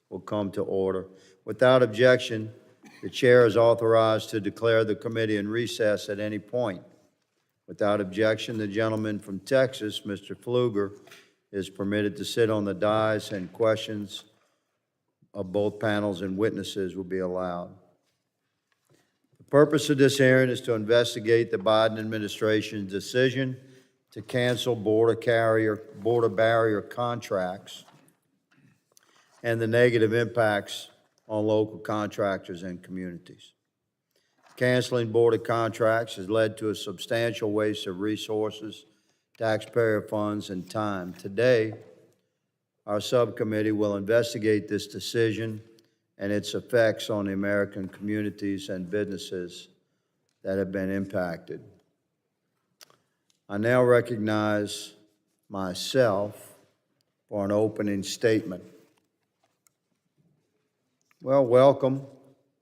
will come to order. Without objection, the chair is authorized to declare the committee in recess at any point. Without objection, the gentleman from Texas, Mr. Pfluger, is permitted to sit on the dais, and questions of both panels and witnesses will be allowed. The purpose of this hearing is to investigate the Biden administration's decision to cancel border barrier contracts and the negative impacts on local contractors and communities. Canceling border contracts has led to a substantial waste of resources, taxpayer funds, and time. Today, our subcommittee will investigate this decision and its effects on the American communities and businesses that have been impacted. I now recognize myself for an opening statement. Well, welcome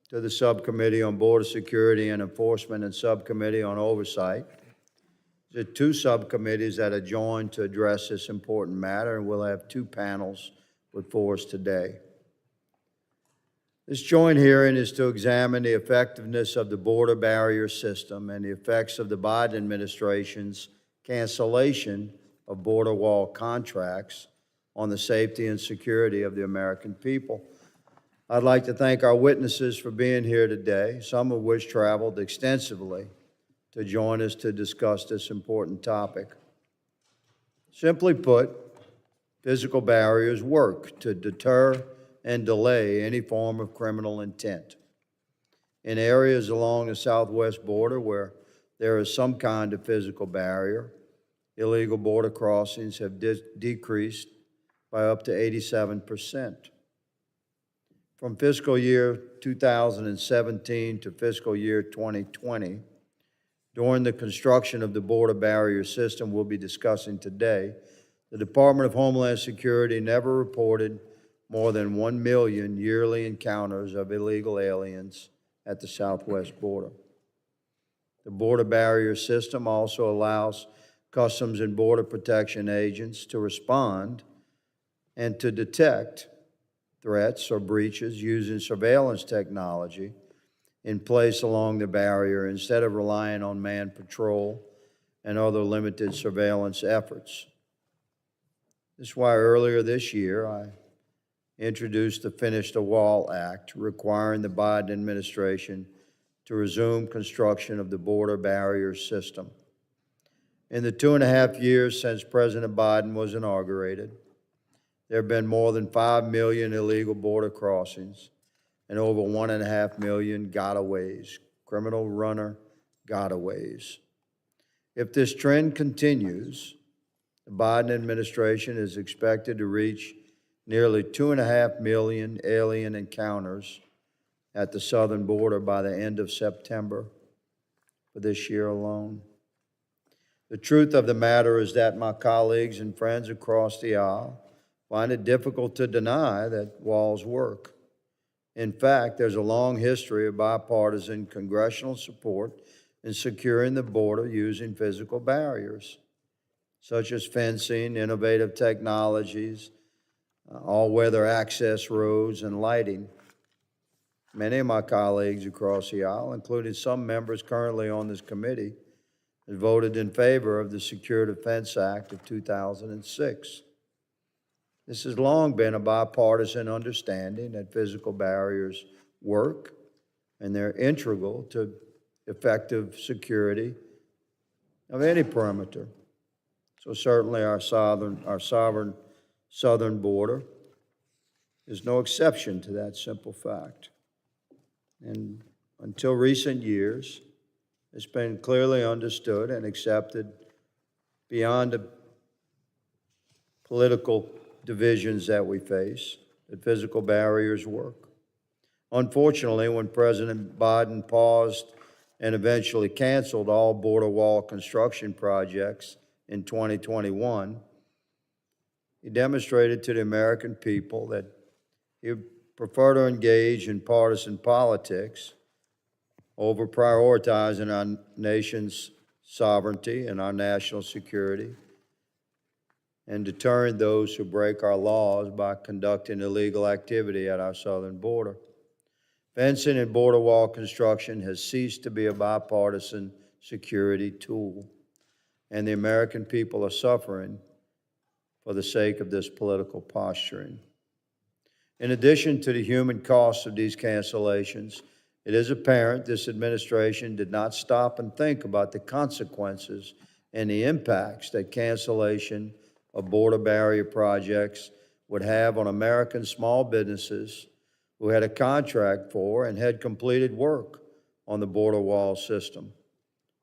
to the Subcommittee on Border Security and Enforcement and Subcommittee on Oversight. There are two subcommittees that are joined to address this important matter, and we'll have two panels before us today. This joint hearing is to examine the effectiveness of the border barrier system and the effects of the Biden administration's cancellation of border wall contracts on the safety and security of the American people. I'd like to thank our witnesses for being here today, some of which traveled extensively to join us to discuss this important topic. Simply put, physical barriers work to deter and delay any form of criminal intent. In areas along the southwest border where there is some kind of physical barrier, illegal border crossings have decreased by up to 87%. From fiscal year 2017 to fiscal year 2020, during the construction of the border barrier system we'll be discussing today, the Department of Homeland Security never reported more than 1 million yearly encounters of illegal aliens at the southwest border. The border barrier system also allows Customs and Border Protection agents to respond and to detect threats or breaches using surveillance technology in place along the barrier instead of relying on manned patrol and other limited surveillance efforts. This is why earlier this year I introduced the Finish the Wall Act, requiring the Biden administration to resume construction of the border barrier system. In the 2.5 years since President Biden was inaugurated, there have been more than 5 million illegal border crossings and over 1.5 million gotaways, criminal runner gotaways. If this trend continues, the Biden administration is expected to reach nearly 2.5 million alien encounters at the southern border by the end of September for this year alone. The truth of the matter is that my colleagues and friends across the aisle find it difficult to deny that walls work. In fact, there's a long history of bipartisan congressional support in securing the border using physical barriers, such as fencing, innovative technologies, all-weather access roads, and lighting. Many of my colleagues across the aisle, including some members currently on this committee, have voted in favor of the Secure Defense Act of 2006. This has long been a bipartisan understanding that physical barriers work and they're integral to effective security of any perimeter. So certainly our sovereign southern border is no exception to that simple fact. And until recent years, it's been clearly understood and accepted beyond the political divisions that we face, that physical barriers work. Unfortunately, when President Biden paused and eventually canceled all border wall construction projects in 2021, he demonstrated to the American people that he would prefer to engage in partisan politics over prioritizing our nation's sovereignty and our national security and deterring those who break our laws by conducting illegal activity at our southern border. Fencing and border wall construction has ceased to be a bipartisan security tool, and the American people are suffering for the sake of this political posturing. In addition to the human costs of these cancellations, it is apparent this administration did not stop and think about the consequences and the impacts that cancellation of border barrier projects would have on American small businesses who had a contract for and had completed work on the border wall system.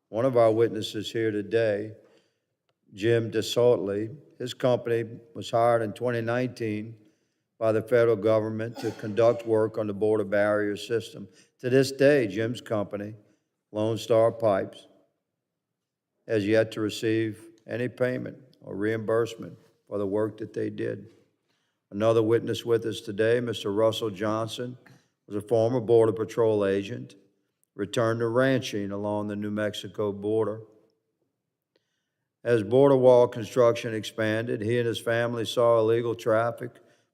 One of our witnesses here today, Jim DeSortley, his company was hired in 2019 by the federal government to conduct work on the border barrier system. To this day, Jim's company, Lone Star Pipes, has yet to receive any payment or reimbursement for the work that they did. Another witness with us today, Mr. Russell Johnson, was a former Border Patrol agent, returned to ranching along the New Mexico border. As border wall construction expanded, he and his family saw illegal traffic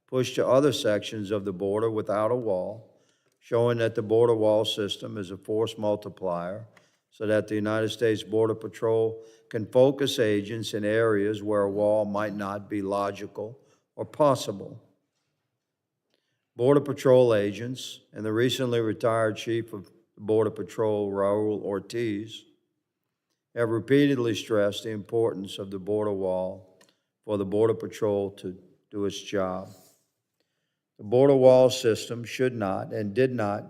pushed to other sections of the border without a wall, showing that the border wall system is a force multiplier so that the United States Border Patrol can focus agents in areas where a wall might not be logical or possible. Border Patrol agents and the recently retired Chief of Border Patrol, Raul Ortiz, have repeatedly stressed the importance of the border wall for the Border Patrol to do its job. The border wall system should not and did not,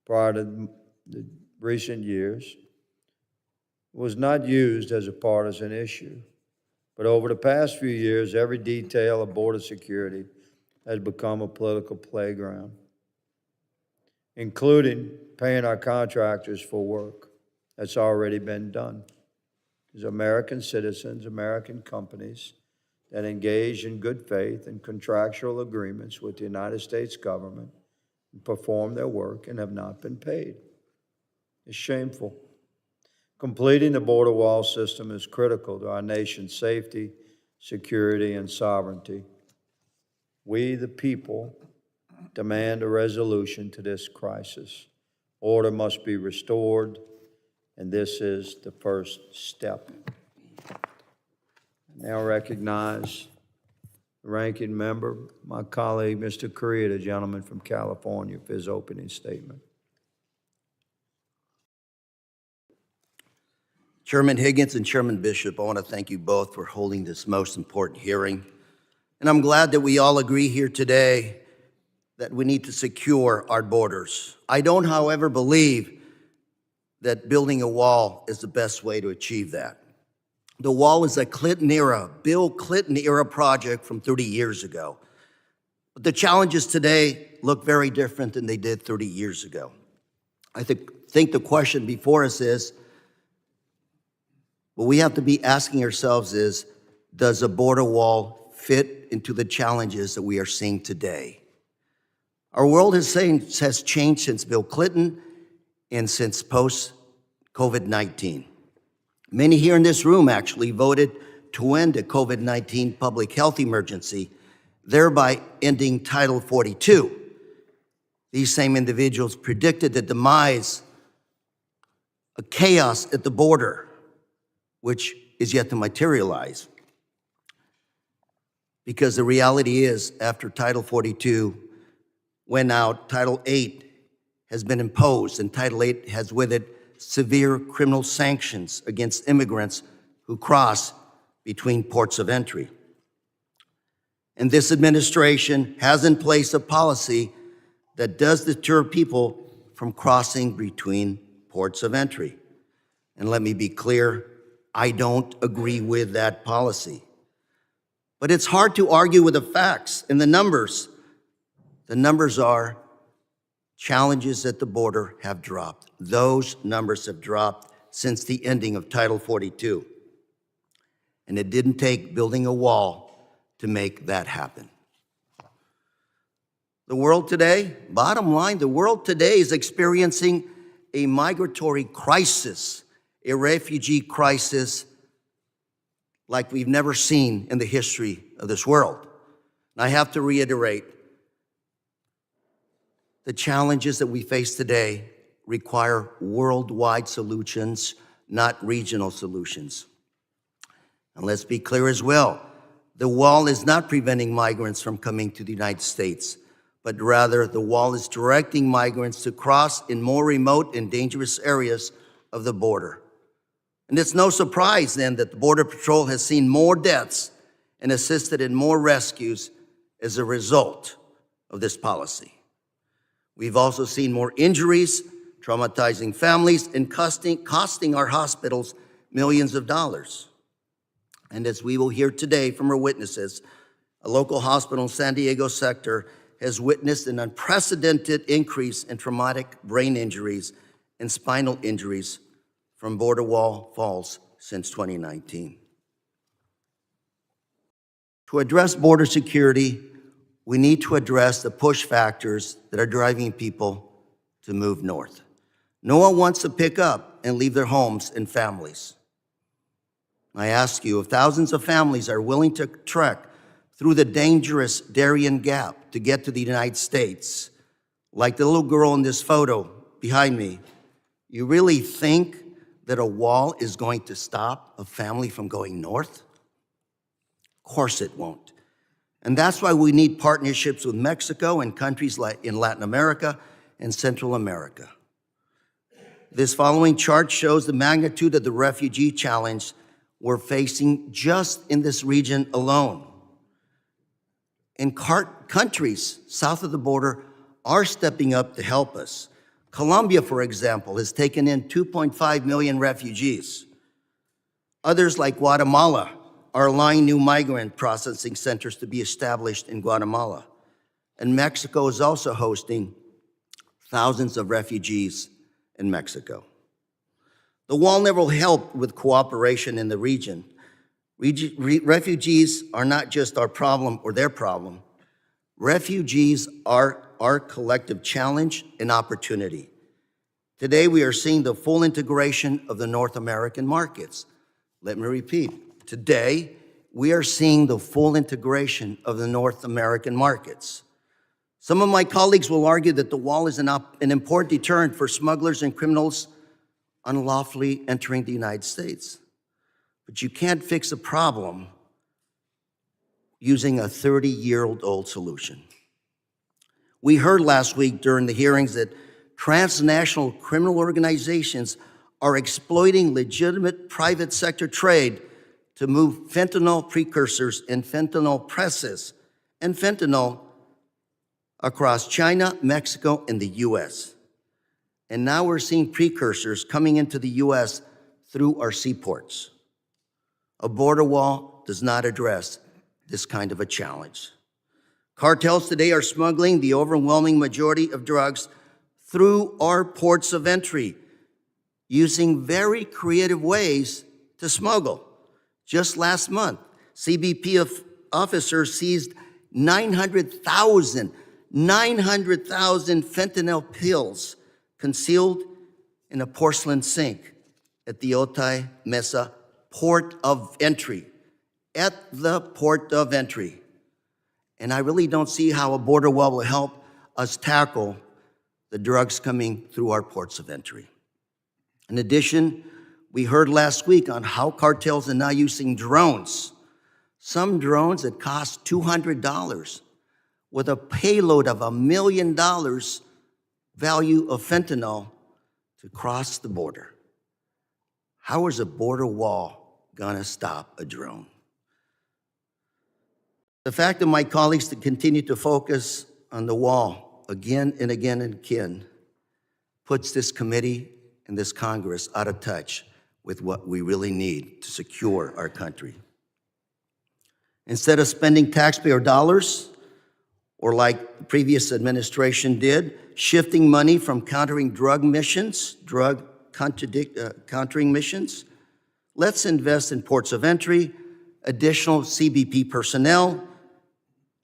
prior to the recent years, was not used as a partisan issue. But over the past few years, every detail of border security has become a political playground, including paying our contractors for work that's already been done. These American citizens, American companies that engage in good faith and contractual agreements with the United States government and perform their work and have not been paid. It's shameful. Completing the border wall system is critical to our nation's safety, security, and sovereignty. We, the people, demand a resolution to this crisis. Order must be restored, and this is the first step. I now recognize the ranking member, my colleague, Mr. Correa, the gentleman from California, for his opening statement. Chairman Higgins and Chairman Bishop, I want to thank you both for holding this most important hearing. And I'm glad that we all agree here today that we need to secure our borders. I don't, however, believe that building a wall is the best way to achieve that. The wall is a Bill Clinton era project from 30 years ago. But the challenges today look very different than they did 30 years ago. I think the question before us is, what we have to be asking ourselves is, does a border wall fit into the challenges that we are seeing today? Our world has changed since Bill Clinton and since post-COVID-19. Many here in this room actually voted to end a COVID-19 public health emergency, thereby ending Title 42. These same individuals predicted the demise of chaos at the border, which is yet to materialize. Because the reality is, after Title 42 went out, Title 8 has been imposed, and Title 8 has with it severe criminal sanctions against immigrants who cross between ports of entry. And this administration has in place a policy that does deter people from crossing between ports of entry. And let me be clear, I don't agree with that policy. But it's hard to argue with the facts and the numbers. The numbers are challenges at the border have dropped. Those numbers have dropped since the ending of Title 42. And it didn't take building a wall to make that happen. The world today, bottom line, the world today is experiencing a migratory crisis, a refugee crisis like we've never seen in the history of this world. And I have to reiterate, the challenges that we face today require worldwide solutions, not regional solutions. And let's be clear as well, the wall is not preventing migrants from coming to the United States, but rather the wall is directing migrants to cross in more remote and dangerous areas of the border. And it's no surprise then that the Border Patrol has seen more deaths and assisted in more rescues as a result of this policy. We've also seen more injuries, traumatizing families, and costing our hospitals millions of dollars. And as we will hear today from our witnesses, a local hospital in San Diego sector has witnessed an unprecedented increase in traumatic brain injuries and spinal injuries from border wall falls since 2019. To address border security, we need to address the push factors that are driving people to move north. No one wants to pick up and leave their homes and families. I ask you, if thousands of families are willing to trek through the dangerous Darien Gap to get to the United States, like the little girl in this photo behind me, you really think that a wall is going to stop a family from going north? Of course it won't. And that's why we need partnerships with Mexico and countries like in Latin America and Central America. This following chart shows the magnitude of the refugee challenge we're facing just in this region alone. And countries south of the border are stepping up to help us. Colombia, for example, has taken in 2.5 million refugees. Others like Guatemala are allowing new migrant processing centers to be established in Guatemala. And Mexico is also hosting thousands of refugees in Mexico. The wall never will help with cooperation in the region. Refugees are not just our problem or their problem. Refugees are our collective challenge and opportunity. Today, we are seeing the full integration of the North American markets. Let me repeat. Today, we are seeing the full integration of the North American markets. Some of my colleagues will argue that the wall is an important deterrent for smugglers and criminals unlawfully entering the United States. But you can't fix a problem using a 30-year-old solution. We heard last week during the hearings that transnational criminal organizations are exploiting legitimate private sector trade to move fentanyl precursors and fentanyl presses and fentanyl across China, Mexico, and the US. And now we're seeing precursors coming into the US through our seaports. A border wall does not address this kind of a challenge. Cartels today are smuggling the overwhelming majority of drugs through our ports of entry, using very creative ways to smuggle. Just last month, CBP officers seized 900,000 fentanyl pills concealed in a porcelain sink at the Otay Mesa port of entry, at the port of entry. And I really don't see how a border wall will help us tackle the drugs coming through our ports of entry. In addition, we heard last week on how cartels are now using drones. Some drones that cost $200 with a payload of $1 million value of fentanyl to cross the border. How is a border wall gonna stop a drone? The fact that my colleagues to continue to focus on the wall again and again and again puts this committee and this Congress out of touch with what we really need to secure our country. Instead of spending taxpayer dollars, or like the previous administration did, shifting money from countering drug missions, countering missions, let's invest in ports of entry, additional CBP personnel,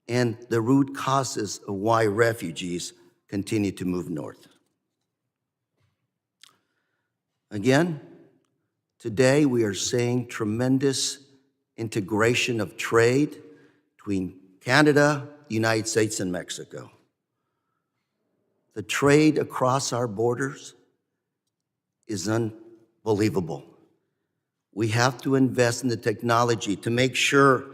and the root causes of why refugees continue to move north. Again, today we are seeing tremendous integration of trade between Canada, the United States, and Mexico. The trade across our borders is unbelievable. We have to invest in the technology to make sure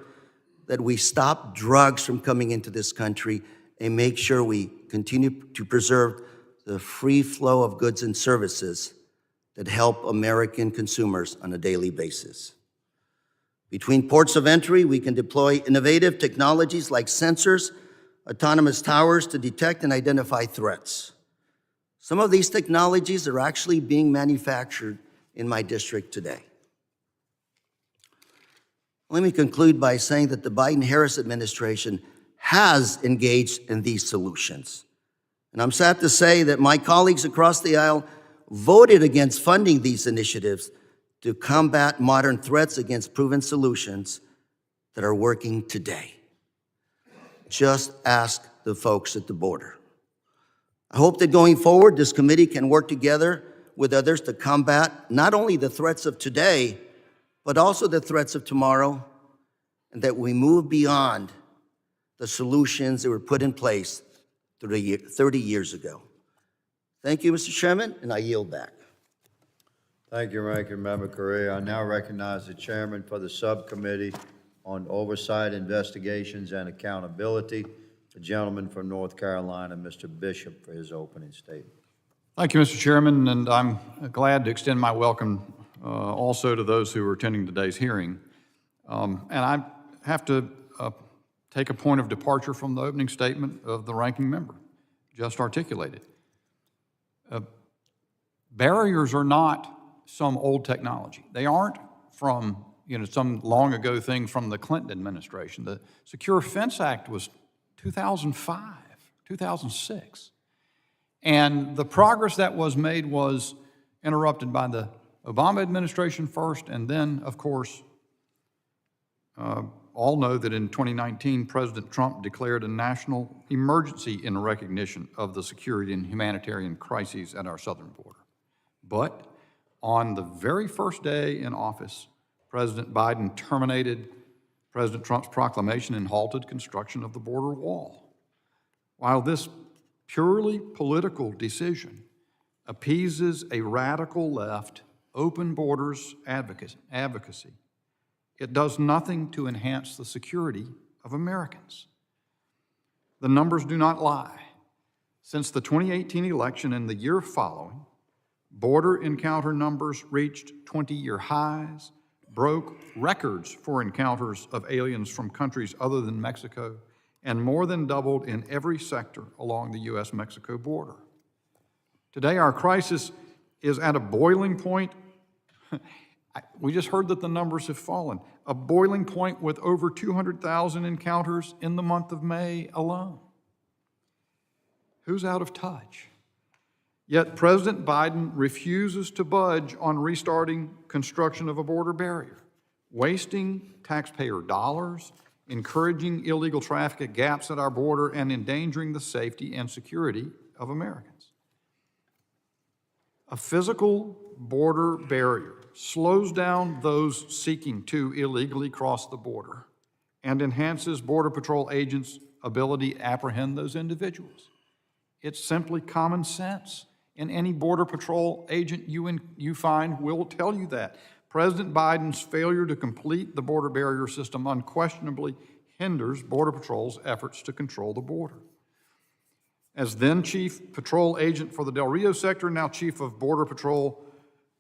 that we stop drugs from coming into this country and make sure we continue to preserve the free flow of goods and services that help American consumers on a daily basis. Between ports of entry, we can deploy innovative technologies like sensors, autonomous towers to detect and identify threats. Some of these technologies are actually being manufactured in my district today. Let me conclude by saying that the Biden-Harris administration has engaged in these solutions. And I'm sad to say that my colleagues across the aisle voted against funding these initiatives to combat modern threats against proven solutions that are working today. Just ask the folks at the border. I hope that going forward, this committee can work together with others to combat not only the threats of today, but also the threats of tomorrow, and that we move beyond the solutions that were put in place 30 years ago. Thank you, Mr. Chairman, and I yield back. Thank you, Ranking Member Correa. I now recognize the chairman for the Subcommittee on Oversight, Investigations, and Accountability, the gentleman from North Carolina, Mr. Bishop, for his opening statement. Thank you, Mr. Chairman, and I'm glad to extend my welcome also to those who are attending today's hearing. And I have to take a point of departure from the opening statement of the ranking member, just articulated. Barriers are not some old technology. They aren't from some long ago thing from the Clinton administration. The Secure Fence Act was 2005, 2006. And the progress that was made was interrupted by the Obama administration first, and then, of course, all know that in 2019, President Trump declared a national emergency in recognition of the security and humanitarian crises at our southern border. But on the very first day in office, President Biden terminated President Trump's proclamation and halted construction of the border wall. While this purely political decision appeases a radical left open borders advocacy, it does nothing to enhance the security of Americans. The numbers do not lie. Since the 2018 election and the year following, border encounter numbers reached 20-year highs, broke records for encounters of aliens from countries other than Mexico, and more than doubled in every sector along the U.S.-Mexico border. Today, our crisis is at a boiling point. We just heard that the numbers have fallen. A boiling point with over 200,000 encounters in the month of May alone. Who's out of touch? Yet President Biden refuses to budge on restarting construction of a border barrier, wasting taxpayer dollars, encouraging illegal traffic at gaps at our border, and endangering the safety and security of Americans. A physical border barrier slows down those seeking to illegally cross the border and enhances Border Patrol agents' ability to apprehend those individuals. It's simply common sense, and any Border Patrol agent you find will tell you that. President Biden's failure to complete the border barrier system unquestionably hinders Border Patrol's efforts to control the border. As then Chief Patrol Agent for the Del Rio sector, now Chief of Border Patrol,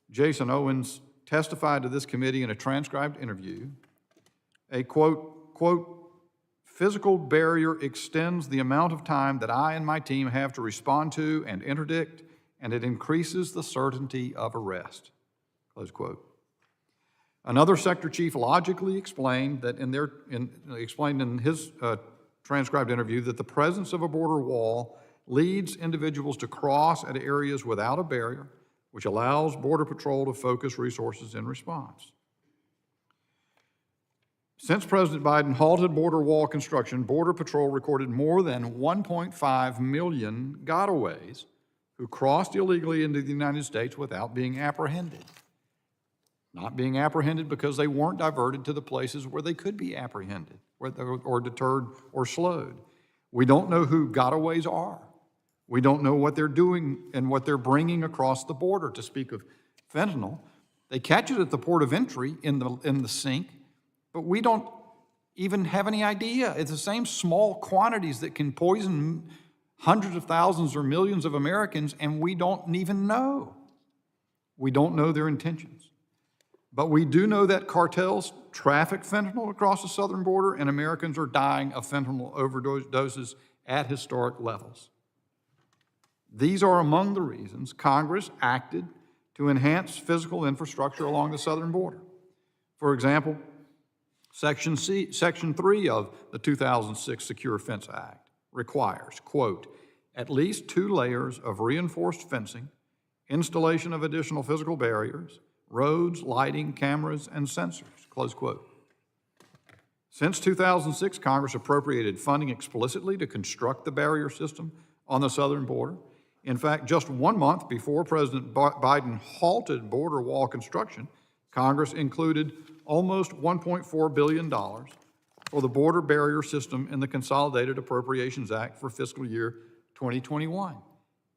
Jason Owens, testified to this committee in a transcribed interview, a quote, physical barrier extends the amount of time that I and my team have to respond to and interdict, and it increases the certainty of arrest, close quote. Another sector chief logically explained that explained in his transcribed interview that the presence of a border wall leads individuals to cross at areas without a barrier, which allows Border Patrol to focus resources in response. Since President Biden halted border wall construction, Border Patrol recorded more than 1.5 million gotaways who crossed illegally into the United States without being apprehended. not being apprehended because they weren't diverted to the places where they could be apprehended or deterred or slowed. We don't know who gotaways are. We don't know what they're doing and what they're bringing across the border. To speak of fentanyl, they catch it at the port of entry in the sink, but we don't even have any idea. It's the same small quantities that can poison hundreds of thousands or millions of Americans, and we don't even know. We don't know their intentions. But we do know that cartels traffic fentanyl across the southern border, and Americans are dying of fentanyl overdoses at historic levels. These are among the reasons Congress acted to enhance physical infrastructure along the southern border. For example, Section 3 of the 2006 Secure Fence Act requires, quote, at least 2 layers of reinforced fencing, installation of additional physical barriers, roads, lighting, cameras, and sensors, close quote. Since 2006, Congress appropriated funding explicitly to construct the barrier system on the southern border. In fact, just 1 month before President Biden halted border wall construction, Congress included almost $1.4 billion for the border barrier system in the Consolidated Appropriations Act for fiscal year 2021.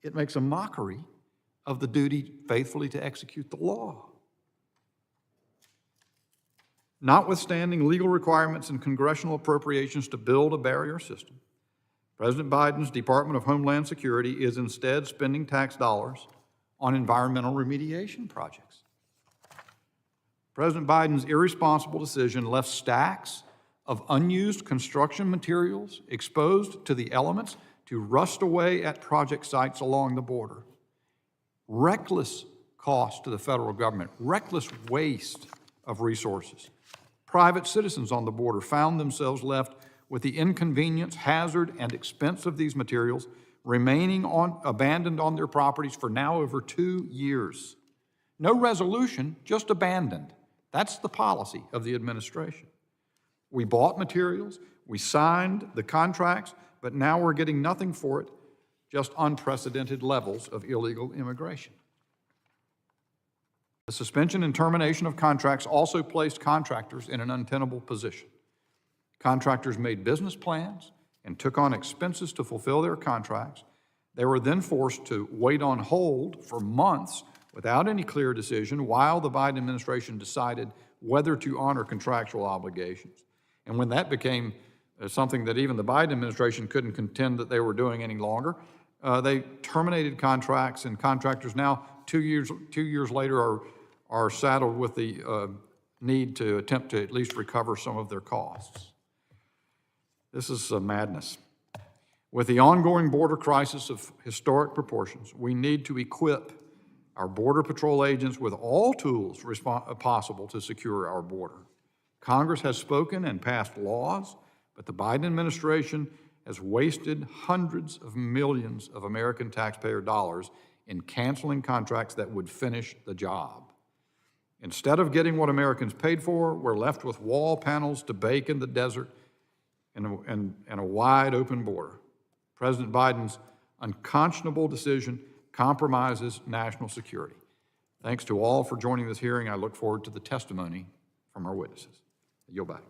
It makes a mockery of the duty faithfully to execute the law. Notwithstanding legal requirements and congressional appropriations to build a barrier system, President Biden's Department of Homeland Security is instead spending tax dollars on environmental remediation projects. President Biden's irresponsible decision left stacks of unused construction materials exposed to the elements to rust away at project sites along the border. Reckless cost to the federal government, reckless waste of resources. Private citizens on the border found themselves left with the inconvenience, hazard, and expense of these materials remaining abandoned on their properties for now over 2 years. No resolution, just abandoned. That's the policy of the administration. We bought materials, we signed the contracts, but now we're getting nothing for it, just unprecedented levels of illegal immigration. The suspension and termination of contracts also placed contractors in an untenable position. Contractors made business plans and took on expenses to fulfill their contracts. They were then forced to wait on hold for months without any clear decision while the Biden administration decided whether to honor contractual obligations. And when that became something that even the Biden administration couldn't contend that they were doing any longer, they terminated contracts, and contractors now, 2 years later, are saddled with the need to attempt to at least recover some of their costs. This is madness. With the ongoing border crisis of historic proportions, we need to equip our Border Patrol agents with all tools possible to secure our border. Congress has spoken and passed laws, but the Biden administration has wasted hundreds of millions of American taxpayer dollars in canceling contracts that would finish the job. Instead of getting what Americans paid for, we're left with wall panels to bake in the desert and a wide open border. President Biden's unconscionable decision compromises national security. Thanks to all for joining this hearing. I look forward to the testimony from our witnesses. I yield back.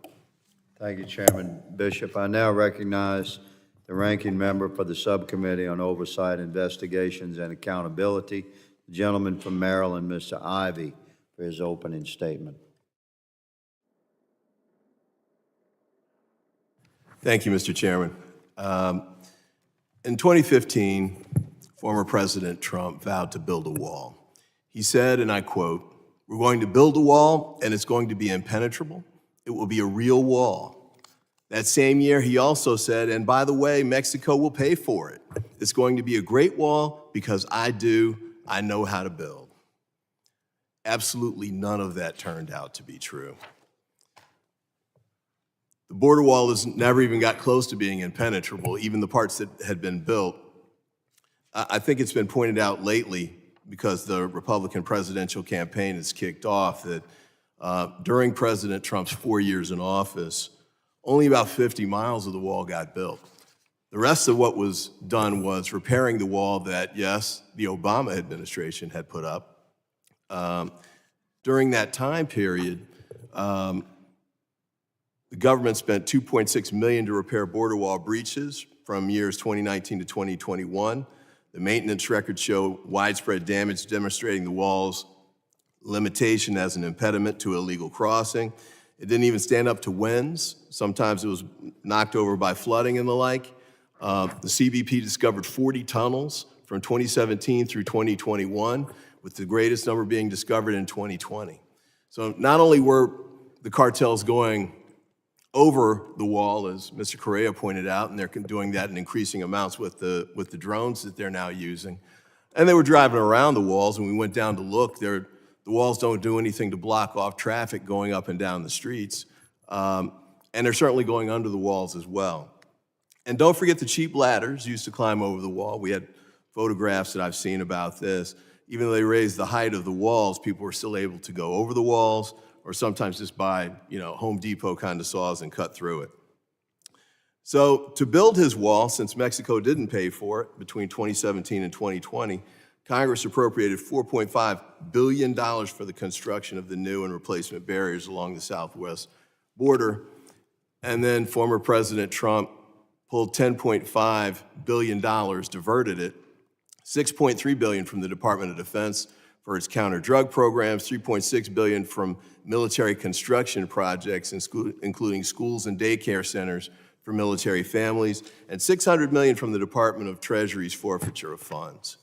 Thank you, Chairman Bishop. I now recognize the ranking member for the Subcommittee on Oversight, Investigations, and Accountability, the gentleman from Maryland, Mr. Ivey, for his opening statement. Thank you, Mr. Chairman. In 2015, former President Trump vowed to build a wall. He said, and I quote, "We're going to build a wall, and it's going to be impenetrable. It will be a real wall." That same year, he also said, and by the way, Mexico will pay for it. It's going to be a great wall because I know how to build. Absolutely none of that turned out to be true. The border wall has never even got close to being impenetrable, even the parts that had been built. I think it's been pointed out lately, because the Republican presidential campaign has kicked off, that during President Trump's 4 years in office, only about 50 miles of the wall got built. The rest of what was done was repairing the wall that, yes, the Obama administration had put up, During that time period, the government spent $2.6 million to repair border wall breaches from years 2019 to 2021. The maintenance records show widespread damage, demonstrating the wall's limitation as an impediment to illegal crossing. It didn't even stand up to winds. Sometimes it was knocked over by flooding and the like. The CBP discovered 40 tunnels from 2017 through 2021, with the greatest number being discovered in 2020. So not only were the cartels going over the wall, as Mr. Correa pointed out, and they're doing that in increasing amounts with the drones that they're now using, and they were driving around the walls, and we went down to look. The walls don't do anything to block off traffic going up and down the streets, and they're certainly going under the walls as well. And don't forget the cheap ladders used to climb over the wall. We had photographs that I've seen about this. Even though they raised the height of the walls, people were still able to go over the walls, or sometimes just buy, Home Depot kind of saws and cut through it. So to build his wall, since Mexico didn't pay for it between 2017 and 2020, Congress appropriated $4.5 billion for the construction of the new and replacement barriers along the southwest border. And then former President Trump pulled $10.5 billion, diverted it, $6.3 billion from the Department of Defense for its counter-drug programs, $3.6 billion from military construction projects, including schools and daycare centers for military families, and $600 million from the Department of Treasury's forfeiture of funds.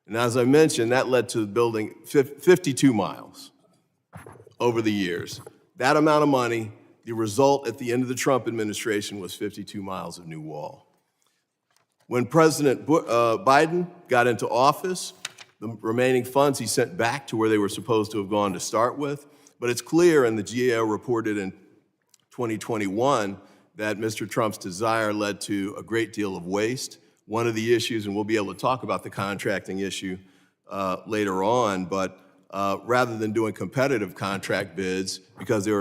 And as I mentioned, that led to building 52 miles over the years. That amount of money, the result at the end of the Trump administration was 52 miles of new wall. When President Biden got into office, the remaining funds he sent back to where they were supposed to have gone to start with. But it's clear, and the GAO reported in 2021, that Mr. Trump's desire led to a great deal of waste. One of the issues, and we'll be able to talk about the contracting issue later on, but rather than doing competitive contract bids, because they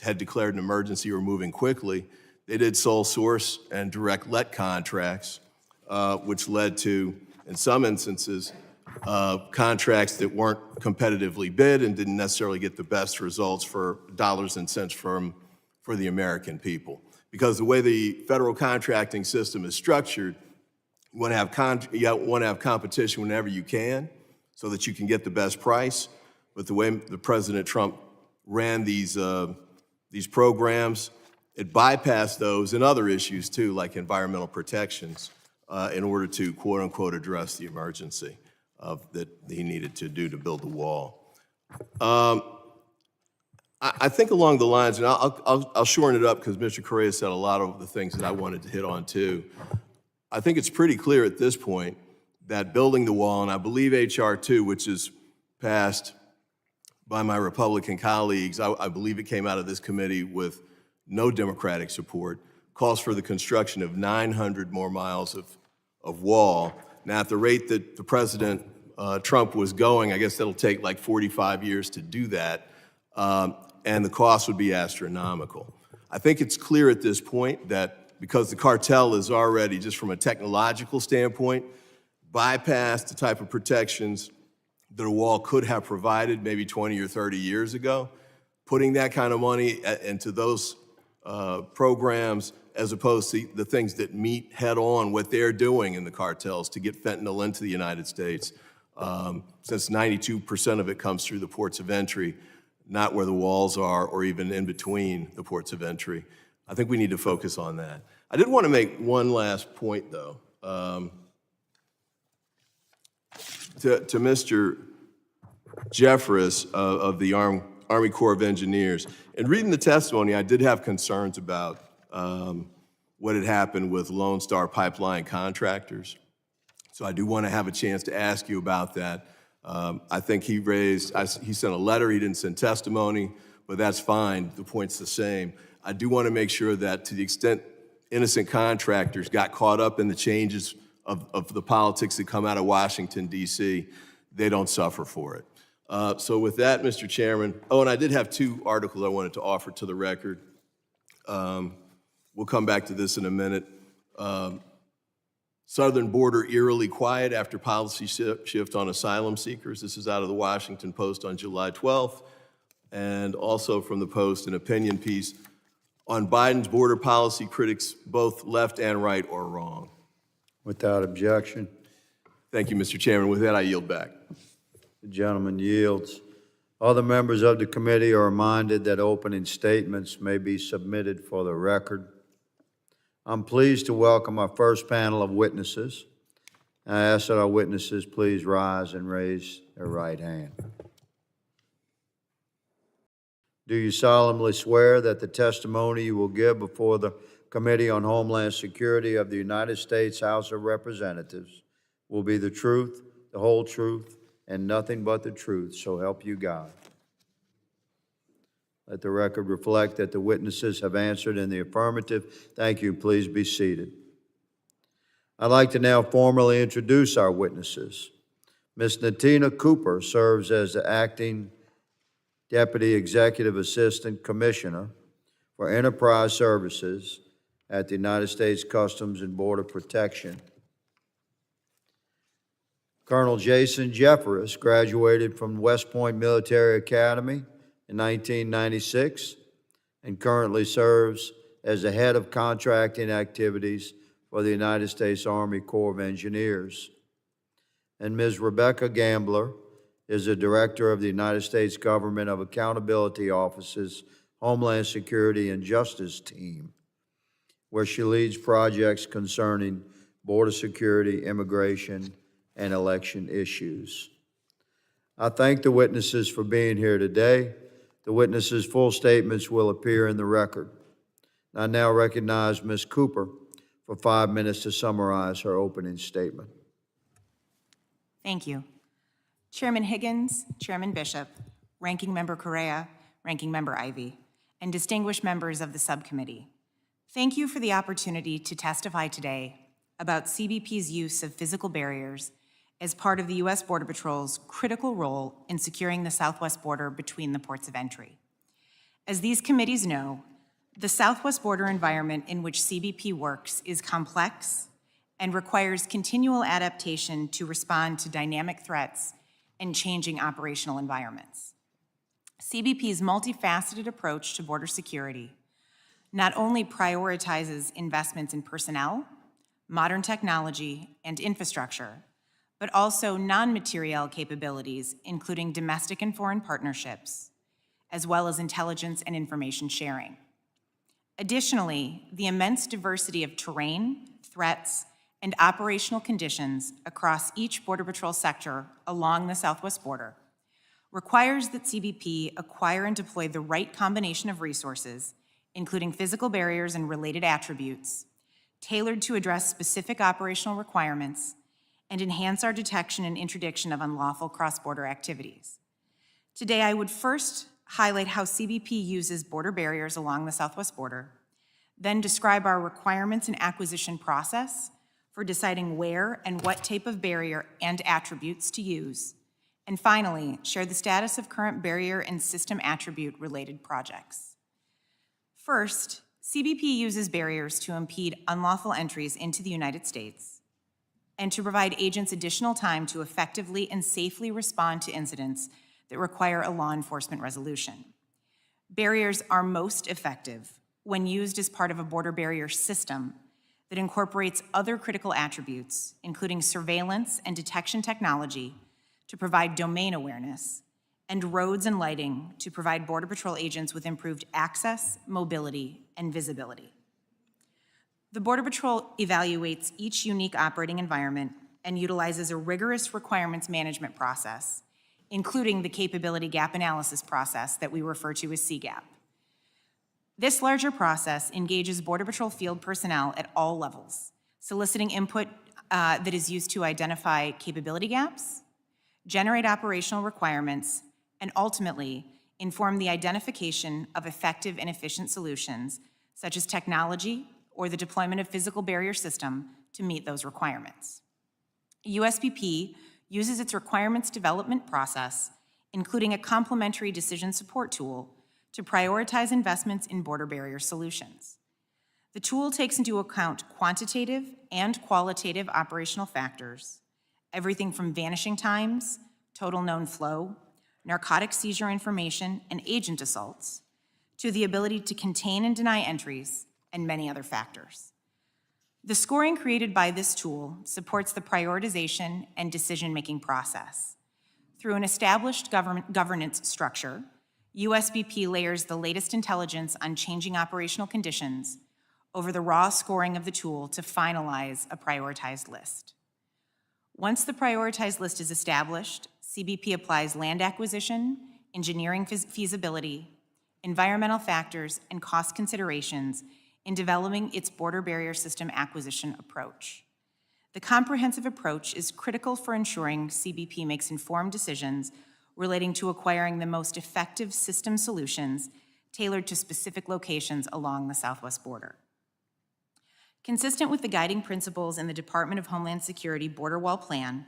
had declared an emergency or moving quickly, they did sole source and direct let contracts, which led to, in some instances, contracts that weren't competitively bid and didn't necessarily get the best results for dollars and cents for the American people. Because the way the federal contracting system is structured, you want to have competition whenever you can so that you can get the best price. But the way the President Trump ran these programs, it bypassed those and other issues too, like environmental protections, in order to quote unquote address the emergency that he needed to do to build the wall. I think along the lines, and I'll shorten it up because Mr. Correa said a lot of the things that I wanted to hit on too. I think it's pretty clear at this point that building the wall, and I believe H.R. 2, which is passed by my Republican colleagues, I believe it came out of this committee with no Democratic support, calls for the construction of 900 more miles of wall. Now, at the rate that the President Trump was going, I guess that'll take like 45 years to do that, and the cost would be astronomical. I think it's clear at this point that because the cartel is already, just from a technological standpoint, bypassed the type of protections that a wall could have provided maybe 20 or 30 years ago, putting that kind of money into those programs as opposed to the things that meet head-on what they're doing in the cartels to get fentanyl into the United States, since 92% of it comes through the ports of entry, not where the walls are or even in between the ports of entry. I think we need to focus on that. I did want to make one last point, though, to Mr. Jeffress of the Army Corps of Engineers. In reading the testimony, I did have concerns about what had happened with Lone Star Pipeline contractors. So I do want to have a chance to ask you about that. I think he sent a letter, he didn't send testimony, but that's fine, the point's the same. I do want to make sure that to the extent innocent contractors got caught up in the changes of the politics that come out of Washington, D.C., they don't suffer for it. So with that, Mr. Chairman, and I did have two articles I wanted to offer to the record. We'll come back to this in a minute. Southern border eerily quiet after policy shift on asylum seekers. This is out of the Washington Post on July 12th. and also from the Post, an opinion piece on Biden's border policy. Critics, both left and right, are wrong. Without objection, Thank you, Mr. Chairman. With that, I yield back. the gentleman yields. Other members of the committee are reminded that opening statements may be submitted for the record. I'm pleased to welcome our first panel of witnesses. I ask that our witnesses please rise and raise their right hand. Do you solemnly swear that the testimony you will give before the Committee on Homeland Security of the United States House of Representatives will be the truth, the whole truth, and nothing but the truth, so help you God? Let the record reflect that the witnesses have answered in the affirmative. Thank you. Please be seated. I'd like to now formally introduce our witnesses. Ms. Natina Cooper serves as the Acting Deputy Executive Assistant Commissioner for Enterprise Services at the United States Customs and Border Protection. Colonel Jason Jeffress graduated from West Point Military Academy in 1996 and currently serves as the head of contracting activities for the United States Army Corps of Engineers. And Ms. Rebecca Gambler is the director of the United States Government of Accountability Office's Homeland Security and Justice team, where she leads projects concerning border security, immigration, and election issues. I thank the witnesses for being here today. The witnesses' full statements will appear in the record. I now recognize Ms. Cooper for 5 minutes to summarize her opening statement. Thank you. Chairman Higgins, Chairman Bishop, Ranking Member Correa, Ranking Member Ivey, and distinguished members of the subcommittee, thank you for the opportunity to testify today about CBP's use of physical barriers as part of the U.S. Border Patrol's critical role in securing the southwest border between the ports of entry. As these committees know, the southwest border environment in which CBP works is complex and requires continual adaptation to respond to dynamic threats and changing operational environments. CBP's multifaceted approach to border security not only prioritizes investments in personnel, modern technology, and infrastructure, but also non-materiel capabilities, including domestic and foreign partnerships, as well as intelligence and information sharing. Additionally, the immense diversity of terrain, threats, and operational conditions across each Border Patrol sector along the southwest border requires that CBP acquire and deploy the right combination of resources, including physical barriers and related attributes, tailored to address specific operational requirements and enhance our detection and interdiction of unlawful cross-border activities. Today, I would first highlight how CBP uses border barriers along the southwest border, then describe our requirements and acquisition process for deciding where and what type of barrier and attributes to use, and finally, share the status of current barrier and system attribute-related projects. First, CBP uses barriers to impede unlawful entries into the United States and to provide agents additional time to effectively and safely respond to incidents that require a law enforcement resolution. Barriers are most effective when used as part of a border barrier system that incorporates other critical attributes, including surveillance and detection technology to provide domain awareness, and roads and lighting to provide Border Patrol agents with improved access, mobility, and visibility. The Border Patrol evaluates each unique operating environment and utilizes a rigorous requirements management process, including the capability gap analysis process that we refer to as CGAP. This larger process engages Border Patrol field personnel at all levels, soliciting input that is used to identify capability gaps, generate operational requirements, and ultimately inform the identification of effective and efficient solutions, such as technology or the deployment of physical barrier system to meet those requirements. USPP uses its requirements development process, including a complementary decision support tool, to prioritize investments in border barrier solutions. The tool takes into account quantitative and qualitative operational factors, everything from vanishing times, total known flow, narcotic seizure information, and agent assaults, to the ability to contain and deny entries, and many other factors. The scoring created by this tool supports the prioritization and decision-making process. Through an established governance structure, USBP layers the latest intelligence on changing operational conditions over the raw scoring of the tool to finalize a prioritized list. Once the prioritized list is established, CBP applies land acquisition, engineering feasibility, environmental factors, and cost considerations in developing its border barrier system acquisition approach. The comprehensive approach is critical for ensuring CBP makes informed decisions relating to acquiring the most effective system solutions tailored to specific locations along the southwest border. Consistent with the guiding principles in the Department of Homeland Security Border Wall Plan,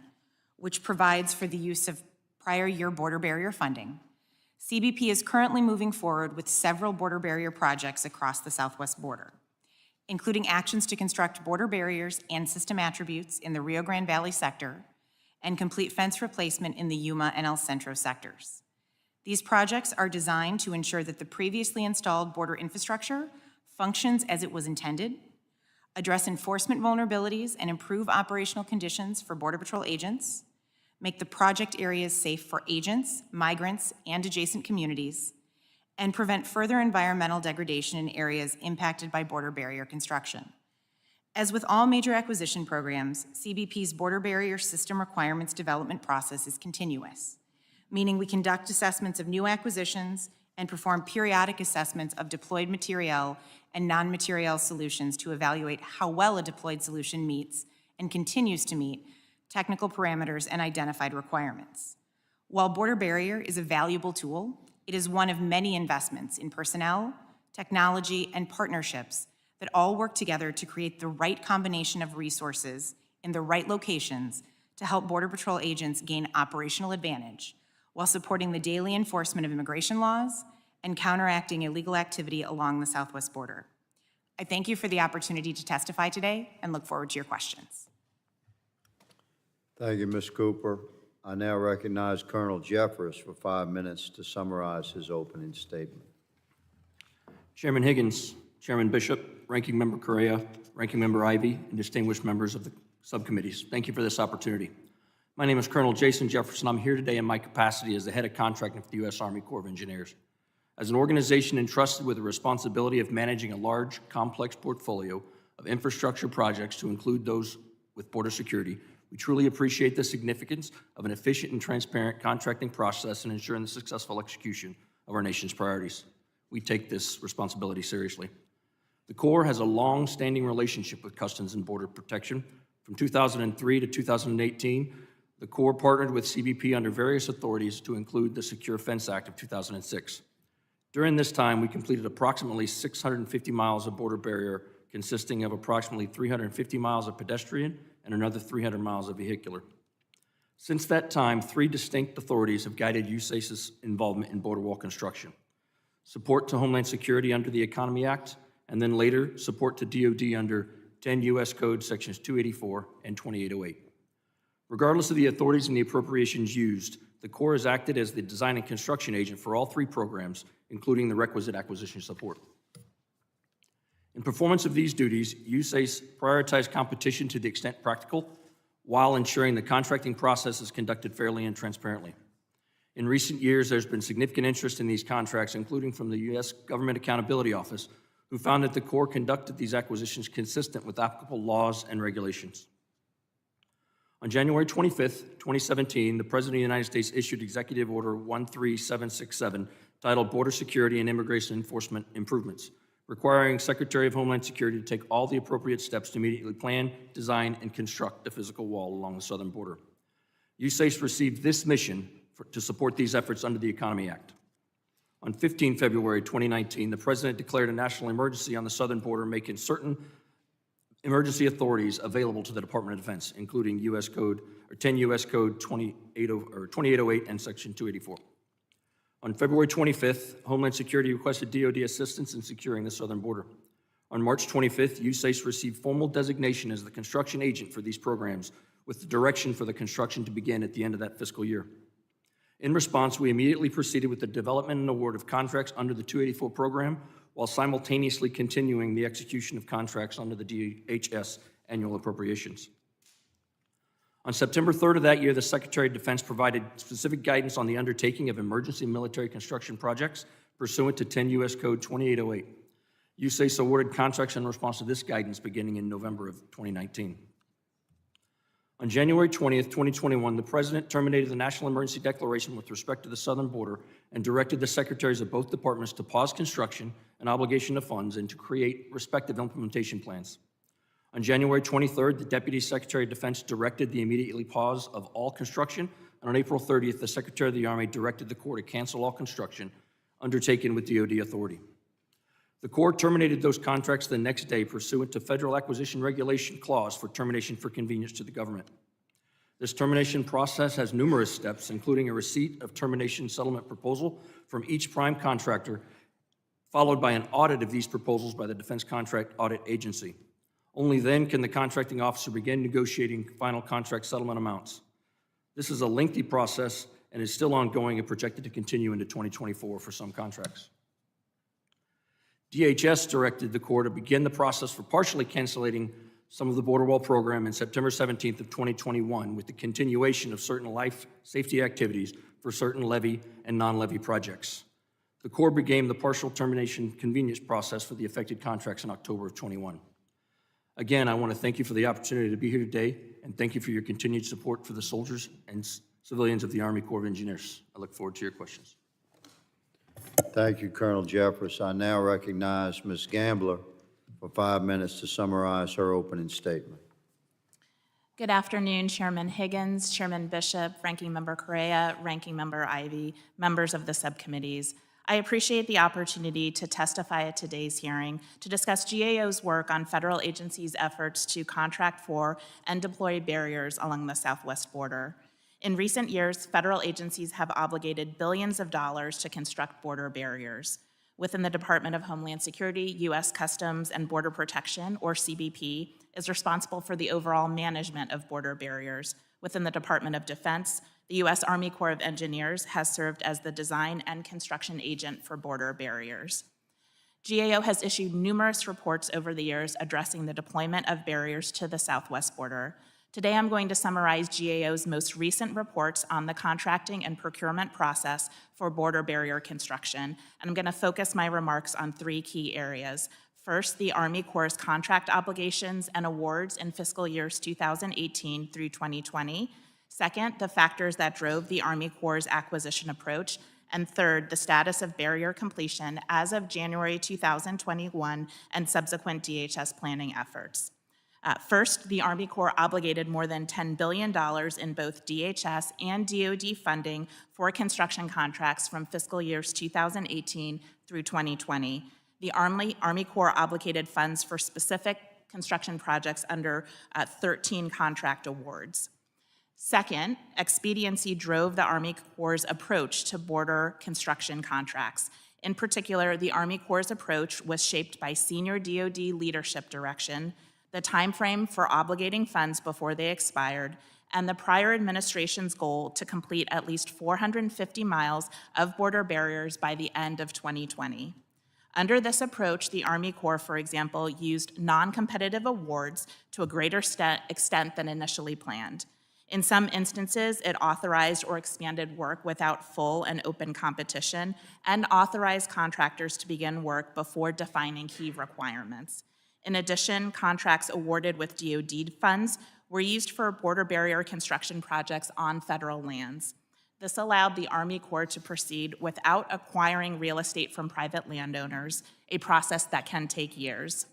which provides for the use of prior year border barrier funding, CBP is currently moving forward with several border barrier projects across the southwest border, including actions to construct border barriers and system attributes in the Rio Grande Valley sector and complete fence replacement in the Yuma and El Centro sectors. These projects are designed to ensure that the previously installed border infrastructure functions as it was intended, address enforcement vulnerabilities and improve operational conditions for Border Patrol agents, make the project areas safe for agents, migrants, and adjacent communities, and prevent further environmental degradation in areas impacted by border barrier construction. As with all major acquisition programs, CBP's border barrier system requirements development process is continuous, meaning we conduct assessments of new acquisitions and perform periodic assessments of deployed materiel and non-materiel solutions to evaluate how well a deployed solution meets and continues to meet technical parameters and identified requirements. While border barrier is a valuable tool, it is one of many investments in personnel, technology, and partnerships that all work together to create the right combination of resources in the right locations to help Border Patrol agents gain operational advantage while supporting the daily enforcement of immigration laws and counteracting illegal activity along the southwest border. I thank you for the opportunity to testify today and look forward to your questions. Thank you, Ms. Cooper. I now recognize Colonel Jeffress for 5 minutes to summarize his opening statement. Chairman Higgins, Chairman Bishop, Ranking Member Correa, Ranking Member Ivey, and distinguished members of the subcommittees, thank you for this opportunity. My name is Colonel Jason Jefferson. I'm here today in my capacity as the head of contracting for the U.S. Army Corps of Engineers. As an organization entrusted with the responsibility of managing a large, complex portfolio of infrastructure projects to include those with border security, we truly appreciate the significance of an efficient and transparent contracting process in ensuring the successful execution of our nation's priorities. We take this responsibility seriously. The Corps has a long-standing relationship with Customs and Border Protection. From 2003 to 2018, the Corps partnered with CBP under various authorities to include the Secure Fence Act of 2006. During this time, we completed approximately 650 miles of border barrier, consisting of approximately 350 miles of pedestrian and another 300 miles of vehicular. Since that time, 3 distinct authorities have guided USACE's involvement in border wall construction: support to Homeland Security under the Economy Act, and then later support to DoD under 10 U.S. Code Sections 284 and 2808. Regardless of the authorities and the appropriations used, the Corps has acted as the design and construction agent for all 3 programs, including the requisite acquisition support. In performance of these duties, USACE prioritized competition to the extent practical, while ensuring the contracting process is conducted fairly and transparently. In recent years, there's been significant interest in these contracts, including from the U.S. Government Accountability Office, who found that the Corps conducted these acquisitions consistent with applicable laws and regulations. On January 25th, 2017, the President of the United States issued Executive Order 13767, titled Border Security and Immigration Enforcement Improvements, requiring Secretary of Homeland Security to take all the appropriate steps to immediately plan, design, and construct a physical wall along the southern border. USACE received this mission to support these efforts under the Economy Act. On 15 February 2019, the President declared a national emergency on the southern border, making certain emergency authorities available to the Department of Defense, including 10 U.S. Code 2808 and Section 284. On February 25th, Homeland Security requested DoD assistance in securing the southern border. On March 25th, USACE received formal designation as the construction agent for these programs, with the direction for the construction to begin at the end of that fiscal year. In response, we immediately proceeded with the development and award of contracts under the 284 program while simultaneously continuing the execution of contracts under the DHS annual appropriations. On September 3rd of that year, the Secretary of Defense provided specific guidance on the undertaking of emergency military construction projects pursuant to 10 U.S. Code 2808. USACE awarded contracts in response to this guidance beginning in November of 2019. On January 20th, 2021, the President terminated the national emergency declaration with respect to the southern border and directed the secretaries of both departments to pause construction and obligation of funds and to create respective implementation plans. On January 23rd, the Deputy Secretary of Defense directed the immediately pause of all construction, and on April 30th, the Secretary of the Army directed the Corps to cancel all construction undertaken with DoD authority. The Corps terminated those contracts the next day pursuant to Federal Acquisition Regulation Clause for termination for convenience to the government. This termination process has numerous steps, including a receipt of termination settlement proposal from each prime contractor, followed by an audit of these proposals by the Defense Contract Audit Agency. Only then can the contracting officer begin negotiating final contract settlement amounts. This is a lengthy process and is still ongoing and projected to continue into 2024 for some contracts. DHS directed the Corps to begin the process for partially cancellating some of the border wall program in September 17th of 2021 with the continuation of certain life safety activities for certain levee and non-levee projects. The Corps began the partial termination convenience process for the affected contracts in October of 21. Again, I want to thank you for the opportunity to be here today, and thank you for your continued support for the soldiers and civilians of the Army Corps of Engineers. I look forward to your questions. Thank you, Colonel Jeffress. I now recognize Ms. Gambler for 5 minutes to summarize her opening statement. Good afternoon, Chairman Higgins, Chairman Bishop, Ranking Member Correa, Ranking Member Ivy, members of the subcommittees. I appreciate the opportunity to testify at today's hearing to discuss GAO's work on federal agencies' efforts to contract for and deploy barriers along the southwest border. In recent years, federal agencies have obligated billions of dollars to construct border barriers. Within the Department of Homeland Security, U.S. Customs and Border Protection, or CBP, is responsible for the overall management of border barriers. Within the Department of Defense, the U.S. Army Corps of Engineers has served as the design and construction agent for border barriers. GAO has issued numerous reports over the years addressing the deployment of barriers to the southwest border. Today, I'm going to summarize GAO's most recent reports on the contracting and procurement process for border barrier construction, and I'm going to focus my remarks on 3 key areas. First, the Army Corps' contract obligations and awards in fiscal years 2018 through 2020. Second, the factors that drove the Army Corps' acquisition approach. And third, the status of barrier completion as of January 2021 and subsequent DHS planning efforts. First, the Army Corps obligated more than $10 billion in both DHS and DoD funding for construction contracts from fiscal years 2018 through 2020. The Army Corps obligated funds for specific construction projects under 13 contract awards. Second, expediency drove the Army Corps' approach to border construction contracts. In particular, the Army Corps' approach was shaped by senior DoD leadership direction, the time frame for obligating funds before they expired, and the prior administration's goal to complete at least 450 miles of border barriers by the end of 2020. Under this approach, the Army Corps, for example, used non-competitive awards to a greater extent than initially planned. In some instances, it authorized or expanded work without full and open competition and authorized contractors to begin work before defining key requirements. In addition, contracts awarded with DoD funds were used for border barrier construction projects on federal lands. This allowed the Army Corps to proceed without acquiring real estate from private landowners, a process that can take years.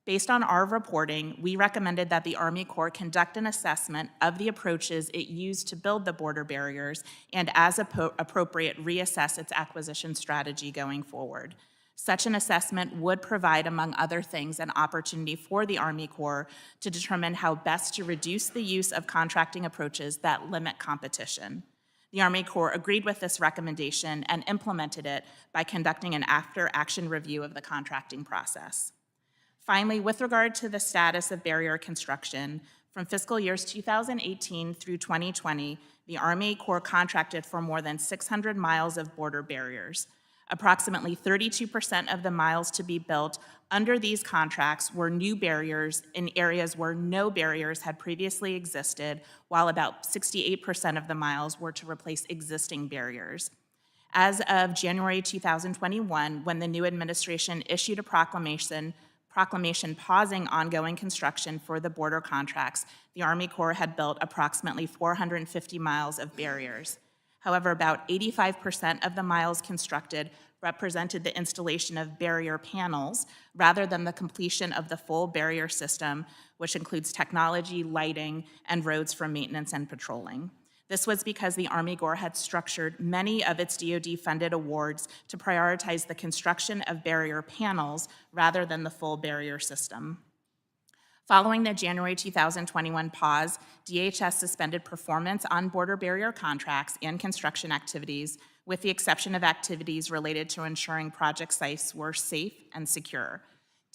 Based on our reporting, we recommended that the Army Corps conduct an assessment of the approaches it used to build the border barriers and, as appropriate, reassess its acquisition strategy going forward. Such an assessment would provide, among other things, an opportunity for the Army Corps to determine how best to reduce the use of contracting approaches that limit competition. The Army Corps agreed with this recommendation and implemented it by conducting an after-action review of the contracting process. Finally, with regard to the status of barrier construction, From fiscal years 2018 through 2020, the Army Corps contracted for more than 600 miles of border barriers. Approximately 32% of the miles to be built under these contracts were new barriers in areas where no barriers had previously existed, while about 68% of the miles were to replace existing barriers. As of January 2021, when the new administration issued a proclamation pausing ongoing construction for the border contracts, the Army Corps had built approximately 450 miles of barriers. However, about 85% of the miles constructed represented the installation of barrier panels rather than the completion of the full barrier system, which includes technology, lighting, and roads for maintenance and patrolling. This was because the Army Corps had structured many of its DoD-funded awards to prioritize the construction of barrier panels rather than the full barrier system. Following the January 2021 pause, DHS suspended performance on border barrier contracts and construction activities, with the exception of activities related to ensuring project sites were safe and secure.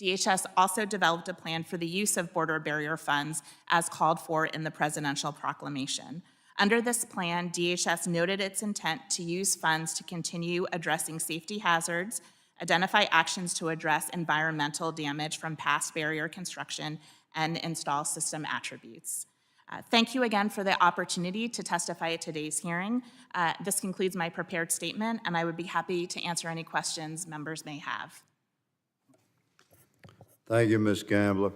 DHS also developed a plan for the use of border barrier funds as called for in the presidential proclamation. Under this plan, DHS noted its intent to use funds to continue addressing safety hazards, identify actions to address environmental damage from past barrier construction, and install system attributes. Thank you again for the opportunity to testify at today's hearing. This concludes my prepared statement, and I would be happy to answer any questions members may have. Thank you, Ms. Gambler.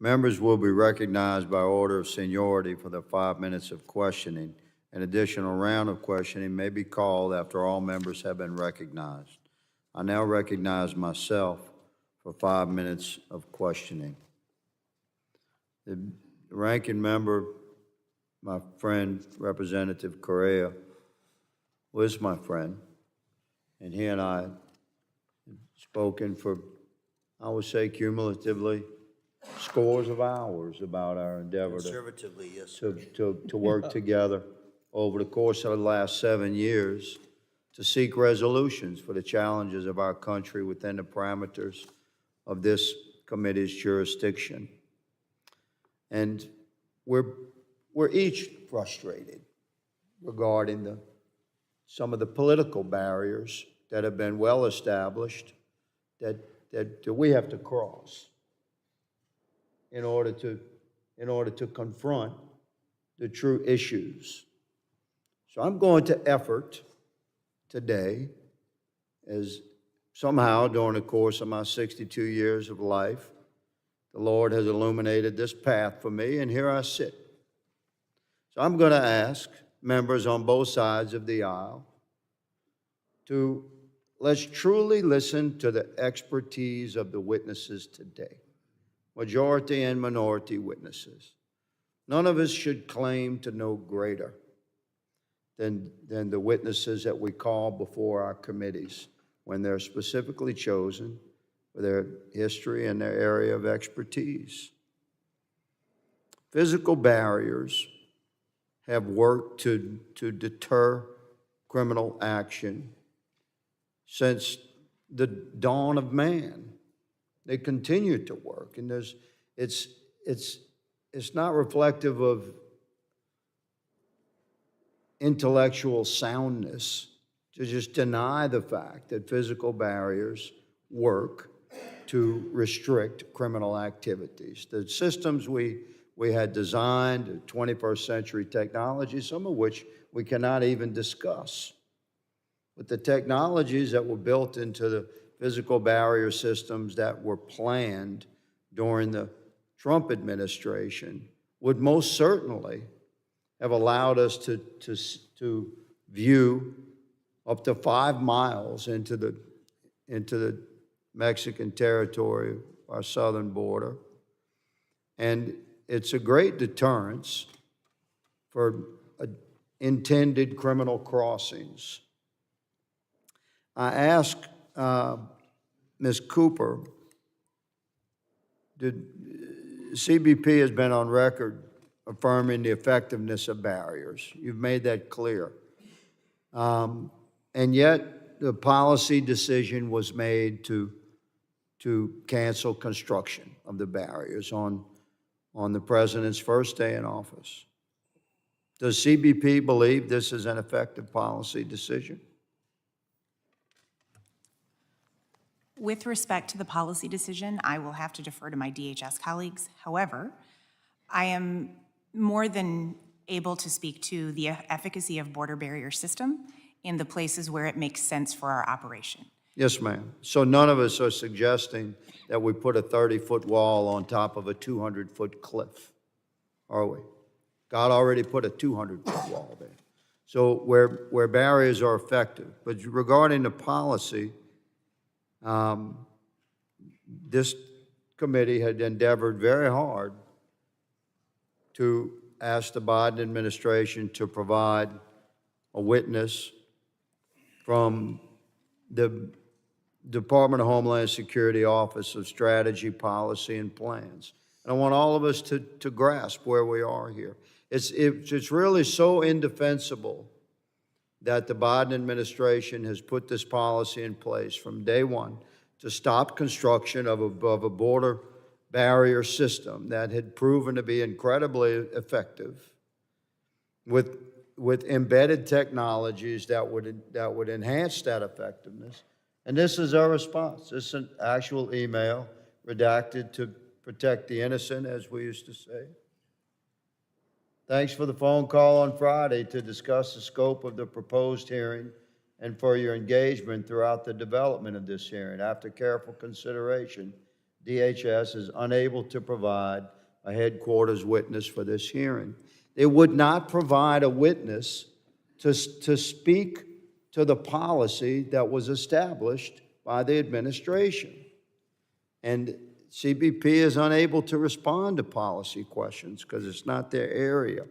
Members will be recognized by order of seniority for their 5 minutes of questioning. An additional round of questioning may be called after all members have been recognized. I now recognize myself for 5 minutes of questioning. The ranking member, my friend, Representative Correa, was my friend, and he and I have spoken for, I would say, cumulatively, scores of hours about our endeavor Conservatively, yes. to work together over the course of the last 7 years to seek resolutions for the challenges of our country within the parameters of this committee's jurisdiction. And we're each frustrated regarding some of the political barriers that have been well established that we have to cross in order to confront the true issues. So I'm going to effort today, as somehow during the course of my 62 years of life, the Lord has illuminated this path for me, and here I sit. So I'm going to ask members on both sides of the aisle to let's truly listen to the expertise of the witnesses today, majority and minority witnesses. None of us should claim to know greater than the witnesses that we call before our committees when they're specifically chosen for their history and their area of expertise. Physical barriers have worked to deter criminal action since the dawn of man. They continue to work, and it's not reflective of intellectual soundness to just deny the fact that physical barriers work to restrict criminal activities. The systems we had designed, 21st century technology, some of which we cannot even discuss. But the technologies that were built into the physical barrier systems that were planned during the Trump administration would most certainly have allowed us to view up to 5 miles into the Mexican territory, our southern border. And it's a great deterrence for intended criminal crossings. I asked Ms. Cooper, CBP has been on record affirming the effectiveness of barriers. You've made that clear. And yet, the policy decision was made to cancel construction of the barriers on on the president's first day in office. Does CBP believe this is an effective policy decision? With respect to the policy decision, I will have to defer to my DHS colleagues. However, I am more than able to speak to the efficacy of border barrier system in the places where it makes sense for our operation. Yes, ma'am. So none of us are suggesting that we put a 30-foot wall on top of a 200-foot cliff, are we? God already put a 200-foot wall there. So where barriers are effective. But regarding the policy, this committee had endeavored very hard to ask the Biden administration to provide a witness from the Department of Homeland Security Office of Strategy, Policy, and Plans. And I want all of us to grasp where we are here. It's really so indefensible that the Biden administration has put this policy in place from day one to stop construction of a border barrier system that had proven to be incredibly effective with embedded technologies that would enhance that effectiveness. And this is our response. This is an actual email redacted to protect the innocent, as we used to say. Thanks for the phone call on Friday to discuss the scope of the proposed hearing and for your engagement throughout the development of this hearing. After careful consideration, DHS is unable to provide a headquarters witness for this hearing. They would not provide a witness to speak to the policy that was established by the administration. And CBP is unable to respond to policy questions because it's not their area.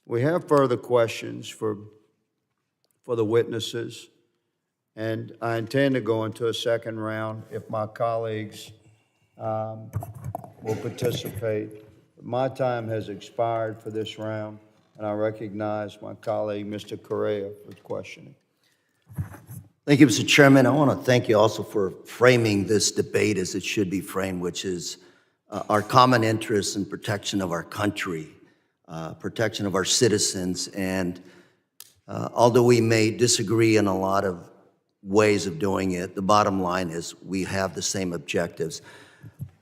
We have further questions for the witnesses, and I intend to go into a second round if my colleagues will participate. My time has expired for this round, and I recognize my colleague, Mr. Correa, for questioning. Thank you, Mr. Chairman. I want to thank you also for framing this debate as it should be framed, which is our common interest in protection of our country, protection of our citizens. And although we may disagree in a lot of ways of doing it, the bottom line is we have the same objectives.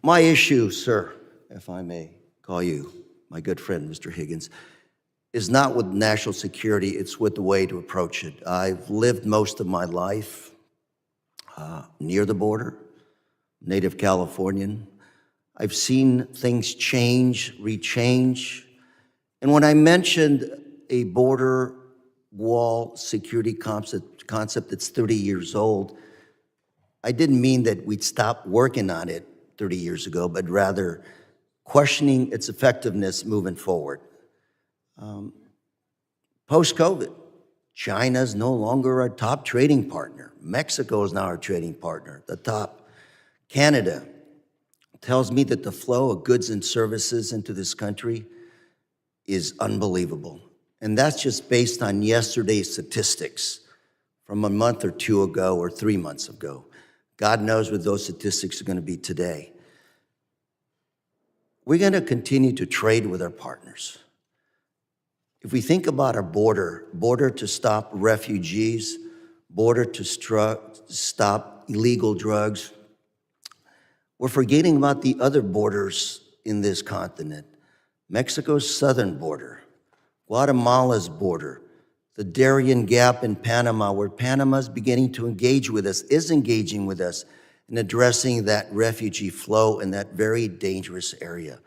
My issue, sir, if I may call you my good friend, Mr. Higgins, is not with national security, it's with the way to approach it. I've lived most of my life near the border, native Californian. I've seen things change, rechange. And when I mentioned a border wall security concept that's 30 years old, I didn't mean that we'd stop working on it 30 years ago, but rather questioning its effectiveness moving forward. Post-COVID, China's no longer our top trading partner. Mexico is now our trading partner, the top. Canada tells me that the flow of goods and services into this country is unbelievable. And that's just based on yesterday's statistics from a month or two ago or 3 months ago. God knows what those statistics are going to be today. We're going to continue to trade with our partners. If we think about our border to stop refugees, border to stop illegal drugs, we're forgetting about the other borders in this continent. Mexico's southern border, Guatemala's border, the Darien Gap in Panama, where Panama's beginning to engage with us, is engaging with us in addressing that refugee flow in that very dangerous area.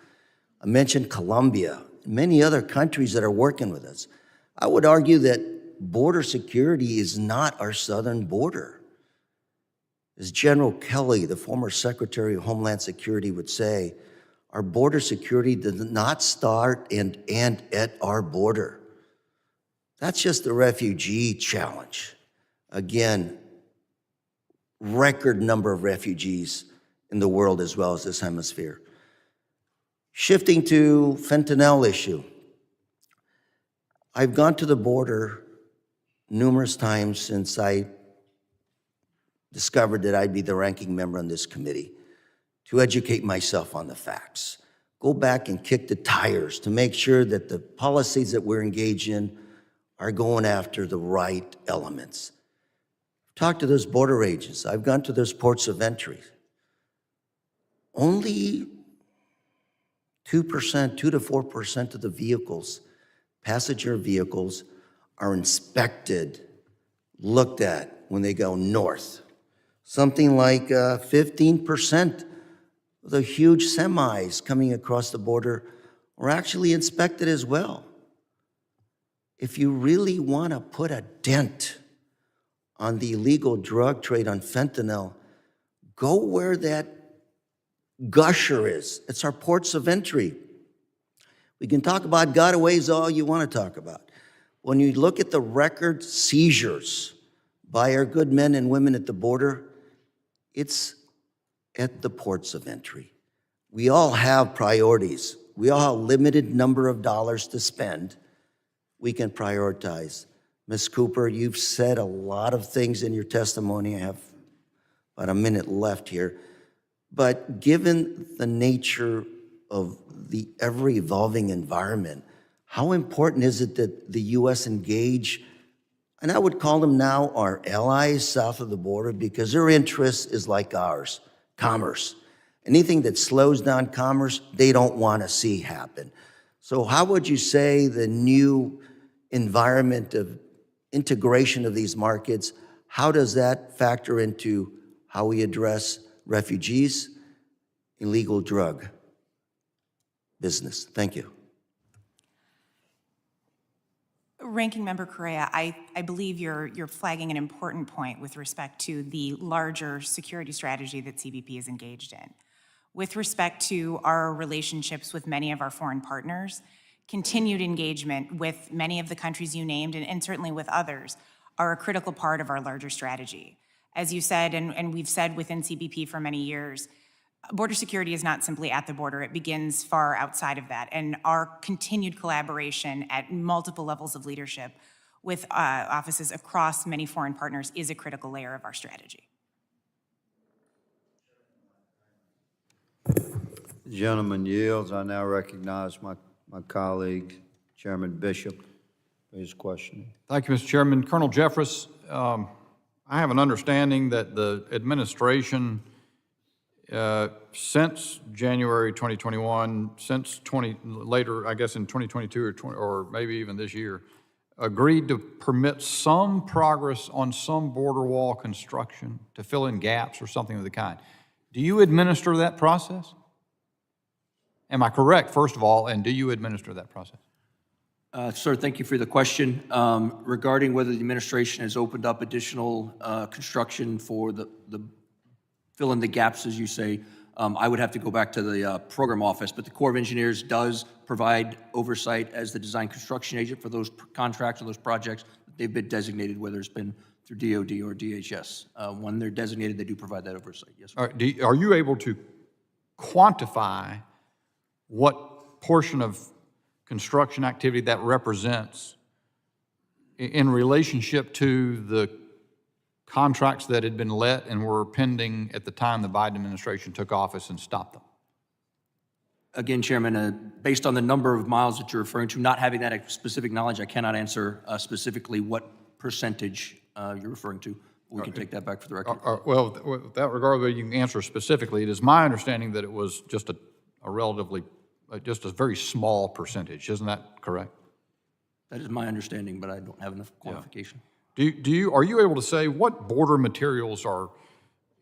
I mentioned Colombia, many other countries that are working with us. I would argue that border security is not our southern border. As General Kelly, the former Secretary of Homeland Security, would say, our border security does not start and end at our border. That's just the refugee challenge. Again, record number of refugees in the world as well as this hemisphere. Shifting to fentanyl issue. I've gone to the border numerous times since I discovered that I'd be the ranking member on this committee to educate myself on the facts. go back and kick the tires to make sure that the policies that we're engaged in are going after the right elements. Talk to those border agents. I've gone to those ports of entry. Only 2%, 2 to 4% of the vehicles, passenger vehicles, are inspected, looked at when they go north. Something like 15% of the huge semis coming across the border are actually inspected as well. If you really want to put a dent on the illegal drug trade on fentanyl, go where that gusher is. It's our ports of entry. We can talk about gotaways all you want to talk about. When you look at the record seizures by our good men and women at the border, it's at the ports of entry. We all have priorities. We all have a limited number of dollars to spend. We can prioritize. Ms. Cooper, you've said a lot of things in your testimony. I have about a minute left here. But given the nature of the ever-evolving environment, how important is it that the U.S. engage, and I would call them now our allies south of the border, because their interest is like ours, commerce. Anything that slows down commerce, they don't want to see happen. So how would you say the new environment of integration of these markets, how does that factor into how we address refugees, illegal drug business? Thank you. Ranking Member Correa, I believe you're flagging an important point with respect to the larger security strategy that CBP is engaged in. With respect to our relationships with many of our foreign partners, continued engagement with many of the countries you named, and certainly with others, are a critical part of our larger strategy. As you said, and we've said within CBP for many years, border security is not simply at the border, it begins far outside of that. And our continued collaboration at multiple levels of leadership with offices across many foreign partners is a critical layer of our strategy. The gentleman yields. I now recognize my colleague, Chairman Bishop, for his question. Thank you, Mr. Chairman. Colonel Jeffress, I have an understanding that the administration, since January 2021, later, I guess in 2022 or maybe even this year, agreed to permit some progress on some border wall construction to fill in gaps or something of the kind. Do you administer that process? Am I correct, first of all, and do you administer that process? Sir, thank you for the question. Regarding whether the administration has opened up additional construction for the fill in the gaps, as you say, I would have to go back to the program office, but the Corps of Engineers does provide oversight as the design construction agent for those contracts or those projects that they've been designated, whether it's been through DOD or DHS. When they're designated, they do provide that oversight, yes, sir. All right, are you able to quantify what portion of construction activity that represents in relationship to the contracts that had been let and were pending at the time the Biden administration took office and stopped them? Again, Chairman, based on the number of miles that you're referring to, not having that specific knowledge, I cannot answer specifically what percentage you're referring to. We can take that back for the record. Well, without regard whether you can answer specifically, it is my understanding that it was just a relatively, just a very small percentage. Isn't that correct? That is my understanding, but I don't have enough quantification. Yeah. Are you able to say what border materials are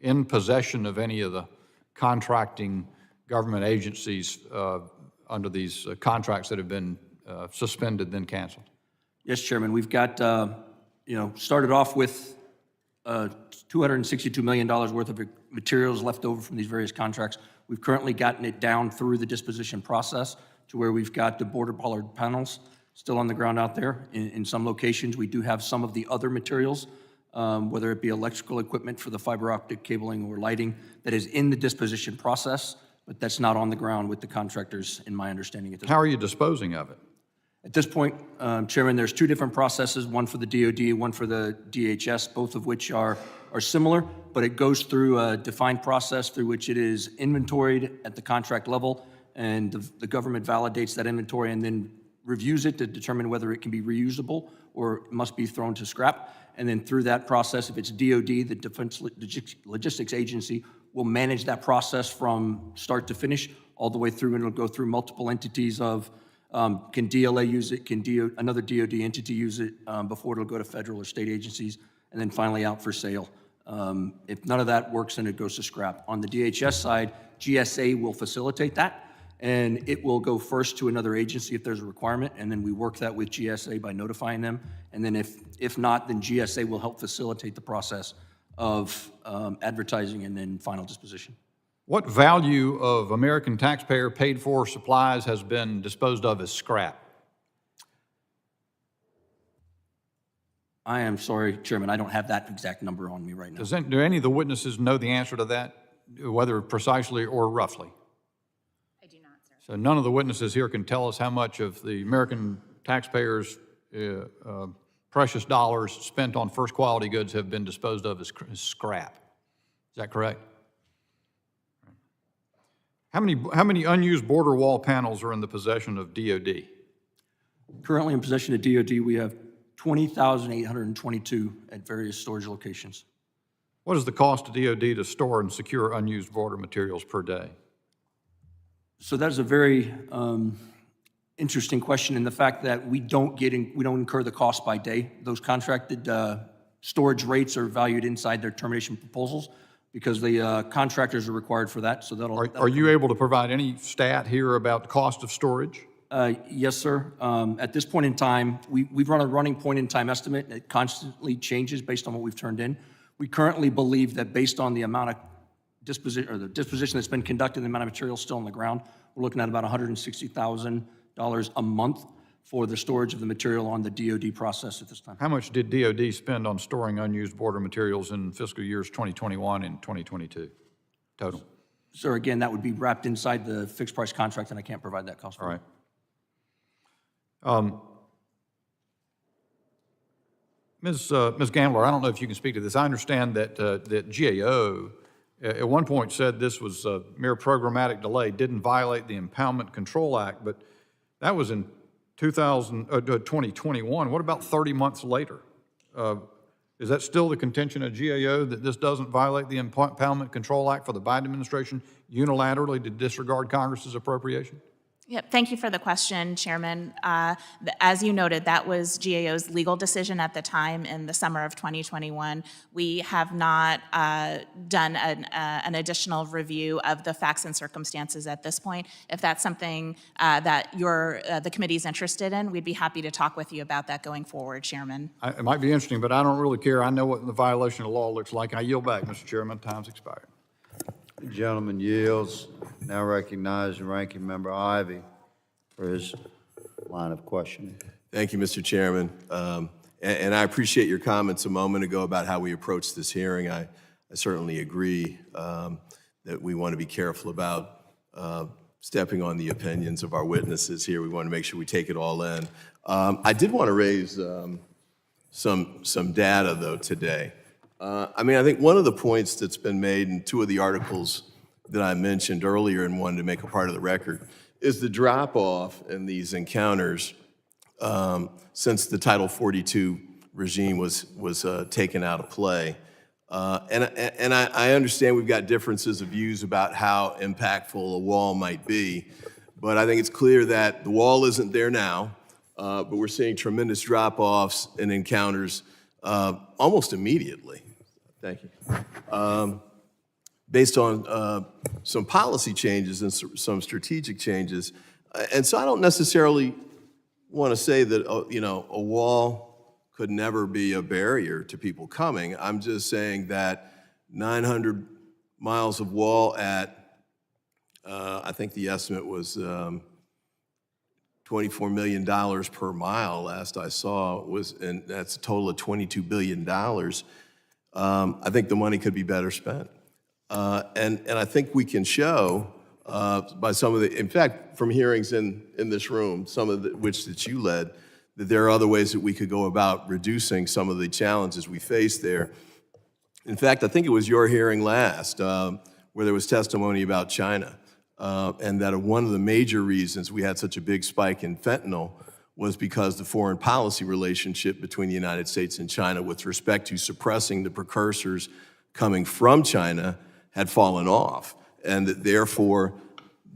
in possession of any of the contracting government agencies under these contracts that have been suspended, then canceled? Yes, Chairman. We've got, started off with $262 million worth of materials left over from these various contracts. We've currently gotten it down through the disposition process to where we've got the border bollard panels still on the ground out there. In some locations, we do have some of the other materials, whether it be electrical equipment for the fiber optic cabling or lighting, that is in the disposition process, but that's not on the ground with the contractors, in my understanding at this point. How are you disposing of it? At this point, Chairman, there's two different processes, one for the DOD, one for the DHS, both of which are similar, but it goes through a defined process through which it is inventoried at the contract level, and the government validates that inventory and then reviews it to determine whether it can be reusable or must be thrown to scrap. And then through that process, if it's DOD, the Defense Logistics Agency, will manage that process from start to finish, all the way through, and it'll go through multiple entities of, can DLA use it, can another DOD entity use it, before it'll go to federal or state agencies, and then finally out for sale. If none of that works, then it goes to scrap. On the DHS side, GSA will facilitate that, and it will go first to another agency if there's a requirement, and then we work that with GSA by notifying them. And then if not, then GSA will help facilitate the process of advertising and then final disposition. What value of American taxpayer paid-for supplies has been disposed of as scrap? I am sorry, Chairman, I don't have that exact number on me right now. Do any of the witnesses know the answer to that, whether precisely or roughly? I do not, sir. So none of the witnesses here can tell us how much of the American taxpayers' precious dollars spent on first-quality goods have been disposed of as scrap. Is that correct? How many unused border wall panels are in the possession of DOD? Currently in possession of DOD, we have 20,822 at various storage locations. What is the cost to DOD to store and secure unused border materials per day? So that is a very interesting question in the fact that we don't incur the cost by day. Those contracted storage rates are valued inside their termination proposals because the contractors are required for that. So Are you able to provide any stat here about the cost of storage? Yes, sir. At this point in time, we've run a running point-in-time estimate. It constantly changes based on what we've turned in. We currently believe that based on the amount of disposition, or the disposition that's been conducted, the amount of material still on the ground, we're looking at about $160,000 a month for the storage of the material on the DOD process at this time. How much did DOD spend on storing unused border materials in fiscal years 2021 and 2022 total? Sir, again, that would be wrapped inside the fixed price contract, and I can't provide that cost. All right. Ms. Gambler, I don't know if you can speak to this. I understand that that GAO at one point said this was a mere programmatic delay, didn't violate the Impoundment Control Act, but that was in 2021. What about 30 months later? Is that still the contention of GAO, that this doesn't violate the Impoundment Control Act for the Biden administration unilaterally to disregard Congress's appropriation? Yep, thank you for the question, Chairman. As you noted, that was GAO's legal decision at the time in the summer of 2021. We have not done an additional review of the facts and circumstances at this point. If that's something that the committee's interested in, we'd be happy to talk with you about that going forward, Chairman. It might be interesting, but I don't really care. I know what the violation of law looks like. I yield back, Mr. Chairman. Time's expired. The gentleman yields. Now recognize the ranking member Ivy for his line of questioning. Thank you, Mr. Chairman. And I appreciate your comments a moment ago about how we approached this hearing. I certainly agree that we want to be careful about stepping on the opinions of our witnesses here. We want to make sure we take it all in. I did want to raise some data, though, today. I mean, I think one of the points that's been made in two of the articles that I mentioned earlier and wanted to make a part of the record is the drop-off in these encounters since the Title 42 regime was taken out of play. And I understand we've got differences of views about how impactful a wall might be, but I think it's clear that the wall isn't there now, but we're seeing tremendous drop-offs in encounters almost immediately. Thank you. Based on some policy changes and some strategic changes. And so I don't necessarily want to say that, you know, a wall could never be a barrier to people coming. I'm just saying that 900 miles of wall at, I think the estimate was $24 million per mile last I saw, and that's a total of $22 billion. I think the money could be better spent. And I think we can show by some of the, in fact, from hearings in this room, some of which that you led, that there are other ways that we could go about reducing some of the challenges we face there. In fact, I think it was your hearing last where there was testimony about China. and that one of the major reasons we had such a big spike in fentanyl was because the foreign policy relationship between the United States and China with respect to suppressing the precursors coming from China had fallen off, and that therefore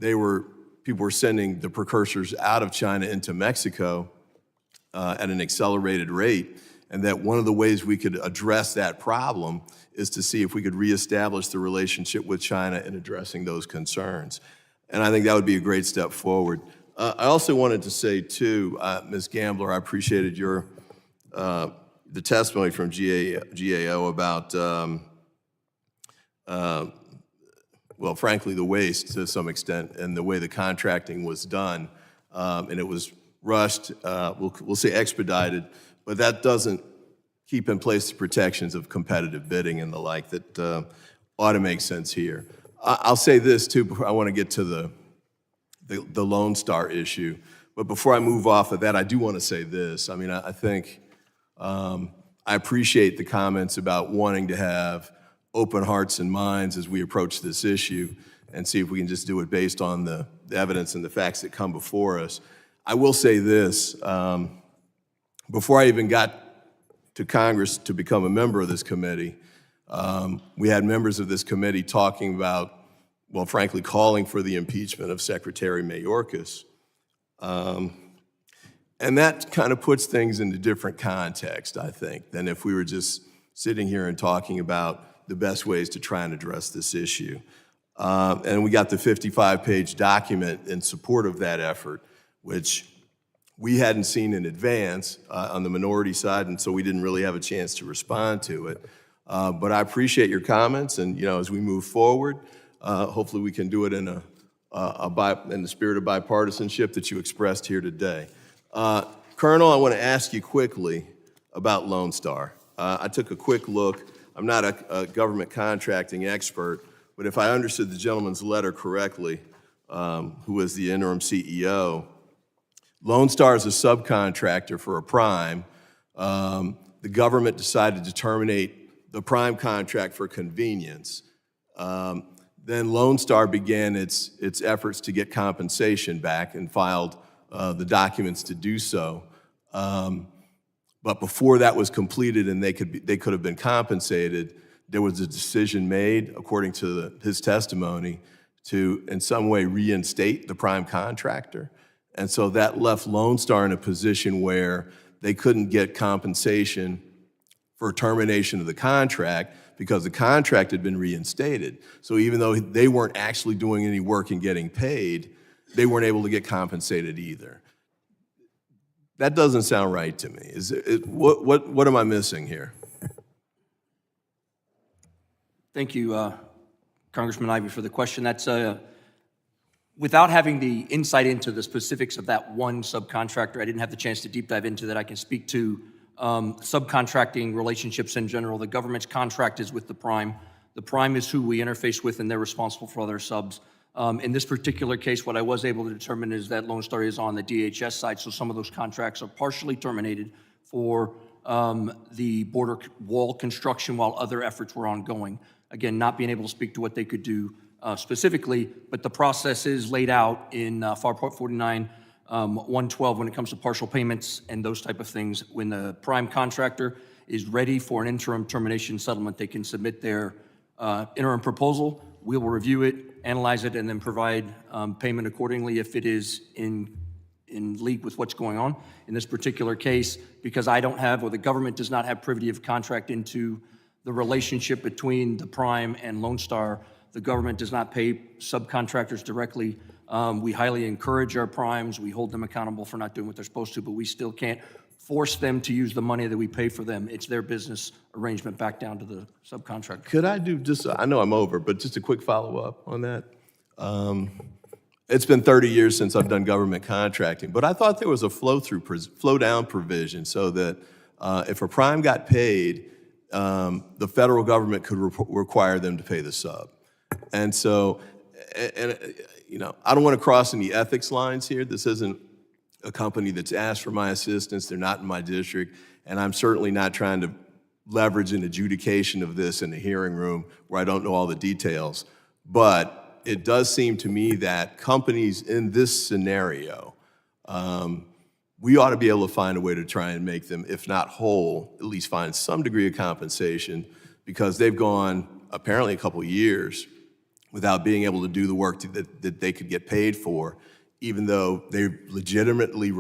people were sending the precursors out of China into Mexico at an accelerated rate, and that one of the ways we could address that problem is to see if we could reestablish the relationship with China in addressing those concerns. And I think that would be a great step forward. I also wanted to say, too, Ms. Gambler, I appreciated the testimony from GAO about, well, frankly, the waste to some extent and the way the contracting was done. And it was rushed, we'll say expedited, but that doesn't keep in place the protections of competitive bidding and the like that ought to make sense here. I'll say this, too, before I want to get to the Lone Star issue. But before I move off of that, I do want to say this. I mean, I think I appreciate the comments about wanting to have open hearts and minds as we approach this issue and see if we can just do it based on the evidence and the facts that come before us. I will say this, before I even got to Congress to become a member of this committee, we had members of this committee talking about, well, frankly, calling for the impeachment of Secretary Mayorkas. And that kind of puts things into different context, I think, than if we were just sitting here and talking about the best ways to try and address this issue. And we got the 55-page document in support of that effort, which we hadn't seen in advance on the minority side, and so we didn't really have a chance to respond to it. But I appreciate your comments, and as we move forward, hopefully we can do it in the spirit of bipartisanship that you expressed here today. Colonel, I want to ask you quickly about Lone Star. I took a quick look. I'm not a government contracting expert, but if I understood the gentleman's letter correctly, who was the interim CEO, Lone Star is a subcontractor for a prime. The government decided to terminate the prime contract for convenience. Then Lone Star began its efforts to get compensation back and filed the documents to do so. But before that was completed and they could have been compensated, there was a decision made, according to his testimony, to in some way reinstate the prime contractor. And so that left Lone Star in a position where they couldn't get compensation for termination of the contract because the contract had been reinstated. So even though they weren't actually doing any work and getting paid, they weren't able to get compensated either. That doesn't sound right to me. What am I missing here? Thank you, Congressman Ivey, for the question. That's without having the insight into the specifics of that one subcontractor, I didn't have the chance to deep dive into that. I can speak to subcontracting relationships in general. The government's contract is with the prime. The prime is who we interface with, and they're responsible for other subs. In this particular case, what I was able to determine is that Lone Star is on the DHS side, so some of those contracts are partially terminated for the border wall construction while other efforts were ongoing. Again, not being able to speak to what they could do specifically, but the process is laid out in FAR Part 49, 112 when it comes to partial payments and those type of things. When the prime contractor is ready for an interim termination settlement, they can submit their interim proposal. We will review it, analyze it, and then provide payment accordingly if it is in league with what's going on. In this particular case, because I don't have, or the government does not have privity of contract into the relationship between the prime and Lone Star, the government does not pay subcontractors directly. We highly encourage our primes. We hold them accountable for not doing what they're supposed to, but we still can't force them to use the money that we pay for them. It's their business arrangement back down to the subcontractor. Could I do just, I know I'm over, but just a quick follow-up on that? It's been 30 years since I've done government contracting, but I thought there was a flow-down provision so that if a prime got paid, the federal government could require them to pay the sub. And so, I don't want to cross any ethics lines here. This isn't a company that's asked for my assistance. They're not in my district, and I'm certainly not trying to leverage an adjudication of this in a hearing room where I don't know all the details. But it does seem to me that companies in this scenario, we ought to be able to find a way to try and make them, if not whole, at least find some degree of compensation, because they've gone apparently a couple years without being able to do the work that they could get paid for, even though they legitimately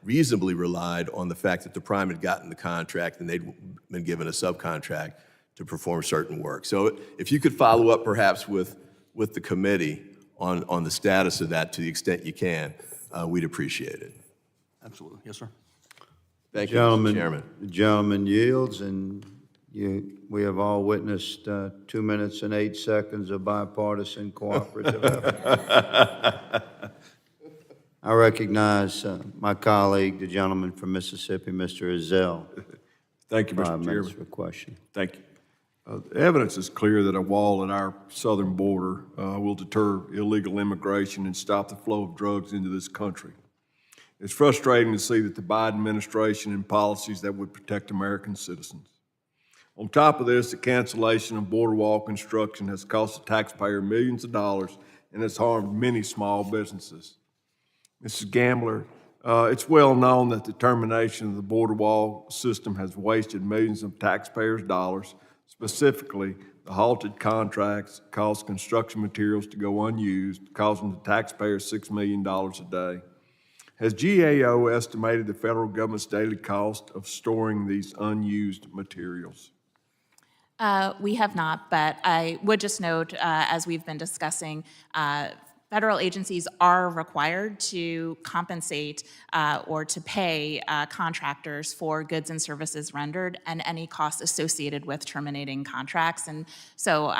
reasonably relied on the fact that the prime had gotten the contract and they'd been given a subcontract to perform certain work. So if you could follow up perhaps with the committee on the status of that to the extent you can, we'd appreciate it. Absolutely. Yes, sir. Thank you, Mr. Chairman. The gentleman yields, and we have all witnessed 2 minutes and 8 seconds of bipartisan cooperative effort. I recognize my colleague, the gentleman from Mississippi, Mr. Ezell. Thank you, 5 Mr. minutes Chairman. for question. Thank you. The evidence is clear that a wall at our southern border will deter illegal immigration and stop the flow of drugs into this country. It's frustrating to see that the Biden administration and policies that would protect American citizens. On top of this, the cancellation of border wall construction has cost the taxpayer millions of dollars and has harmed many small businesses. Mrs. Gambler, it's well known that the termination of the border wall system has wasted millions of taxpayers' dollars. Specifically, the halted contracts caused construction materials to go unused, causing the taxpayers $6 million a day. Has GAO estimated the federal government's daily cost of storing these unused materials? We have not, but I would just note, as we've been discussing, federal agencies are required to compensate or to pay contractors for goods and services rendered and any costs associated with terminating contracts. And so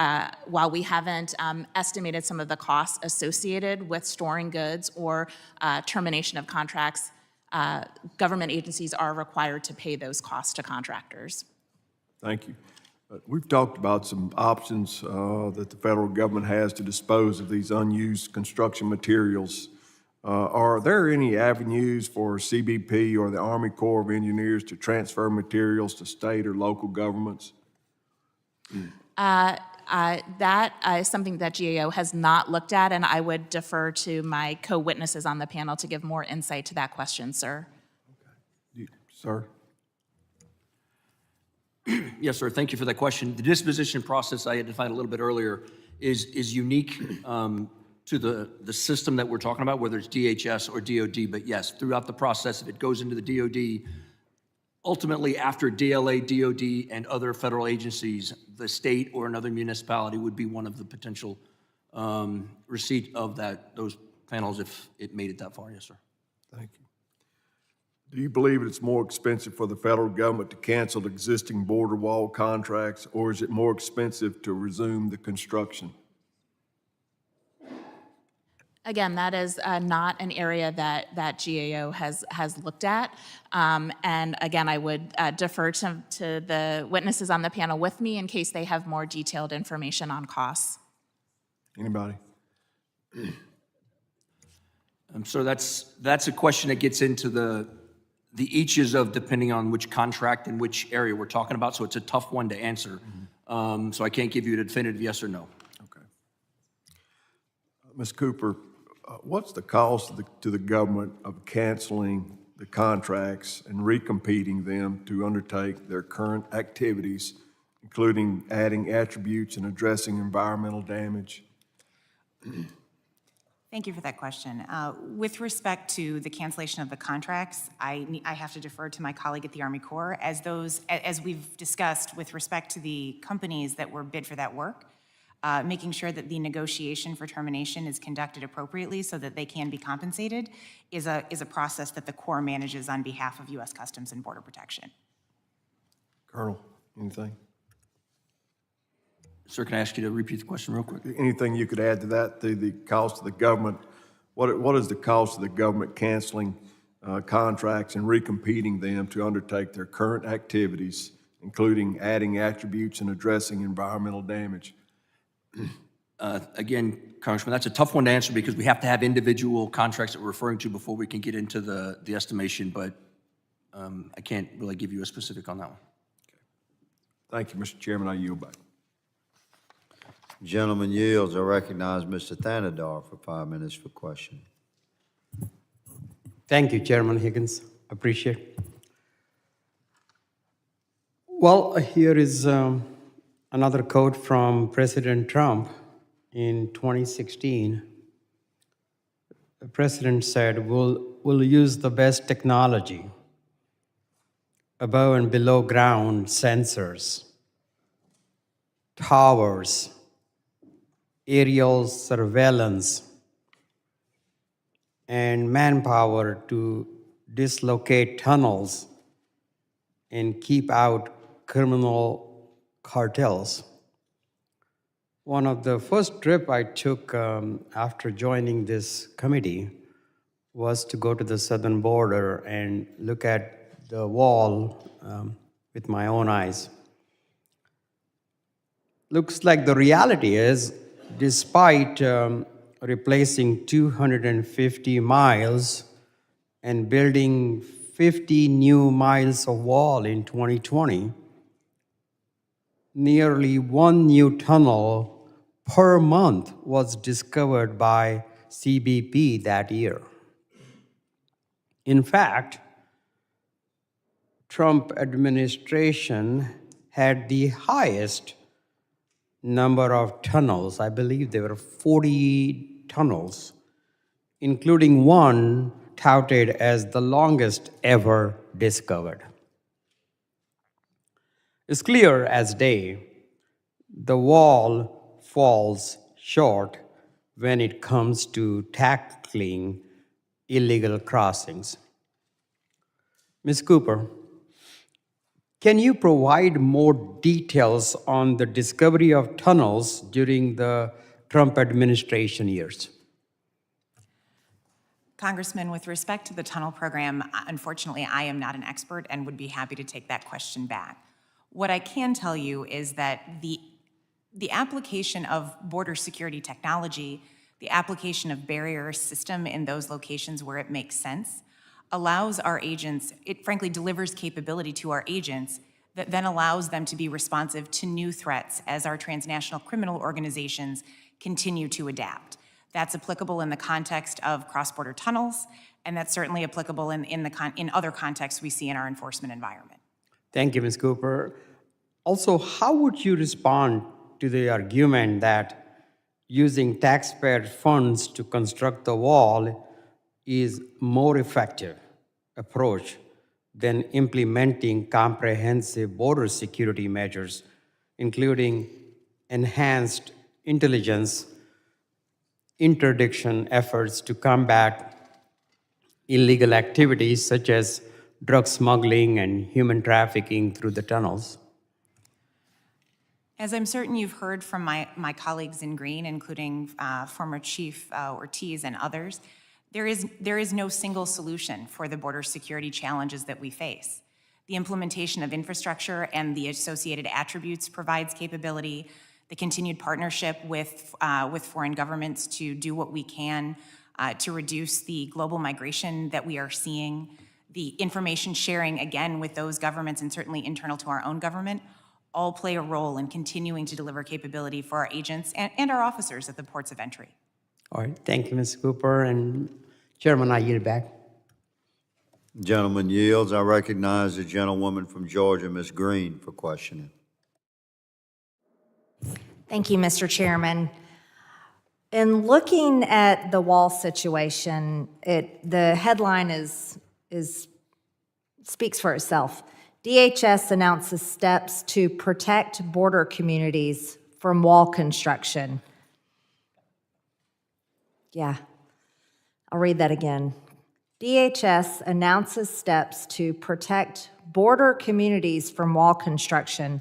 while we haven't estimated some of the costs associated with storing goods or termination of contracts, government agencies are required to pay those costs to contractors. Thank you. We've talked about some options that the federal government has to dispose of these unused construction materials. Are there any avenues for CBP or the Army Corps of Engineers to transfer materials to state or local governments? That is something that GAO has not looked at, and I would defer to my co-witnesses on the panel to give more insight to that question, sir. Sir? Yes, sir. Thank you for that question. The disposition process I identified a little bit earlier is unique to the system that we're talking about, whether it's DHS or DOD. But yes, throughout the process, if it goes into the DOD, ultimately after DLA, DOD, and other federal agencies, the state or another municipality would be one of the potential receipt of those panels if it made it that far. Yes, sir. Thank you. Do you believe it's more expensive for the federal government to cancel existing border wall contracts, or is it more expensive to resume the construction? Again, that is not an area that GAO has looked at. And again, I would defer to the witnesses on the panel with me in case they have more detailed information on costs. Anybody? So that's a question that gets into the eaches of depending on which contract and which area we're talking about. So it's a tough one to answer. So I can't give you a definitive yes or no. Okay. Ms. Cooper, what's the cost to the government of canceling the contracts and recompeting them to undertake their current activities, including adding attributes and addressing environmental damage? Thank you for that question. With respect to the cancellation of the contracts, I have to defer to my colleague at the Army Corps. As we've discussed with respect to the companies that were bid for that work, making sure that the negotiation for termination is conducted appropriately so that they can be compensated is a process that the Corps manages on behalf of U.S. Customs and Border Protection. Colonel, anything? Sir, can I ask you to repeat the question real quick? Anything you could add to that, the cost of the government? What is the cost of the government canceling contracts and recompeting them to undertake their current activities, including adding attributes and addressing environmental damage? Again, Congressman, that's a tough one to answer because we have to have individual contracts that we're referring to before we can get into the estimation, but I can't really give you a specific on that one. Thank you, Mr. Chairman. I yield back. Gentleman yields. I recognize Mr. Thanadar for 5 minutes for question. Thank you, Chairman Higgins. Appreciate it. Well, here is another quote from President Trump in 2016. The president said, we'll use the best technology, above and below ground sensors, towers, aerial surveillance, and manpower to dislocate tunnels and keep out criminal cartels. One of the first trip I took after joining this committee was to go to the southern border and look at the wall with my own eyes. Looks like the reality is, despite replacing 250 miles and building 50 new miles of wall in 2020, nearly one new tunnel per month was discovered by CBP that year. In fact, Trump administration had the highest number of tunnels. I believe there were 40 tunnels, including one touted as the longest ever discovered. It's clear as day, the wall falls short when it comes to tackling illegal crossings. Ms. Cooper, can you provide more details on the discovery of tunnels during the Trump administration years? Congressman, with respect to the tunnel program, unfortunately, I am not an expert and would be happy to take that question back. What I can tell you is that the application of border security technology, the application of barrier system in those locations where it makes sense, allows our agents, it frankly delivers capability to our agents that then allows them to be responsive to new threats as our transnational criminal organizations continue to adapt. That's applicable in the context of cross-border tunnels, and that's certainly applicable in other contexts we see in our enforcement environment. Thank you, Ms. Cooper. Also, how would you respond to the argument that using taxpayer funds to construct the wall is more effective approach than implementing comprehensive border security measures, including enhanced intelligence, interdiction efforts to combat illegal activities such as drug smuggling and human trafficking through the tunnels? As I'm certain you've heard from my colleagues in Green, including former Chief Ortiz and others, there is no single solution for the border security challenges that we face. The implementation of infrastructure and the associated attributes provides capability. The continued partnership with foreign governments to do what we can to reduce the global migration that we are seeing, the information sharing, again, with those governments and certainly internal to our own government, all play a role in continuing to deliver capability for our agents and our officers at the ports of entry. All right, thank you, Ms. Cooper. And Chairman, I yield back. Gentleman yields. I recognize the gentlewoman from Georgia, Ms. Green, for questioning. Thank you, Mr. Chairman. In looking at the wall situation, the headline speaks for itself. DHS announces steps to protect border communities from wall construction. Yeah, I'll read that again. DHS announces steps to protect border communities from wall construction.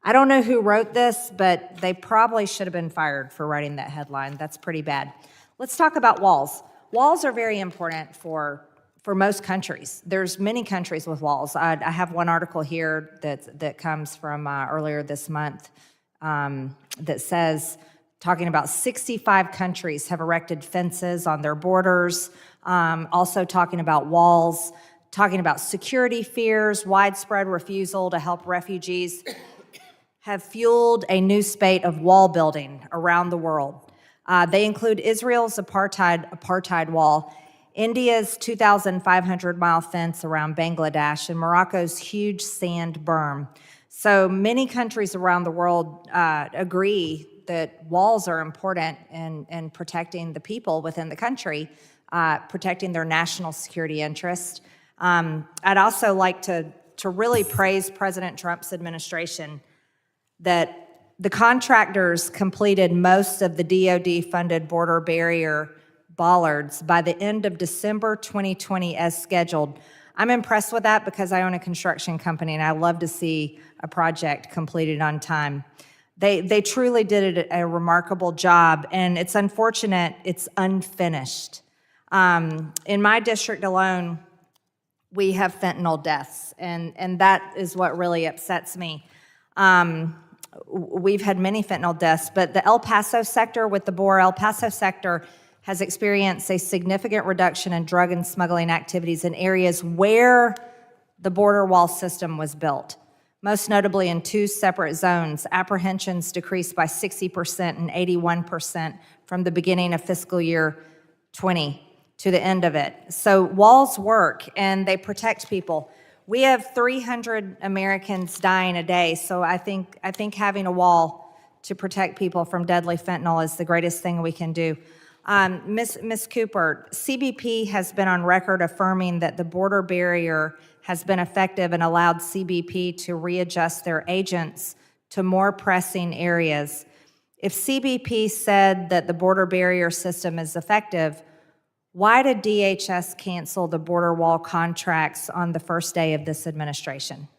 I don't know who wrote this, but they probably should have been fired for writing that headline. That's pretty bad. Let's talk about walls. Walls are very important for most countries. There's many countries with walls. I have one article here that comes from earlier this month that says, talking about 65 countries have erected fences on their borders, also talking about walls, talking about security fears, widespread refusal to help refugees have fueled a new spate of wall building around the world. They include Israel's apartheid wall, India's 2,500-mile fence around Bangladesh, and Morocco's huge sand berm. So many countries around the world agree that walls are important in protecting the people within the country, protecting their national security interest. I'd also like to really praise President Trump's administration that the contractors completed most of the DoD-funded border barrier bollards by the end of December 2020 as scheduled. I'm impressed with that because I own a construction company and I love to see a project completed on time. They truly did a remarkable job, and it's unfortunate it's unfinished. In my district alone, we have fentanyl deaths, and that is what really upsets me. We've had many fentanyl deaths, but the El Paso sector, with the BOR El Paso sector, has experienced a significant reduction in drug and smuggling activities in areas where the border wall system was built. Most notably in 2 separate zones, apprehensions decreased by 60% and 81% from the beginning of fiscal year 20 to the end of it. So walls work and they protect people. We have 300 Americans dying a day, so I think having a wall to protect people from deadly fentanyl is the greatest thing we can do. Ms. Cooper, CBP has been on record affirming that the border barrier has been effective and allowed CBP to readjust their agents to more pressing areas. If CBP said that the border barrier system is effective, why did DHS cancel the border wall contracts on the first day of this administration?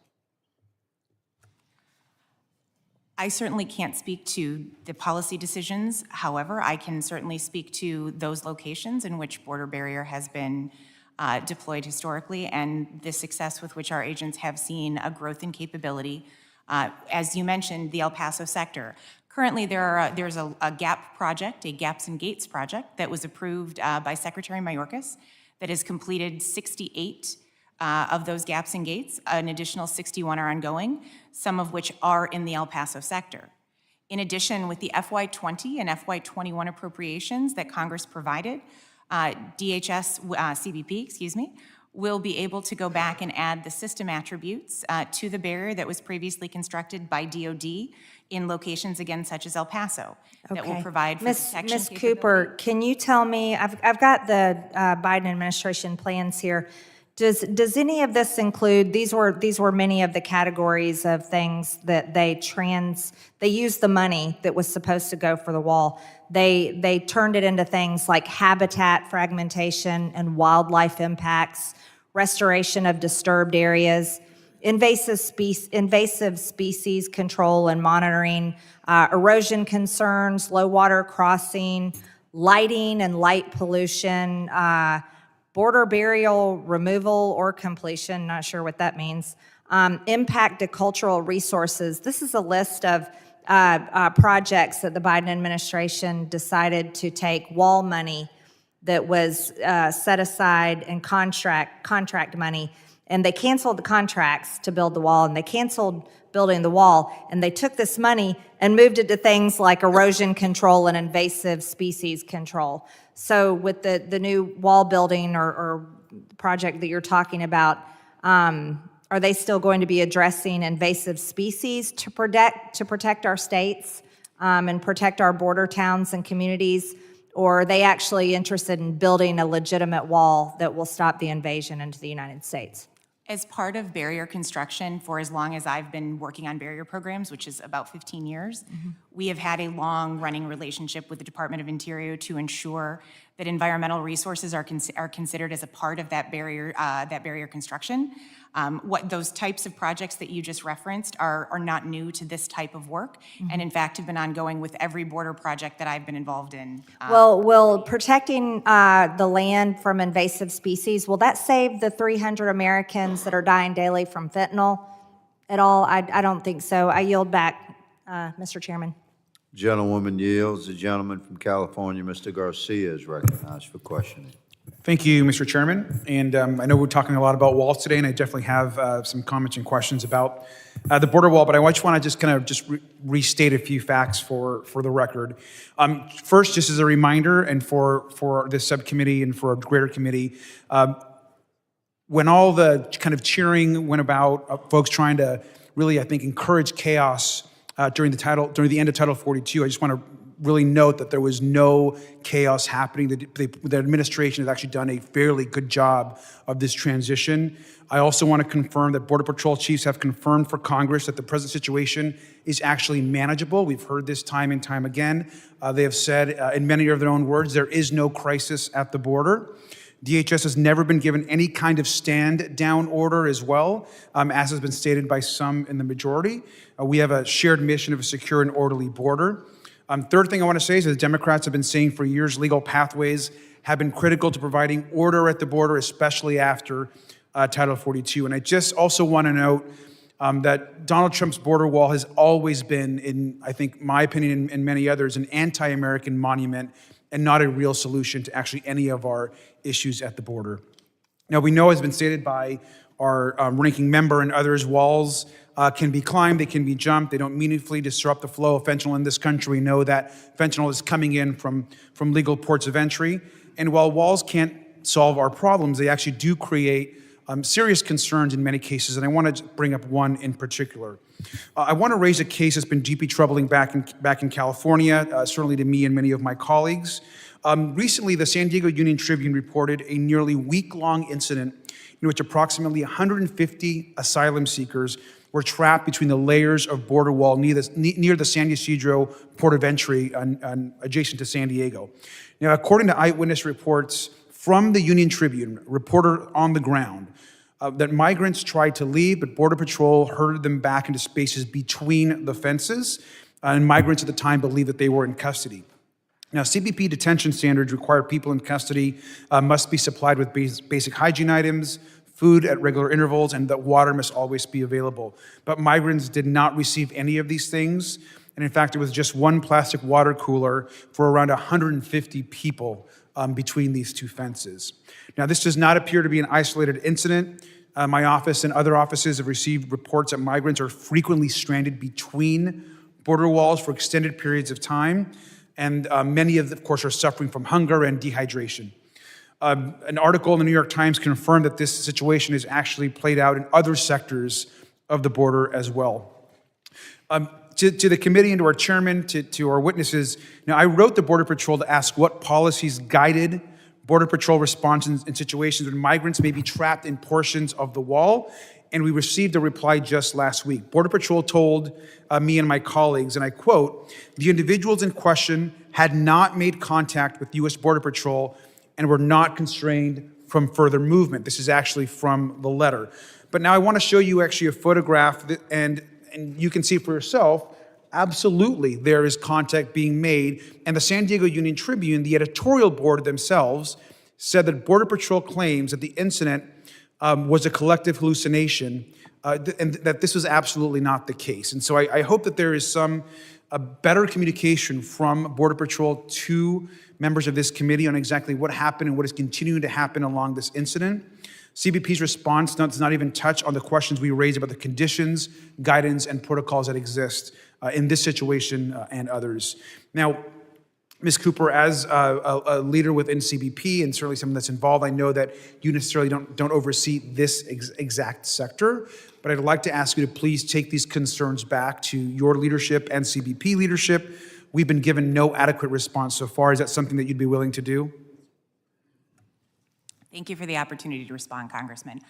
I certainly can't speak to the policy decisions. However, I can certainly speak to those locations in which border barrier has been deployed historically and the success with which our agents have seen a growth in capability. As you mentioned, the El Paso sector. Currently, there's a GAP project, a Gaps and Gates project, that was approved by Secretary Mayorkas that has completed 68 of those gaps and gates. An additional 61 are ongoing, some of which are in the El Paso sector. In addition, with the FY20 and FY21 appropriations that Congress provided, CBP, will be able to go back and add the system attributes to the barrier that was previously constructed by DoD in locations, again, such as El Paso, that will provide for detection Ms. Cooper, can you tell me, I've got the Biden administration plans here. Does any of this include, these were many of the categories of things that they used the money that was supposed to go for the wall. They turned it into things like habitat fragmentation and wildlife impacts, restoration of disturbed areas, invasive species control and monitoring, erosion concerns, low water crossing, lighting and light pollution, border barrier removal or completion, not sure what that means, impact to cultural resources. This is a list of projects that the Biden administration decided to take wall money that was set aside and contract money, and they canceled the contracts to build the wall, and they canceled building the wall, and they took this money and moved it to things like erosion control and invasive species control. So with the new wall building or project that you're talking about, are they still going to be addressing invasive species to protect our states and protect our border towns and communities? Or are they actually interested in building a legitimate wall that will stop the invasion into the United States? As part of barrier construction, for as long as I've been working on barrier programs, which is about 15 years, we have had a long-running relationship with the Department of Interior to ensure that environmental resources are considered as a part of that barrier construction. What those types of projects that you just referenced are not new to this type of work, and in fact have been ongoing with every border project that I've been involved in. Will protecting the land from invasive species, will that save the 300 Americans that are dying daily from fentanyl at all? I don't think so. I yield back, Mr. Chairman. Gentlewoman yields. The gentleman from California, Mr. Garcia, is recognized for questioning. Thank you, Mr. Chairman. And I know we're talking a lot about walls today, and I definitely have some comments and questions about the border wall, but I just want to restate a few facts for the record. First, just as a reminder, and for this subcommittee and for a greater committee, when all the kind of cheering went about, folks trying to really, I think, encourage chaos during the end of Title 42, I just want to really note that there was no chaos happening. The administration has actually done a fairly good job of this transition. I also want to confirm that Border Patrol chiefs have confirmed for Congress that the present situation is actually manageable. We've heard this time and time again. They have said, in many of their own words, there is no crisis at the border. DHS has never been given any kind of stand-down order as well, as has been stated by some in the majority. We have a shared mission of a secure and orderly border. Third thing I want to say is that the Democrats have been saying for years legal pathways have been critical to providing order at the border, especially after Title 42. And I just also want to note that Donald Trump's border wall has always been, in I think my opinion and many others, an anti-American monument and not a real solution to actually any of our issues at the border. Now, we know, as has been stated by our ranking member and others, walls can be climbed, they can be jumped, they don't meaningfully disrupt the flow of fentanyl in this country. We know that fentanyl is coming in from legal ports of entry. And while walls can't solve our problems, they actually do create serious concerns in many cases, and I want to bring up one in particular. I want to raise a case that's been deeply troubling back in California, certainly to me and many of my colleagues. Recently, the San Diego Union Tribune reported a nearly week-long incident in which approximately 150 asylum seekers were trapped between the layers of border wall near the San Ysidro port of entry adjacent to San Diego. Now, according to eyewitness reports from the Union Tribune, reporter on the ground, that migrants tried to leave, but Border Patrol herded them back into spaces between the fences, and migrants at the time believed that they were in custody. Now, CBP detention standards require people in custody must be supplied with basic hygiene items, food at regular intervals, and that water must always be available. But migrants did not receive any of these things, and in fact, it was just one plastic water cooler for around 150 people between these two fences. Now, this does not appear to be an isolated incident. My office and other offices have received reports that migrants are frequently stranded between border walls for extended periods of time, and many of course, are suffering from hunger and dehydration. An article in the New York Times confirmed that this situation is actually played out in other sectors of the border as well. To the committee and to our chairman, to our witnesses, now I wrote the Border Patrol to ask what policies guided Border Patrol responses in situations when migrants may be trapped in portions of the wall, and we received a reply just last week. Border Patrol told me and my colleagues, and I quote, "The individuals in question had not made contact with U.S. Border Patrol and were not constrained from further movement." This is actually from the letter. But now I want to show you actually a photograph, and you can see for yourself, absolutely there is contact being made. And the San Diego Union Tribune, the editorial board themselves, said that Border Patrol claims that the incident was a collective hallucination, and that this was absolutely not the case. And so I hope that there is some better communication from Border Patrol to members of this committee on exactly what happened and what is continuing to happen along this incident. CBP's response does not even touch on the questions we raised about the conditions, guidance, and protocols that exist in this situation and others. Now, Ms. Cooper, as a leader within CBP and certainly someone that's involved, I know that you necessarily don't oversee this exact sector, but I'd like to ask you to please take these concerns back to your leadership and CBP leadership. We've been given no adequate response so far. Is that something that you'd be willing to do? Thank you for the opportunity to respond, Congressman.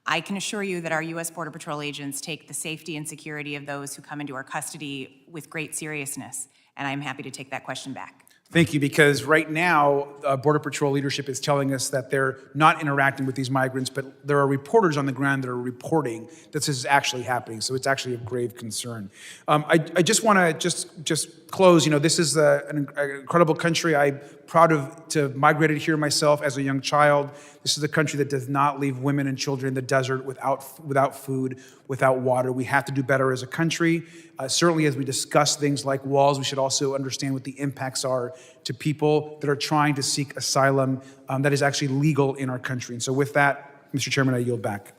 I can assure you that our U.S. Border Patrol agents take the safety and security of those who come into our custody with great seriousness, and I'm happy to take that question back. Thank you, because right now, Border Patrol leadership is telling us that they're not interacting with these migrants, but there are reporters on the ground that are reporting that this is actually happening, so it's actually of grave concern. I just want to, just close, this is an incredible country. I'm proud to have migrated here myself as a young child. This is a country that does not leave women and children in the desert without food, without water. We have to do better as a country. Certainly, as we discuss things like walls, we should also understand what the impacts are to people that are trying to seek asylum that is actually legal in our country. And so with that, Mr. Chairman, I yield back.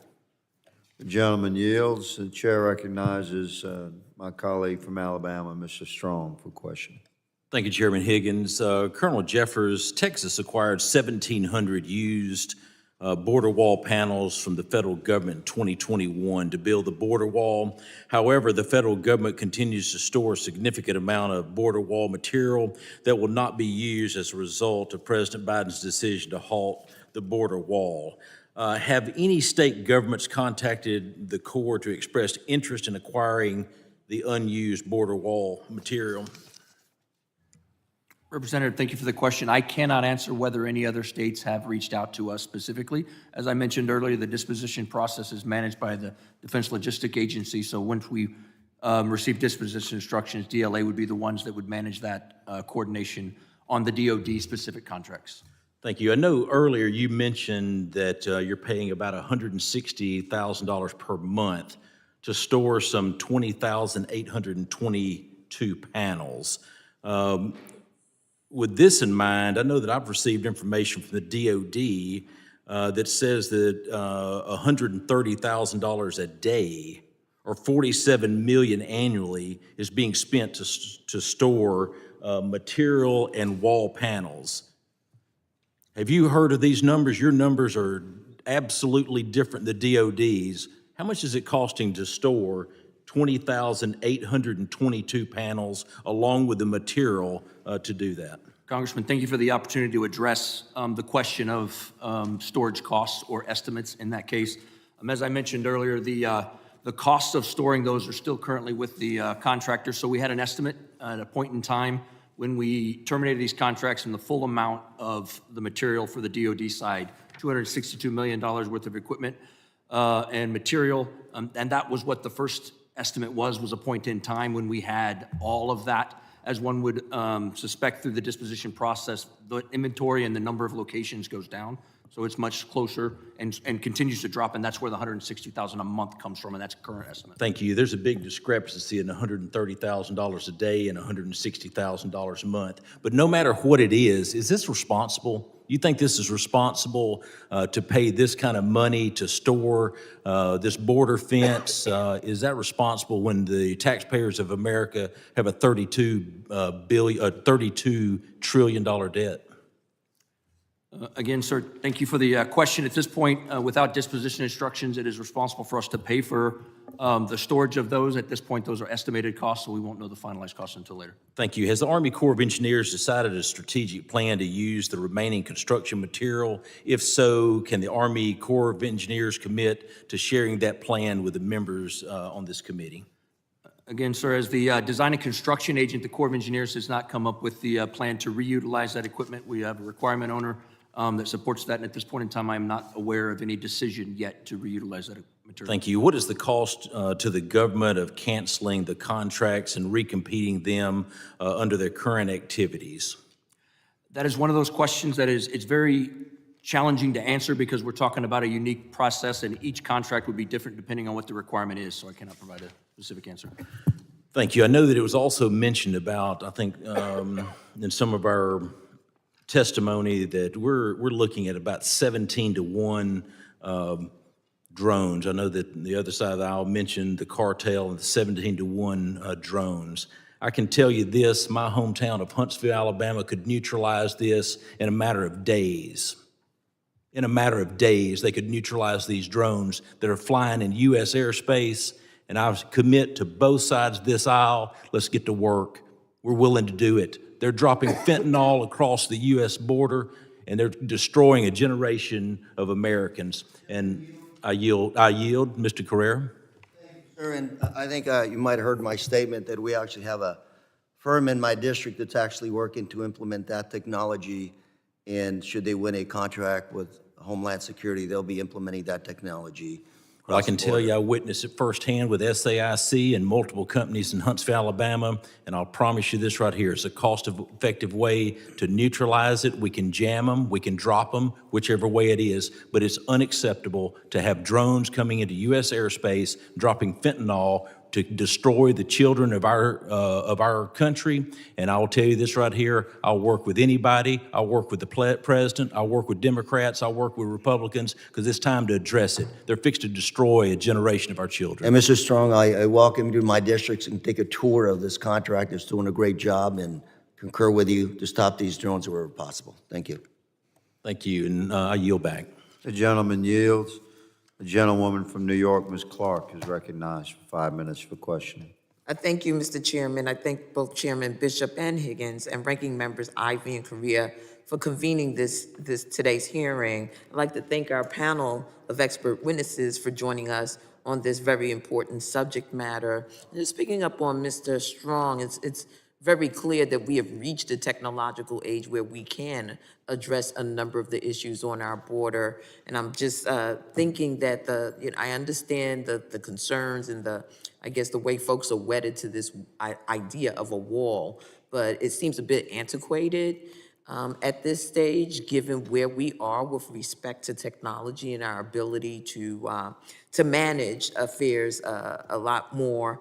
The gentleman yields. The chair recognizes my colleague from Alabama, Mr. Strong, for question. Thank you, Chairman Higgins. Colonel Jeffers, Texas acquired 1,700 used border wall panels from the federal government in 2021 to build the border wall. However, the federal government continues to store a significant amount of border wall material that will not be used as a result of President Biden's decision to halt the border wall. Have any state governments contacted the Corps to express interest in acquiring the unused border wall material? Representative, thank you for the question. I cannot answer whether any other states have reached out to us specifically. As I mentioned earlier, the disposition process is managed by the Defense Logistic Agency, so once we receive disposition instructions, DLA would be the ones that would manage that coordination on the DoD-specific contracts. Thank you. I know earlier you mentioned that you're paying about $160,000 per month to store some 20,822 panels. With this in mind, I know that I've received information from the DoD that says that $130,000 a day or $47 million annually is being spent to store material and wall panels. Have you heard of these numbers? Your numbers are absolutely different than DoD's. How much is it costing to store 20,822 panels along with the material to do that? Congressman, thank you for the opportunity to address the question of storage costs or estimates in that case. As I mentioned earlier, the costs of storing those are still currently with the contractor. So we had an estimate at a point in time when we terminated these contracts and the full amount of the material for the DoD side, $262 million worth of equipment and material. And that was what the first estimate was a point in time when we had all of that. As one would suspect through the disposition process, the inventory and the number of locations goes down. So it's much closer and continues to drop, and that's where the $160,000 a month comes from, and that's current estimate. Thank you. There's a big discrepancy in $130,000 a day and $160,000 a month. But no matter what it is this responsible? You think this is responsible to pay this kind of money to store this border fence? Is that responsible when the taxpayers of America have a $32 trillion debt? Again, sir, thank you for the question. At this point, without disposition instructions, it is responsible for us to pay for the storage of those. At this point, those are estimated costs, so we won't know the finalized costs until later. Thank you. Has the Army Corps of Engineers decided a strategic plan to use the remaining construction material? If so, can the Army Corps of Engineers commit to sharing that plan with the members on this committee? Again, sir, as the design and construction agent, the Corps of Engineers has not come up with the plan to reutilize that equipment. We have a requirement owner that supports that, and at this point in time, I am not aware of any decision yet to reutilize that material. Thank you. What is the cost to the government of canceling the contracts and recompeting them under their current activities? That is one of those questions that it's very challenging to answer because we're talking about a unique process, and each contract would be different depending on what the requirement is, so I cannot provide a specific answer. Thank you. I know that it was also mentioned about, I think, in some of our testimony that we're looking at about 17-to-1 drones. I know that the other side of the aisle mentioned the cartel and the 17-to-1 drones. I can tell you this, my hometown of Huntsville, Alabama could neutralize this in a matter of days. In a matter of days, they could neutralize these drones that are flying in U.S. airspace, and I commit to both sides of this aisle, let's get to work. We're willing to do it. They're dropping fentanyl across the U.S. border, and they're destroying a generation of Americans. And I yield, Mr. Carrera. Thank you, sir. And I think you might have heard my statement that we actually have a firm in my district that's actually working to implement that technology. And should they win a contract with Homeland Security, they'll be implementing that technology But I can tell you, I witnessed it firsthand with SAIC and multiple companies in Huntsville, Alabama, and I'll promise you this right here. It's a cost-effective way to neutralize it. We can jam them, we can drop them, whichever way it is, but it's unacceptable to have drones coming into U.S. airspace, dropping fentanyl to destroy the children of our country. And I will tell you this right here, I'll work with anybody, I'll work with the president, I'll work with Democrats, I'll work with Republicans, because it's time to address it. They're fixed to destroy a generation of our children. And Mr. Strong, I welcome you to my districts and take a tour of this contractor. It's doing a great job, and concur with you to stop these drones wherever possible. Thank you. Thank you, and I yield back. The gentleman yields. The gentlewoman from New York, Ms. Clark, is recognized for 5 minutes for questioning. I thank you, Mr. Chairman. I thank both Chairman Bishop and Higgins and Ranking Members Ivy and Correa for convening today's hearing. I'd like to thank our panel of expert witnesses for joining us on this very important subject matter. And just picking up on Mr. Strong, it's very clear that we have reached a technological age where we can address a number of the issues on our border. And I'm just thinking that I understand the concerns and I guess the way folks are wedded to this idea of a wall, but it seems a bit antiquated at this stage, given where we are with respect to technology and our ability to manage affairs a lot more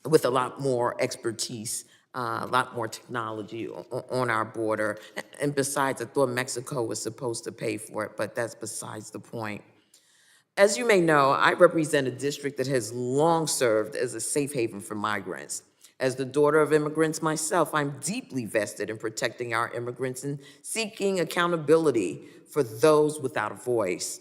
with a lot more expertise, a lot more technology on our border. And besides, I thought Mexico was supposed to pay for it, but that's besides the point. As you may know, I represent a district that has long served as a safe haven for migrants. As the daughter of immigrants myself, I'm deeply vested in protecting our immigrants and seeking accountability for those without a voice.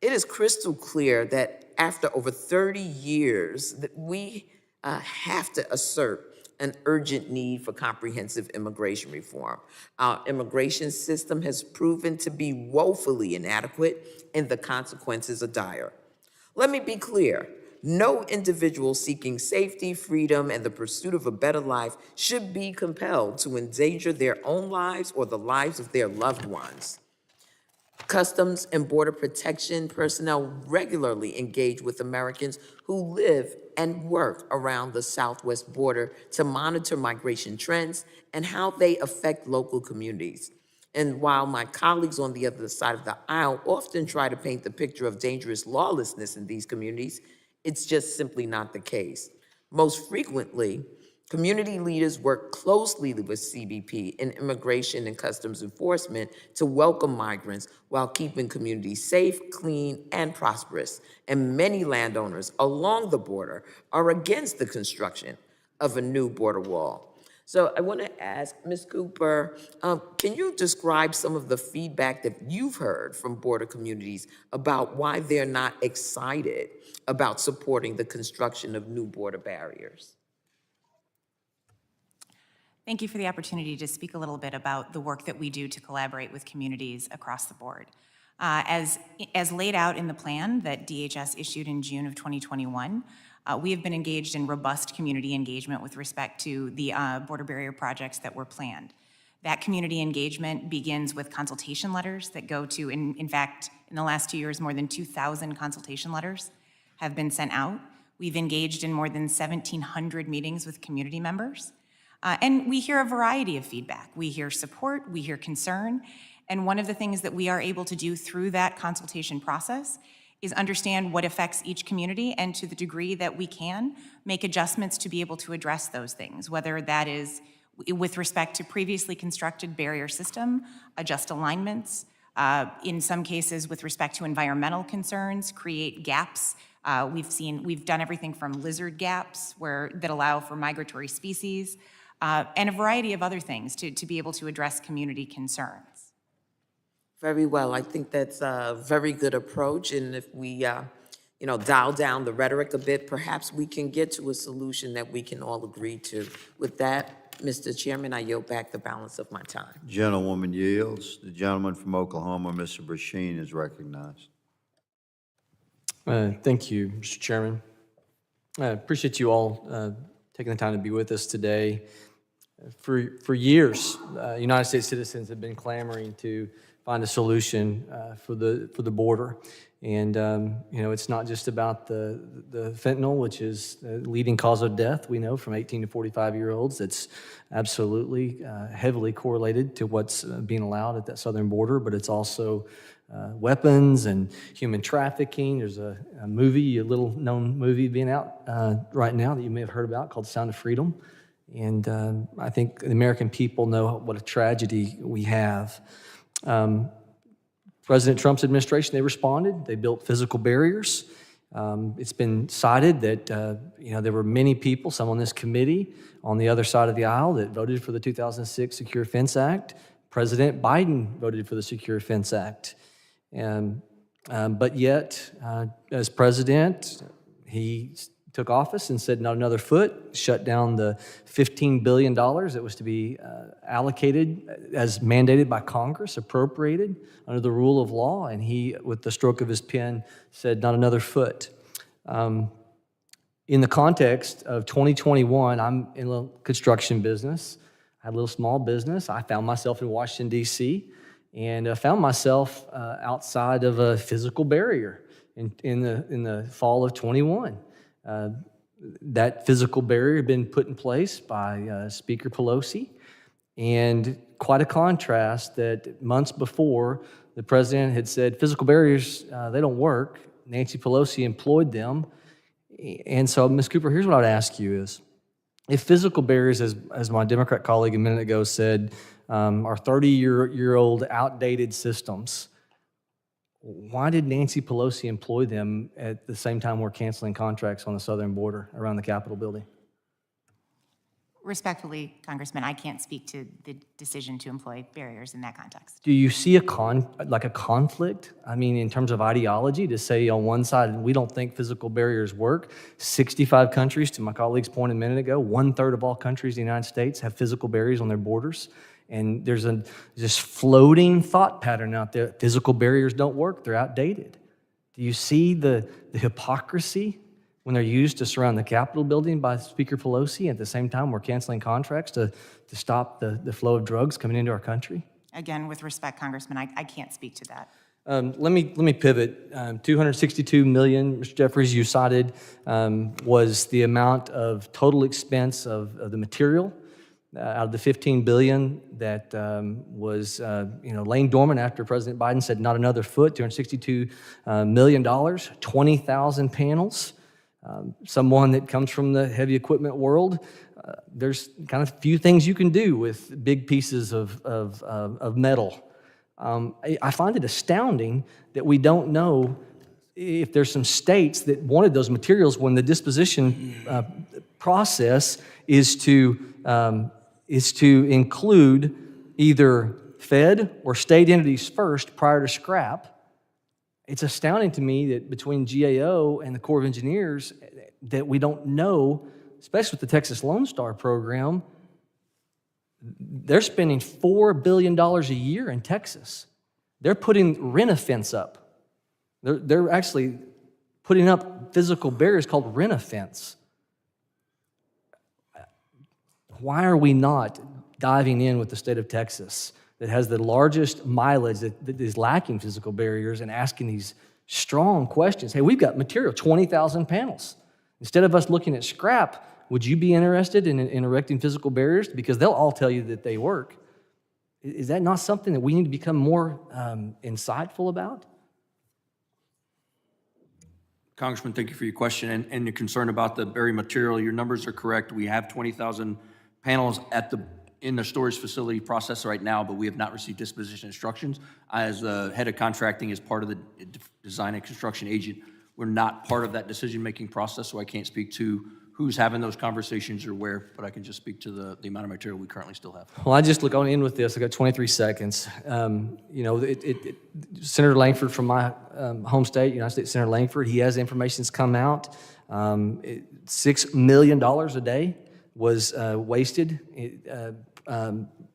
It is crystal clear that after over 30 years, that we have to assert an urgent need for comprehensive immigration reform. Our immigration system has proven to be woefully inadequate, and the consequences are dire. Let me be clear. No individual seeking safety, freedom, and the pursuit of a better life should be compelled to endanger their own lives or the lives of their loved ones. Customs and Border Protection personnel regularly engage with Americans who live and work around the southwest border to monitor migration trends and how they affect local communities. And while my colleagues on the other side of the aisle often try to paint the picture of dangerous lawlessness in these communities, it's just simply not the case. Most frequently, community leaders work closely with CBP and Immigration and Customs Enforcement to welcome migrants while keeping communities safe, clean, and prosperous. And many landowners along the border are against the construction of a new border wall. So I want to ask Ms. Cooper, can you describe some of the feedback that you've heard from border communities about why they're not excited about supporting the construction of new border barriers? Thank you for the opportunity to speak a little bit about the work that we do to collaborate with communities across the board. As laid out in the plan that DHS issued in June of 2021, we have been engaged in robust community engagement with respect to the border barrier projects that were planned. That community engagement begins with consultation letters that go to, in fact, in the last 2 years, more than 2,000 consultation letters have been sent out. We've engaged in more than 1,700 meetings with community members. And we hear a variety of feedback. We hear support, we hear concern, and one of the things that we are able to do through that consultation process is understand what affects each community, and to the degree that we can, make adjustments to be able to address those things, whether that is with respect to previously constructed barrier system, adjust alignments, in some cases with respect to environmental concerns, create gaps. We've done everything from lizard gaps that allow for migratory species, and a variety of other things to be able to address community concerns. Very well. I think that's a very good approach. And if we, dial down the rhetoric a bit, perhaps we can get to a solution that we can all agree to. With that, Mr. Chairman, I yield back the balance of my time. Gentlewoman yields. The gentleman from Oklahoma, Mr. Brasheen, is recognized. Thank you, Mr. Chairman. I appreciate you all taking the time to be with us today. For years, United States citizens have been clamoring to find a solution for the border. And it's not just about the fentanyl, which is the leading cause of death, we know, from 18 to 45-year-olds. It's absolutely heavily correlated to what's being allowed at that southern border, but it's also weapons and human trafficking. There's a movie, a little-known movie being out right now that you may have heard about called Sound of Freedom. And I think the American people know what a tragedy we have. President Trump's administration, they responded. They built physical barriers. It's been cited that there were many people, some on this committee, on the other side of the aisle that voted for the 2006 Secure Fence Act. President Biden voted for the Secure Fence Act. But yet, as president, he took office and said not another foot, shut down the $15 billion that was to be allocated as mandated by Congress, appropriated under the rule of law, and he, with the stroke of his pen, said not another foot. In the context of 2021, I'm in a construction business. I had a little small business. I found myself in Washington, D.C., and found myself outside of a physical barrier in the fall of 21. That physical barrier had been put in place by Speaker Pelosi, and quite a contrast that months before the president had said physical barriers, they don't work. Nancy Pelosi employed them. And so, Ms. Cooper, here's what I'd ask you is, if physical barriers, as my Democrat colleague a minute ago said, are 30-year-old outdated systems, why did Nancy Pelosi employ them at the same time we're canceling contracts on the southern border around the Capitol building? Respectfully, Congressman, I can't speak to the decision to employ barriers in that context. Do you see a conflict? I mean, in terms of ideology, to say on one side, we don't think physical barriers work. 65 countries, to my colleague's point a minute ago, 1/3 of all countries in the United States have physical barriers on their borders. And there's this floating thought pattern out there. Physical barriers don't work. They're outdated. Do you see the hypocrisy when they're used to surround the Capitol building by Speaker Pelosi? At the same time, we're canceling contracts to stop the flow of drugs coming into our country? Again, with respect, Congressman, I can't speak to that. Let me pivot. $262 million, Mr. Jeffries, you cited, was the amount of total expense of the material out of the $15 billion that was laying dormant after President Biden said not another foot. $262 million, 20,000 panels. Someone that comes from the heavy equipment world, there's kind of few things you can do with big pieces of metal. I find it astounding that we don't know if there's some states that wanted those materials when the disposition process is to include either Fed or state entities first prior to scrap. It's astounding to me that between GAO and the Corps of Engineers that we don't know, especially with the Texas Lone Star program, they're spending $4 billion a year in Texas. They're putting rent-a-fence up. They're actually putting up physical barriers called rent-a-fence. Why are we not diving in with the state of Texas that has the largest mileage that is lacking physical barriers and asking these strong questions? Hey, we've got material, 20,000 panels. Instead of us looking at scrap, would you be interested in erecting physical barriers? Because they'll all tell you that they work. Is that not something that we need to become more insightful about? Congressman, thank you for your question and your concern about the buried material. Your numbers are correct. We have 20,000 panels in the storage facility process right now, but we have not received disposition instructions. As the head of contracting, as part of the design and construction agent, we're not part of that decision-making process, so I can't speak to who's having those conversations or where, but I can just speak to the amount of material we currently still have. Well, I'll end with this. I got 23 seconds. Senator Langford from my home state, United States Senator Langford, he has information that's come out. $6 million a day was wasted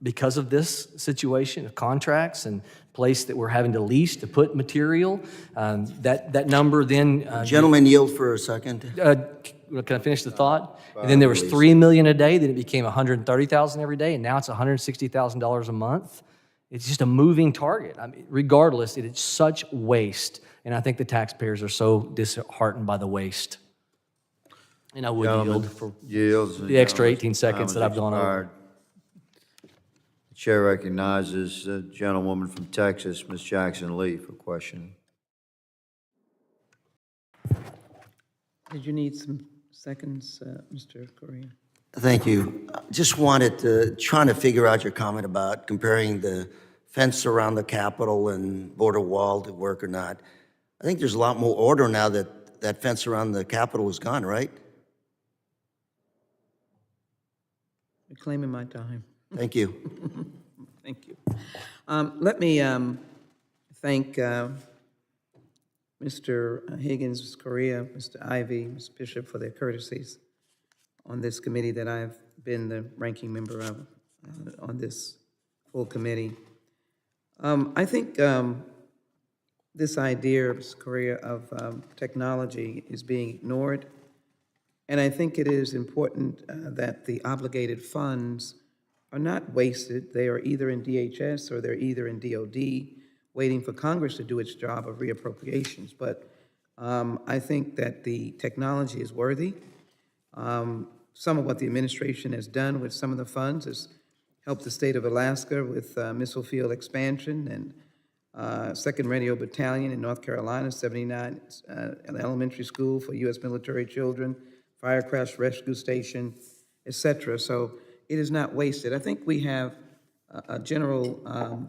because of this situation of contracts and place that we're having to lease to put material. That number then... Gentlemen, yield for a second. Can I finish the thought? And then there was $3 million a day, then it became $130,000 every day, and now it's $160,000 a month. It's just a moving target. I mean, regardless, it is such waste, and I think the taxpayers are so disheartened by the waste. And I would Gentleman yield for yields. the extra Gentleman's 18 seconds time that has I've gone over. expired. The chair recognizes the gentlewoman from Texas, Ms. Jackson Lee, for questioning. Did you need some seconds, Mr. Correa? Thank you. Just wanted to, trying to figure out your comment about comparing the fence around the Capitol and border wall to work or not. I think there's a lot more order now that that fence around the Capitol is gone, right? Reclaiming my time. Thank you. Thank you. Let me thank Mr. Higgins, Ms. Correa, Mr. Ivy, Ms. Bishop for their courtesies on this committee that I've been the ranking member of on this full committee. I think this idea, Ms. Correa, of technology is being ignored. And I think it is important that the obligated funds are not wasted. They are either in DHS or they're either in DOD, waiting for Congress to do its job of reappropriations. But I think that the technology is worthy. Some of what the administration has done with some of the funds has helped the state of Alaska with missile field expansion and 2nd Radio Battalion in North Carolina, 79 elementary school for U.S. military children, fire crash rescue station, et cetera. So it is not wasted. I think we have a general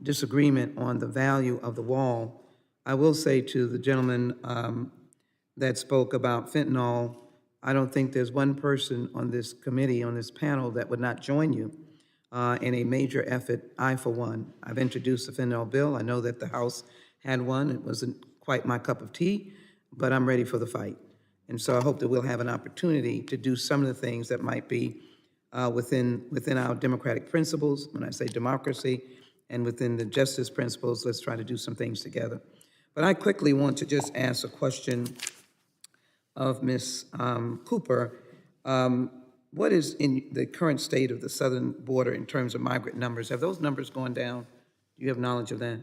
disagreement on the value of the wall. I will say to the gentleman that spoke about fentanyl, I don't think there's one person on this committee, on this panel, that would not join you in a major effort. I, for one, I've introduced the fentanyl bill. I know that the House had one. It wasn't quite my cup of tea, but I'm ready for the fight. And so I hope that we'll have an opportunity to do some of the things that might be within our democratic principles. When I say democracy, and within the justice principles, let's try to do some things together. But I quickly want to just ask a question of Ms. Cooper. What is in the current state of the southern border in terms of migrant numbers? Have those numbers gone down? Do you have knowledge of that?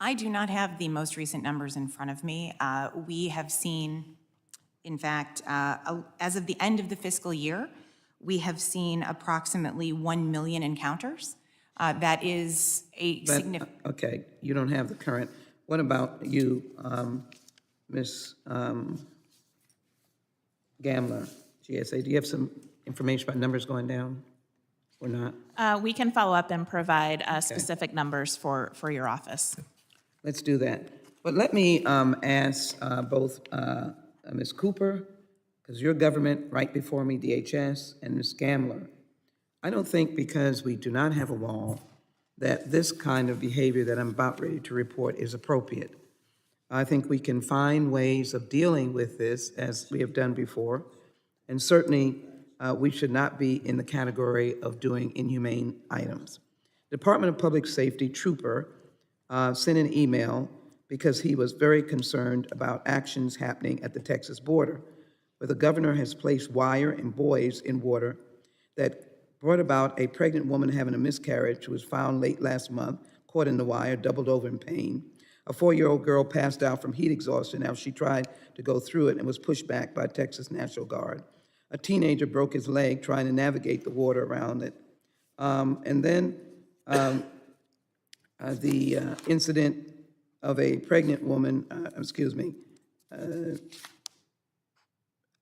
I do not have the most recent numbers in front of me. We have seen, in fact, as of the end of the fiscal year, we have seen approximately 1 million encounters. That is a significant. Okay, you don't have the current. What about you, Ms. Gamler, GSA? Do you have some information about numbers going down or not? We can follow up and provide specific numbers for your office. Let's do that. But let me ask both Ms. Cooper, because your government right before me, DHS, and Ms. Gamler. I don't think because we do not have a wall that this kind of behavior that I'm about ready to report is appropriate. I think we can find ways of dealing with this as we have done before. And certainly we should not be in the category of doing inhumane items. Department of Public Safety trooper sent an email because he was very concerned about actions happening at the Texas border, where the governor has placed wire and buoys in water that brought about a pregnant woman having a miscarriage who was found late last month, caught in the wire, doubled over in pain. A 4-year-old girl passed out from heat exhaustion after she tried to go through it and was pushed back by Texas National Guard. A teenager broke his leg trying to navigate the water around it. And then the incident of a pregnant woman,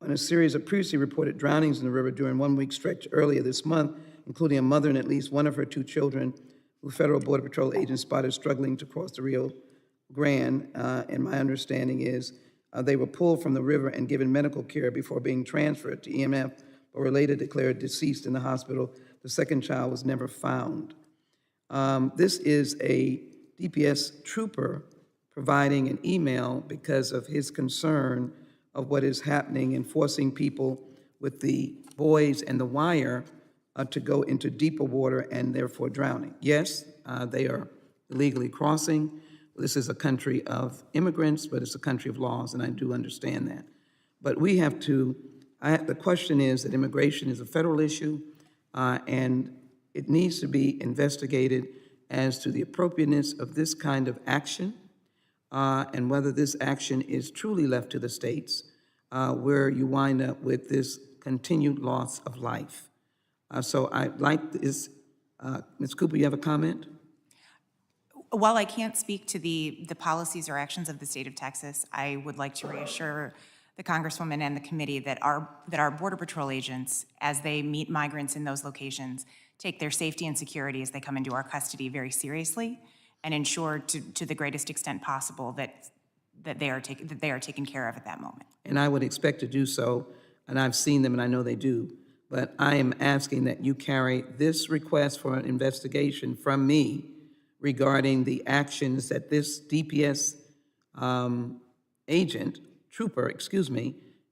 on a series of previously reported drownings in the river during 1 week stretch earlier this month, including a mother and at least one of her 2 children who Federal Border Patrol agents spotted struggling to cross the Rio Grande. And my understanding is they were pulled from the river and given medical care before being transferred to EMF, but were later declared deceased in the hospital. The second child was never found. This is a DPS trooper providing an email because of his concern of what is happening and forcing people with the buoys and the wire to go into deeper water and therefore drowning. Yes, they are illegally crossing. This is a country of immigrants, but it's a country of laws, and I do understand that. But we have to, the question is that immigration is a federal issue, and it needs to be investigated as to the appropriateness of this kind of action and whether this action is truly left to the states, where you wind up with this continued loss of life. So I'd like this, Ms. Cooper, you have a comment? While I can't speak to the policies or actions of the state of Texas, I would like to reassure the Congresswoman and the committee that our Border Patrol agents, as they meet migrants in those locations, take their safety and security as they come into our custody very seriously and ensure to the greatest extent possible that they are taken care of at that moment. And I would expect to do so, and I've seen them and I know they do, but I am asking that you carry this request for an investigation from me regarding the actions that this DPS trooper,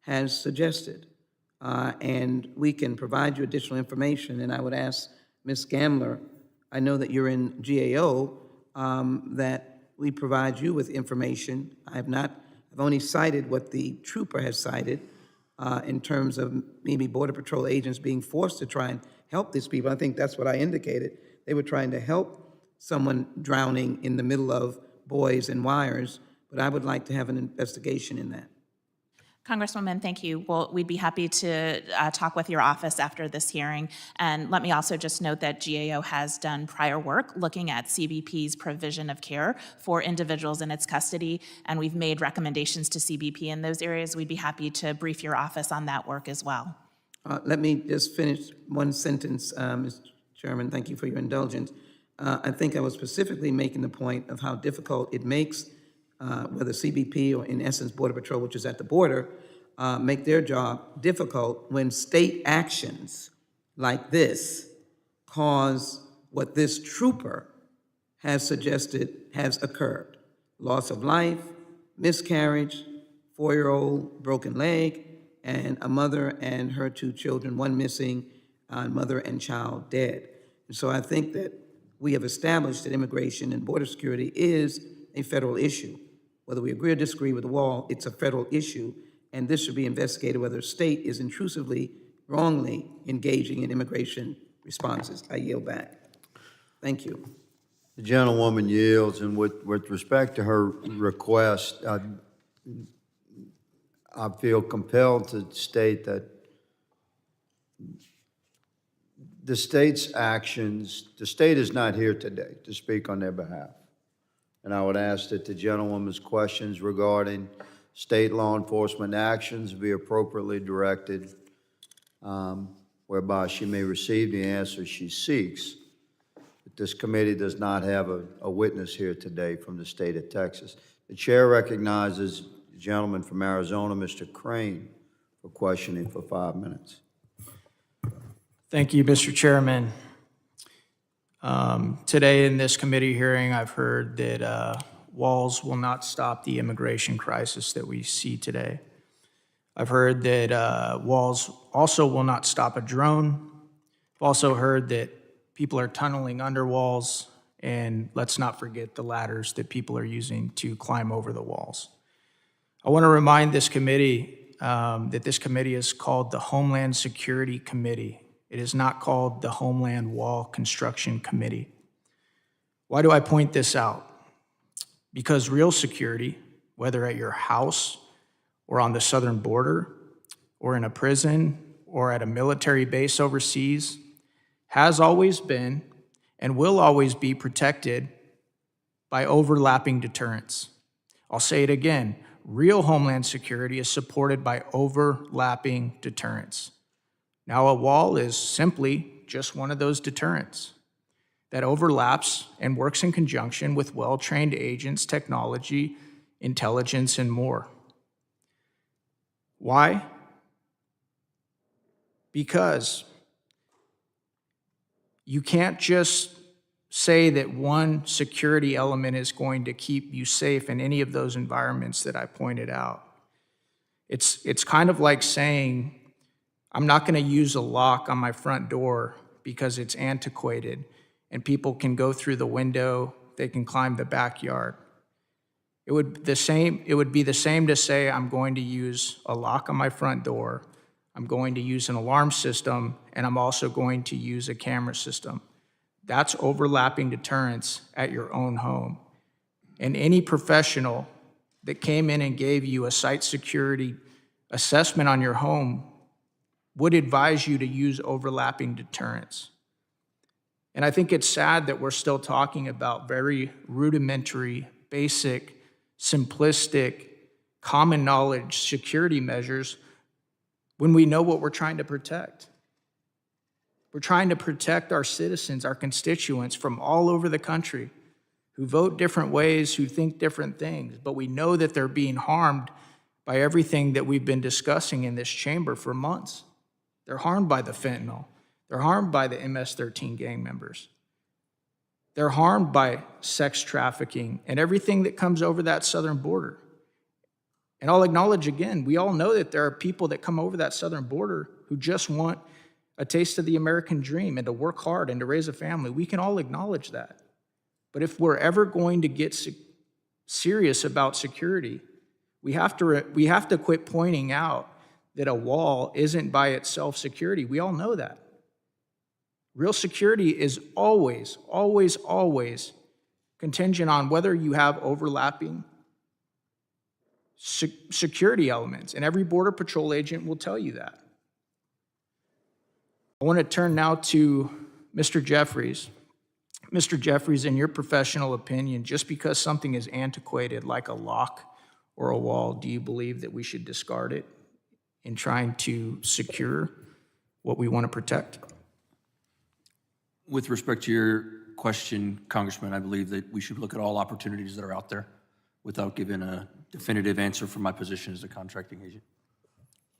has suggested. And we can provide you additional information, and I would ask Ms. Gamler, I know that you're in GAO, that we provide you with information. I've only cited what the trooper has cited in terms of maybe Border Patrol agents being forced to try and help these people. I think that's what I indicated. They were trying to help someone drowning in the middle of buoys and wires, but I would like to have an investigation in that. Congresswoman, thank you. Well, we'd be happy to talk with your office after this hearing. And let me also just note that GAO has done prior work looking at CBP's provision of care for individuals in its custody, and we've made recommendations to CBP in those areas. We'd be happy to brief your office on that work as well. Let me just finish one sentence, Mr. Chairman. Thank you for your indulgence. I think I was specifically making the point of how difficult it makes whether CBP or in essence Border Patrol, which is at the border, make their job difficult when state actions like this cause what this trooper has suggested has occurred. Loss of life, miscarriage, 4-year-old broken leg, and a mother and her 2 children, one missing, mother and child dead. And so I think that we have established that immigration and border security is a federal issue. Whether we agree or disagree with the wall, it's a federal issue, and this should be investigated whether a state is intrusively, wrongly engaging in immigration responses. I yield back. Thank you. The gentlewoman yields, and with respect to her request, I feel compelled to state that the state's actions, the state is not here today to speak on their behalf. And I would ask that the gentlewoman's questions regarding state law enforcement actions be appropriately directed, whereby she may receive the answer she seeks. But this committee does not have a witness here today from the state of Texas. The chair recognizes the gentleman from Arizona, Mr. Crane, for questioning for 5 minutes. Thank you, Mr. Chairman. Today in this committee hearing, I've heard that walls will not stop the immigration crisis that we see today. I've heard that walls also will not stop a drone. I've also heard that people are tunneling under walls, and let's not forget the ladders that people are using to climb over the walls. I want to remind this committee that this committee is called the Homeland Security Committee. It is not called the Homeland Wall Construction Committee. Why do I point this out? Because real security, whether at your house or on the southern border or in a prison or at a military base overseas, has always been and will always be protected by overlapping deterrents. I'll say it again, real homeland security is supported by overlapping deterrents. Now, a wall is simply just one of those deterrents that overlaps and works in conjunction with well-trained agents, technology, intelligence, and more. Why? Because you can't just say that one security element is going to keep you safe in any of those environments that I pointed out. It's kind of like saying, I'm not going to use a lock on my front door because it's antiquated and people can go through the window, they can climb the backyard. It would be the same to say I'm going to use a lock on my front door, I'm going to use an alarm system, and I'm also going to use a camera system. That's overlapping deterrence at your own home. And any professional that came in and gave you a site security assessment on your home would advise you to use overlapping deterrence. And I think it's sad that we're still talking about very rudimentary, basic, simplistic, common knowledge security measures when we know what we're trying to protect. We're trying to protect our citizens, our constituents from all over the country who vote different ways, who think different things, but we know that they're being harmed by everything that we've been discussing in this chamber for months. They're harmed by the fentanyl. They're harmed by the MS-13 gang members. They're harmed by sex trafficking and everything that comes over that southern border. And I'll acknowledge again, we all know that there are people that come over that southern border who just want a taste of the American dream and to work hard and to raise a family. We can all acknowledge that. But if we're ever going to get serious about security, we have to quit pointing out that a wall isn't by itself security. We all know that. Real security is always, always, always contingent on whether you have overlapping security elements, and every Border Patrol agent will tell you that. I want to turn now to Mr. Jeffries. Mr. Jeffries, in your professional opinion, just because something is antiquated like a lock or a wall, do you believe that we should discard it in trying to secure what we want to protect? With respect to your question, Congressman, I believe that we should look at all opportunities that are out there without giving a definitive answer from my position as a contracting agent.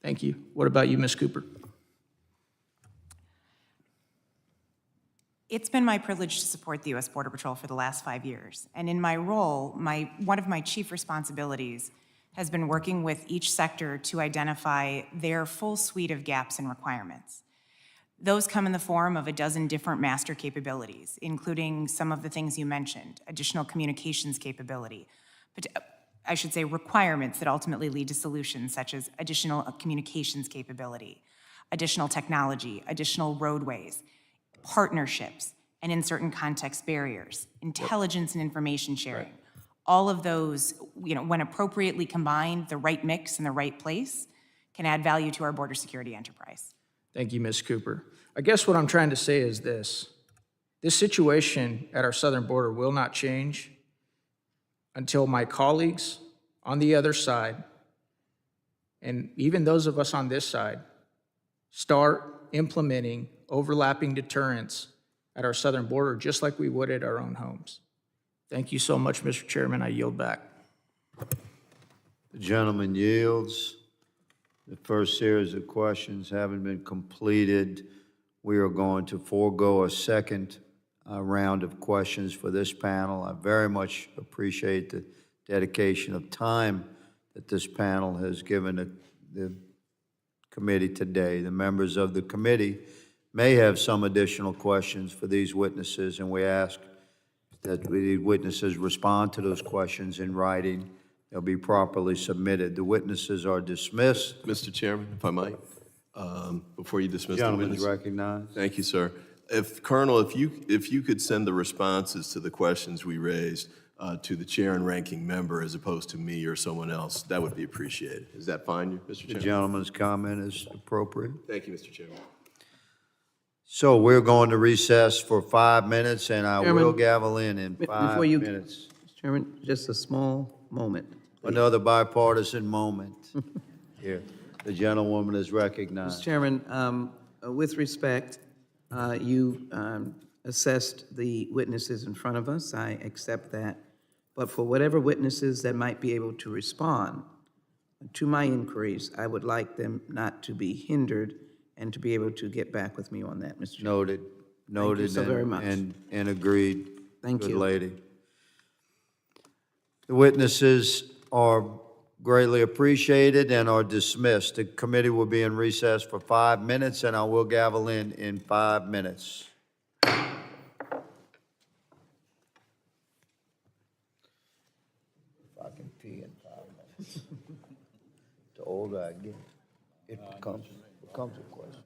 Thank you. What about you, Ms. Cooper? It's been my privilege to support the U.S. Border Patrol for the last 5 years. And in my role, one of my chief responsibilities has been working with each sector to identify their full suite of gaps and requirements. Those come in the form of a dozen different master capabilities, including some of the things you mentioned, additional communications capability, but I should say requirements that ultimately lead to solutions such as additional communications capability, additional technology, additional roadways, partnerships, and in certain contexts, barriers, intelligence and information sharing. Right. All of those, when appropriately combined, the right mix in the right place, can add value to our border security enterprise. Thank you, Ms. Cooper. I guess what I'm trying to say is this. This situation at our southern border will not change until my colleagues on the other side, and even those of us on this side, start implementing overlapping deterrents at our southern border, just like we would at our own homes. Thank you so much, Mr. Chairman. I yield back. The gentleman yields. The first series of questions having been completed, we are going to forego a second round of questions for this panel. I very much appreciate the dedication of time that this panel has given the committee today. The members of the committee may have some additional questions for these witnesses, and we ask that the witnesses respond to those questions in writing. They'll be properly submitted. The witnesses are dismissed. Mr. Chairman, if I might, before you dismiss the Gentleman is witnesses. recognized. Thank you, sir. Colonel, if you could send the responses to the questions we raised to the chair and ranking member as opposed to me or someone else, that would be appreciated. Is that fine, Mr. The Chairman? gentleman's comment is appropriate. Thank you, Mr. Chairman. So we're going to recess for 5 minutes, and I Chairman, will gavel in 5 before you- minutes. Mr. Chairman, just a small moment. Another bipartisan moment here. The gentlewoman is Mr. recognized. Chairman, with respect, you assessed the witnesses in front of us. I accept that. But for whatever witnesses that might be able to respond to my inquiries, I would like them not to be hindered and to be able to get back with me on that, Mr. Chairman. Noted. Noted. Thank you so very much. And agreed. Thank Good you. lady. The witnesses are greatly appreciated and are dismissed. The committee will be in recess for 5 minutes, and I will gavel in 5 minutes. If I can pee in 5 minutes. The older I get, it becomes a question.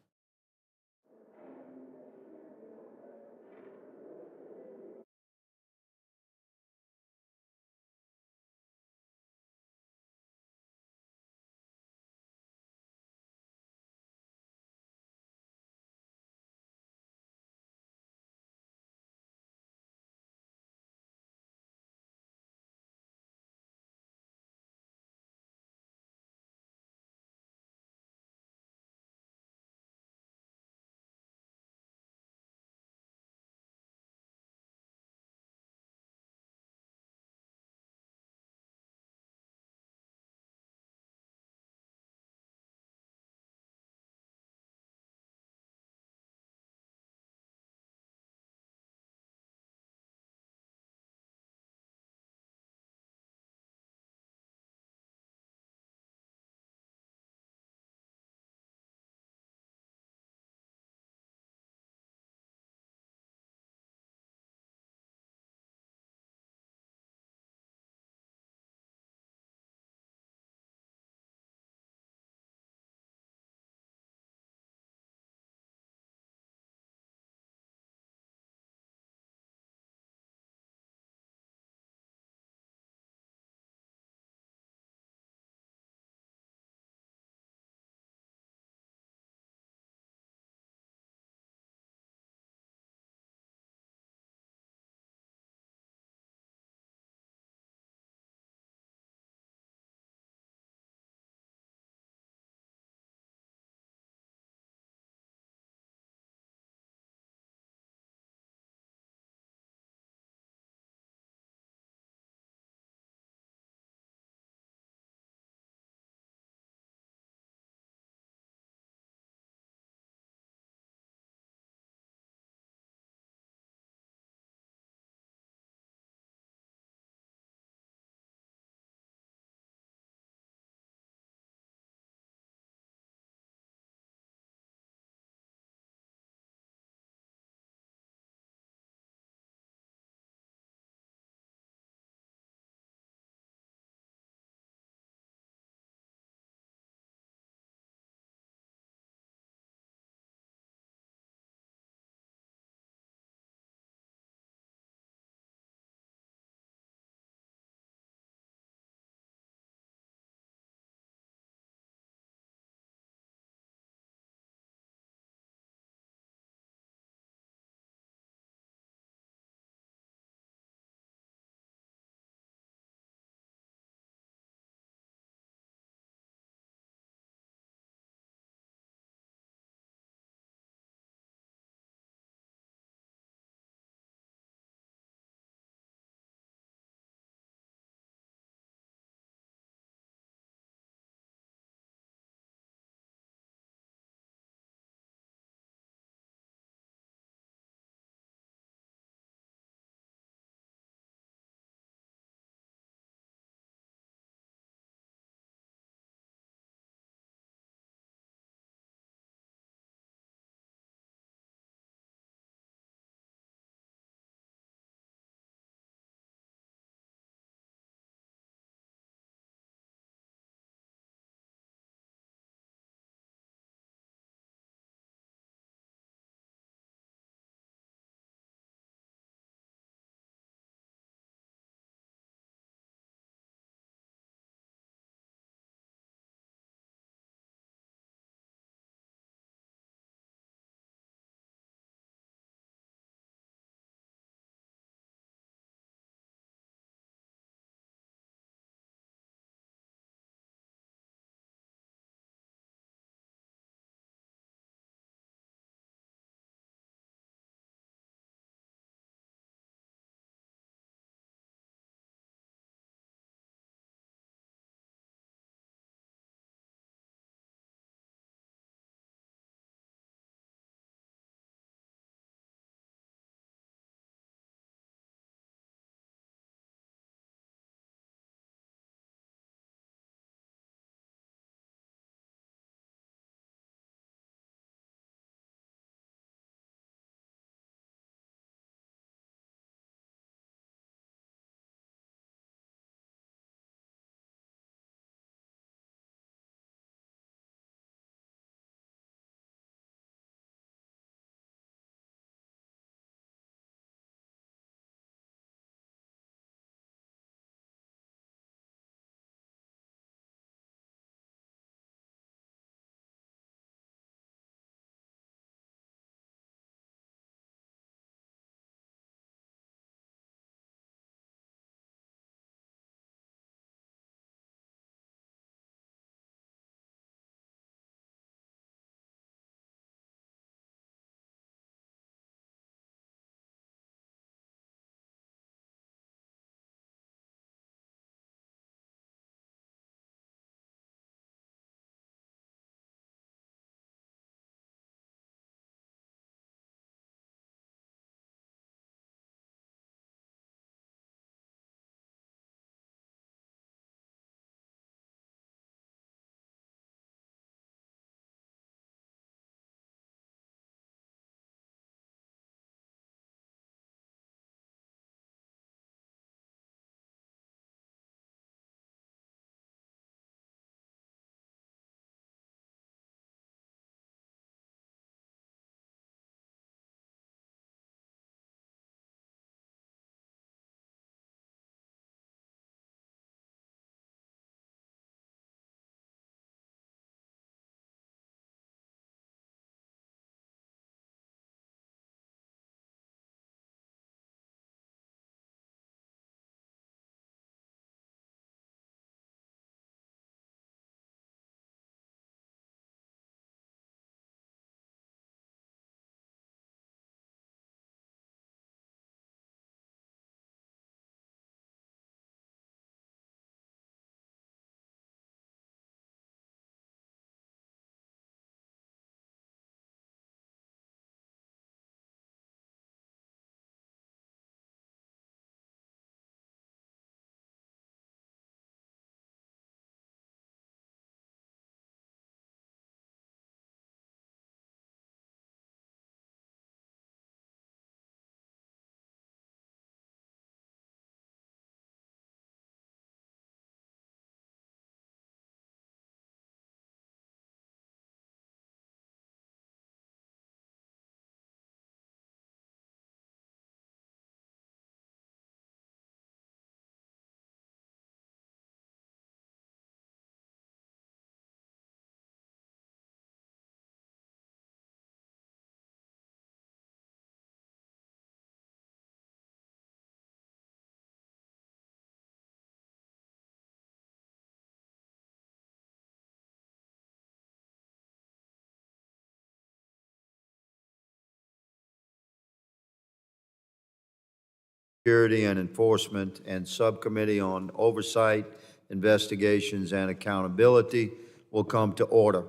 Security and Enforcement and Subcommittee on Oversight, Investigations, and Accountability will come to order.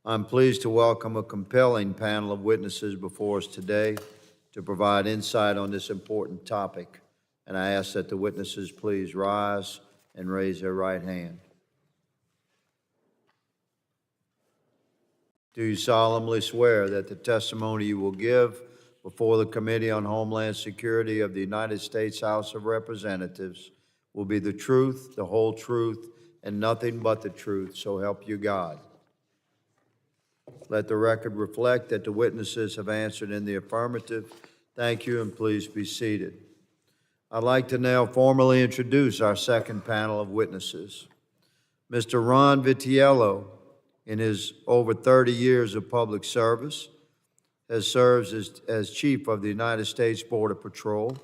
I'm pleased to welcome a compelling panel of witnesses before us today to provide insight on this important topic, and I ask that the witnesses please rise and raise their right hand. Do you solemnly swear that the testimony you will give before the Committee on Homeland Security of the United States House of Representatives will be the truth, the whole truth, and nothing but the truth, so help you God? Let the record reflect that the witnesses have answered in the affirmative. Thank you, and please be seated. I'd like to now formally introduce our second panel of witnesses. Mr. Ron Vitiello, in his over 30 years of public service, has served as Chief of the United States Border Patrol,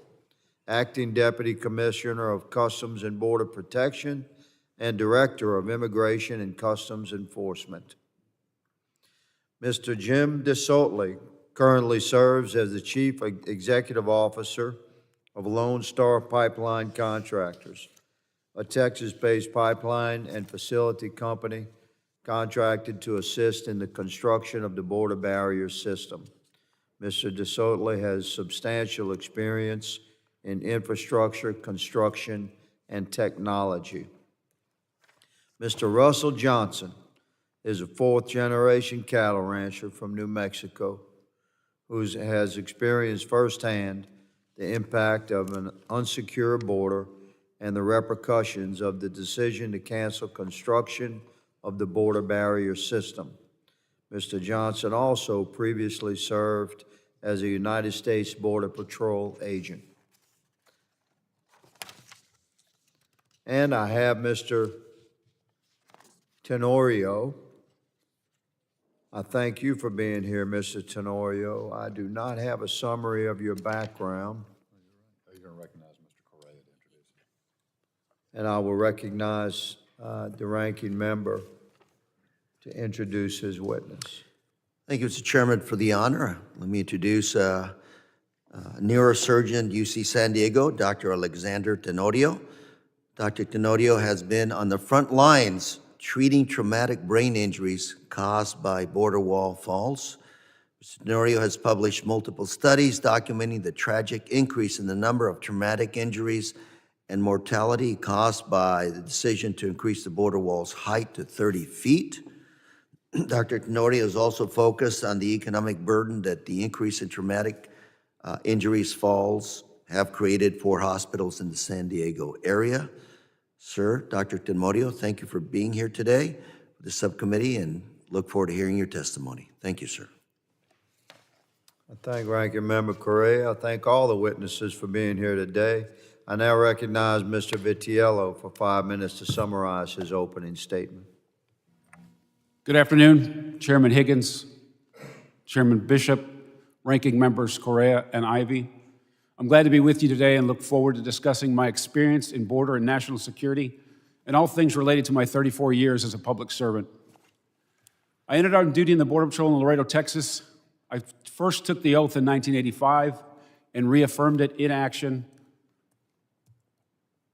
Acting Deputy Commissioner of Customs and Border Protection, and Director of Immigration and Customs Enforcement. Mr. Jim DeSotley currently serves as the Chief Executive Officer of Lone Star Pipeline Contractors, a Texas-based pipeline and facility company contracted to assist in the construction of the border barrier system. Mr. DeSotley has substantial experience in infrastructure, construction, and technology. Mr. Russell Johnson is a fourth-generation cattle rancher from New Mexico who has experienced firsthand the impact of an unsecure border and the repercussions of the decision to cancel construction of the border barrier system. Mr. Johnson also previously served as a United States Border Patrol agent. And I have Mr. Tenorio. I thank you for being here, Mr. Tenorio. I do not have a summary of your background. You're going to recognize Mr. Correa to introduce him. And I will recognize the ranking member to introduce his witness. Thank you, Mr. Chairman, for the honor. Let me introduce neurosurgeon UC San Diego, Dr. Alexander Tenorio. Dr. Tenorio has been on the front lines treating traumatic brain injuries caused by border wall falls. Mr. Tenorio has published multiple studies documenting the tragic increase in the number of traumatic injuries and mortality caused by the decision to increase the border wall's height to 30 feet. Dr. Tenorio is also focused on the economic burden that the increase in traumatic injuries falls have created for hospitals in the San Diego area. Sir, Dr. Tenorio, thank you for being here today with the subcommittee and look forward to hearing your testimony. Thank you, sir. I thank Ranking Member Correa. I thank all the witnesses for being here today. I now recognize Mr. Vitiello for 5 minutes to summarize his opening statement. Good afternoon, Chairman Higgins, Chairman Bishop, Ranking Members Correa and Ivy. I'm glad to be with you today and look forward to discussing my experience in border and national security and all things related to my 34 years as a public servant. I entered on duty in the Border Patrol in Laredo, Texas. I first took the oath in 1985 and reaffirmed it in action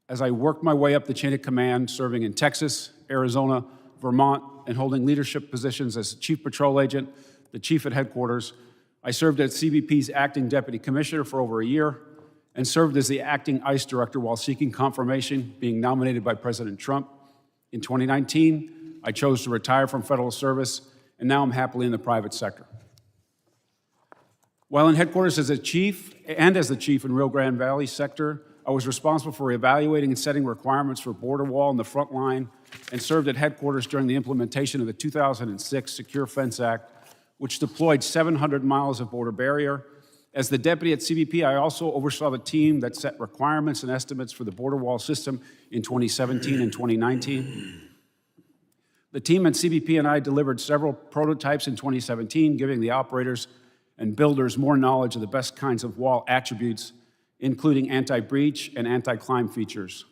as I worked my way up the chain of command, serving in Texas, Arizona, Vermont, and holding leadership positions as Chief Patrol Agent, the Chief at Headquarters. I served as CBP's Acting Deputy Commissioner for over a year and served as the Acting ICE Director while seeking confirmation, being nominated by President Trump. In 2019, I chose to retire from federal service, and now I'm happily in the private sector. While in Headquarters as a Chief and as the Chief in Rio Grande Valley sector, I was responsible for evaluating and setting requirements for border wall in the front line and served at Headquarters during the implementation of the 2006 Secure Fence Act, which deployed 700 miles of border barrier. As the deputy at CBP, I also oversaw the team that set requirements and estimates for the border wall system in 2017 and 2019. The team at CBP and I delivered several prototypes in 2017, giving the operators and builders more knowledge of the best kinds of wall attributes, including anti-breach and anti-climb features.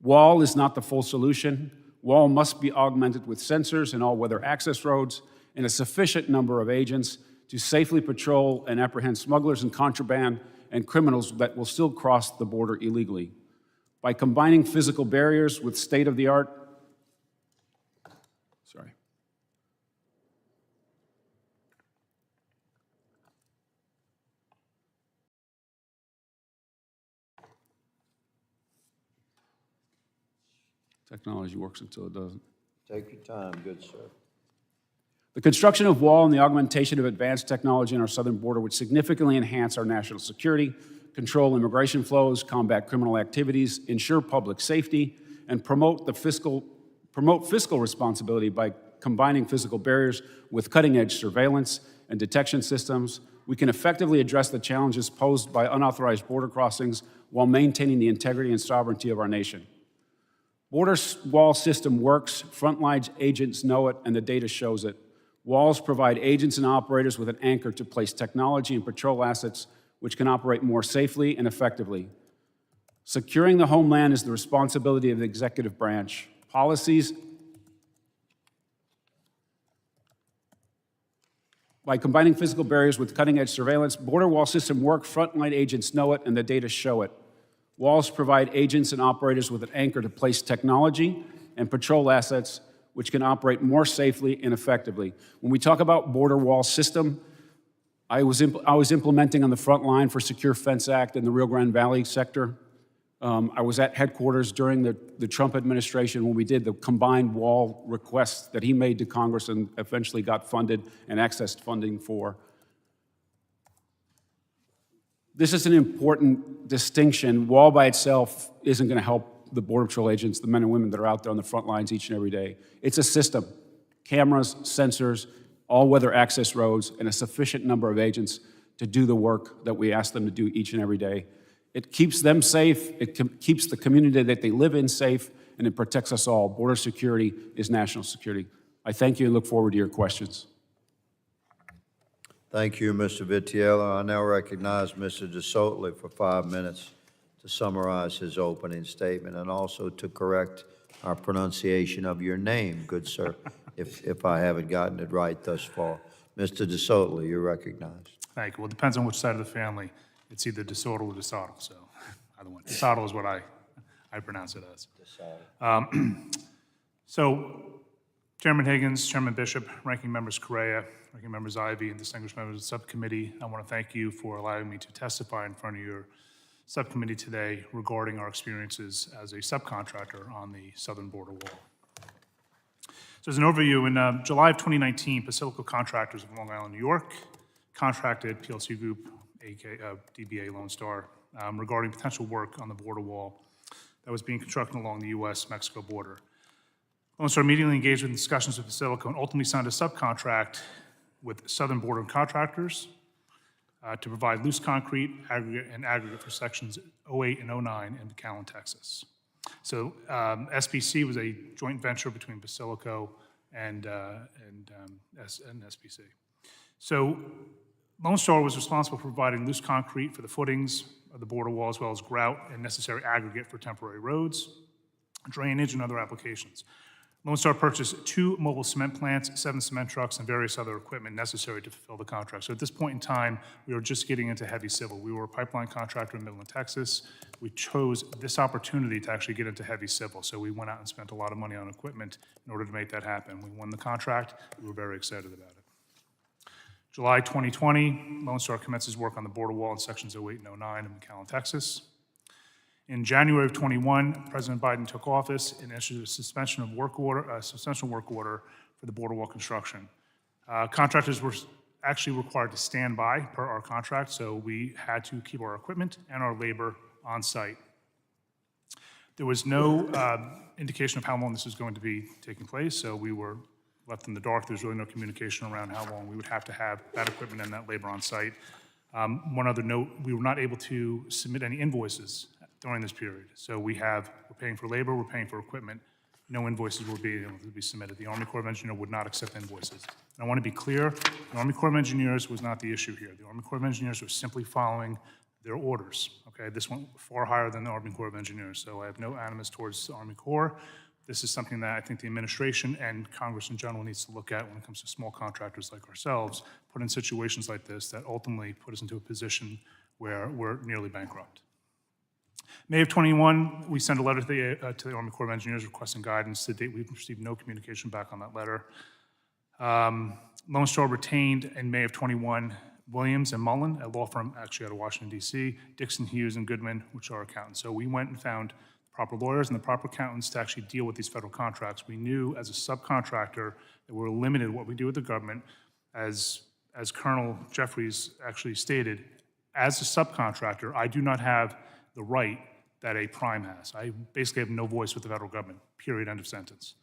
Wall is not the full solution. Wall must be augmented with sensors in all weather access roads and a sufficient number of agents to safely patrol and apprehend smugglers and contraband and criminals that will still cross the border illegally. By combining physical barriers with state-of-the-art, technology works until it doesn't. Take your time, good sir. The construction of wall and the augmentation of advanced technology on our southern border would significantly enhance our national security, control immigration flows, combat criminal activities, ensure public safety, and promote fiscal responsibility by combining physical barriers with cutting-edge surveillance and detection systems. We can effectively address the challenges posed by unauthorized border crossings while maintaining the integrity and sovereignty of our nation. Border wall system works, frontline agents know it, and the data shows it. Walls provide agents and operators with an anchor to place technology and patrol assets which can operate more safely and effectively. Securing the homeland is the responsibility of the executive branch. Policies by combining physical barriers with cutting-edge surveillance, border wall system work, frontline agents know it, and the data show it. Walls provide agents and operators with an anchor to place technology and patrol assets which can operate more safely and effectively. When we talk about border wall system, I was implementing on the front line for Secure Fence Act in the Rio Grande Valley sector. I was at headquarters during the Trump administration when we did the combined wall requests that he made to Congress and eventually got funded and accessed funding for. This is an important distinction. Wall by itself isn't going to help the Border Patrol agents, the men and women that are out there on the front lines each and every day. It's a system. Cameras, sensors, all-weather access roads, and a sufficient number of agents to do the work that we ask them to do each and every day. It keeps them safe, it keeps the community that they live in safe, and it protects us all. Border security is national security. I thank you and look forward to your questions. Thank you, Mr. Vitiello. I now recognize Mr. DeSoto for 5 minutes to summarize his opening statement and also to correct our pronunciation of your name, good sir, if I haven't gotten it right thus far. Mr. DeSoto, you're recognized. Thank you. Well, it depends on which side of the family. It's either DeSoto or DeSoto, so either one. DeSoto is what I pronounce it as. So, Chairman Higgins, Chairman Bishop, Ranking Members Correa, Ranking Members Ivey, and distinguished members of the subcommittee, I want to thank you for allowing me to testify in front of your subcommittee today regarding our experiences as a subcontractor on the southern border wall. So as an overview, in July of 2019, Basilico Contractors of Long Island, New York, contracted PLC Group, DBA Lone Star, regarding potential work on the border wall that was being constructed along the U.S.-Mexico border. Lone Star immediately engaged in discussions with Basilico and ultimately signed a subcontract with Southern Border Contractors to provide loose concrete, aggregate for sections 08 and 09 in McAllen, Texas. So SBC was a joint venture between Basilico and SBC. So Lone Star was responsible for providing loose concrete for the footings of the border wall, as well as grout and necessary aggregate for temporary roads, drainage, and other applications. Lone Star purchased 2 mobile cement plants, 7 cement trucks, and various other equipment necessary to fulfill the contract. So at this point in time, we were just getting into heavy civil. We were a pipeline contractor in Midland, Texas. We chose this opportunity to actually get into heavy civil. So we went out and spent a lot of money on equipment in order to make that happen. We won the contract. We were very excited about it. July 2020, Lone Star commences work on the border wall in sections 08 and 09 in McAllen, Texas. In January of 21, President Biden took office and issued a suspension work order for the border wall construction. Contractors were actually required to stand by per our contract, so we had to keep our equipment and our labor on site. There was no indication of how long this was going to be taking place, so we were left in the dark. There's really no communication around how long we would have to have that equipment and that labor on site. One other note, we were not able to submit any invoices during this period. So we're paying for labor, we're paying for equipment. No invoices were being able to be submitted. The Army Corps of Engineers would not accept invoices. And I want to be clear, the Army Corps of Engineers was not the issue here. The Army Corps of Engineers was simply following their orders, okay? This went far higher than the Army Corps of Engineers, so I have no animus towards the Army Corps. This is something that I think the administration and Congress in general needs to look at when it comes to small contractors like ourselves, put in situations like this that ultimately put us into a position where we're nearly bankrupt. May of 21, we sent a letter to the Army Corps of Engineers requesting guidance. To date, we've received no communication back on that letter. Lone Star retained in May of 21 Williams and Mullen, a law firm actually out of Washington, D.C., Dixon, Hughes, and Goodman, which are accountants. So we went and found the proper lawyers and the proper accountants to actually deal with these federal contracts. We knew as a subcontractor that we were limited in what we do with the government. As Colonel Jeffries actually stated, as a subcontractor, I do not have the right that a prime has. I basically have no voice with the federal government, period, end of sentence.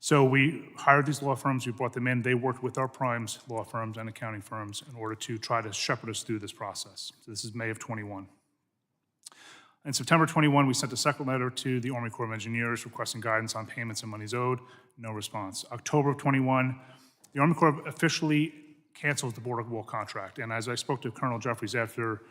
So we hired these law firms, we brought them in, they worked with our primes, law firms and accounting firms in order to try to shepherd us through this process. So this is May of 21. In September 21, we sent a second letter to the Army Corps of Engineers requesting guidance on payments and monies owed, no response. October of 21, the Army Corps officially cancels the border wall contract. And as I spoke to Colonel Jeffries after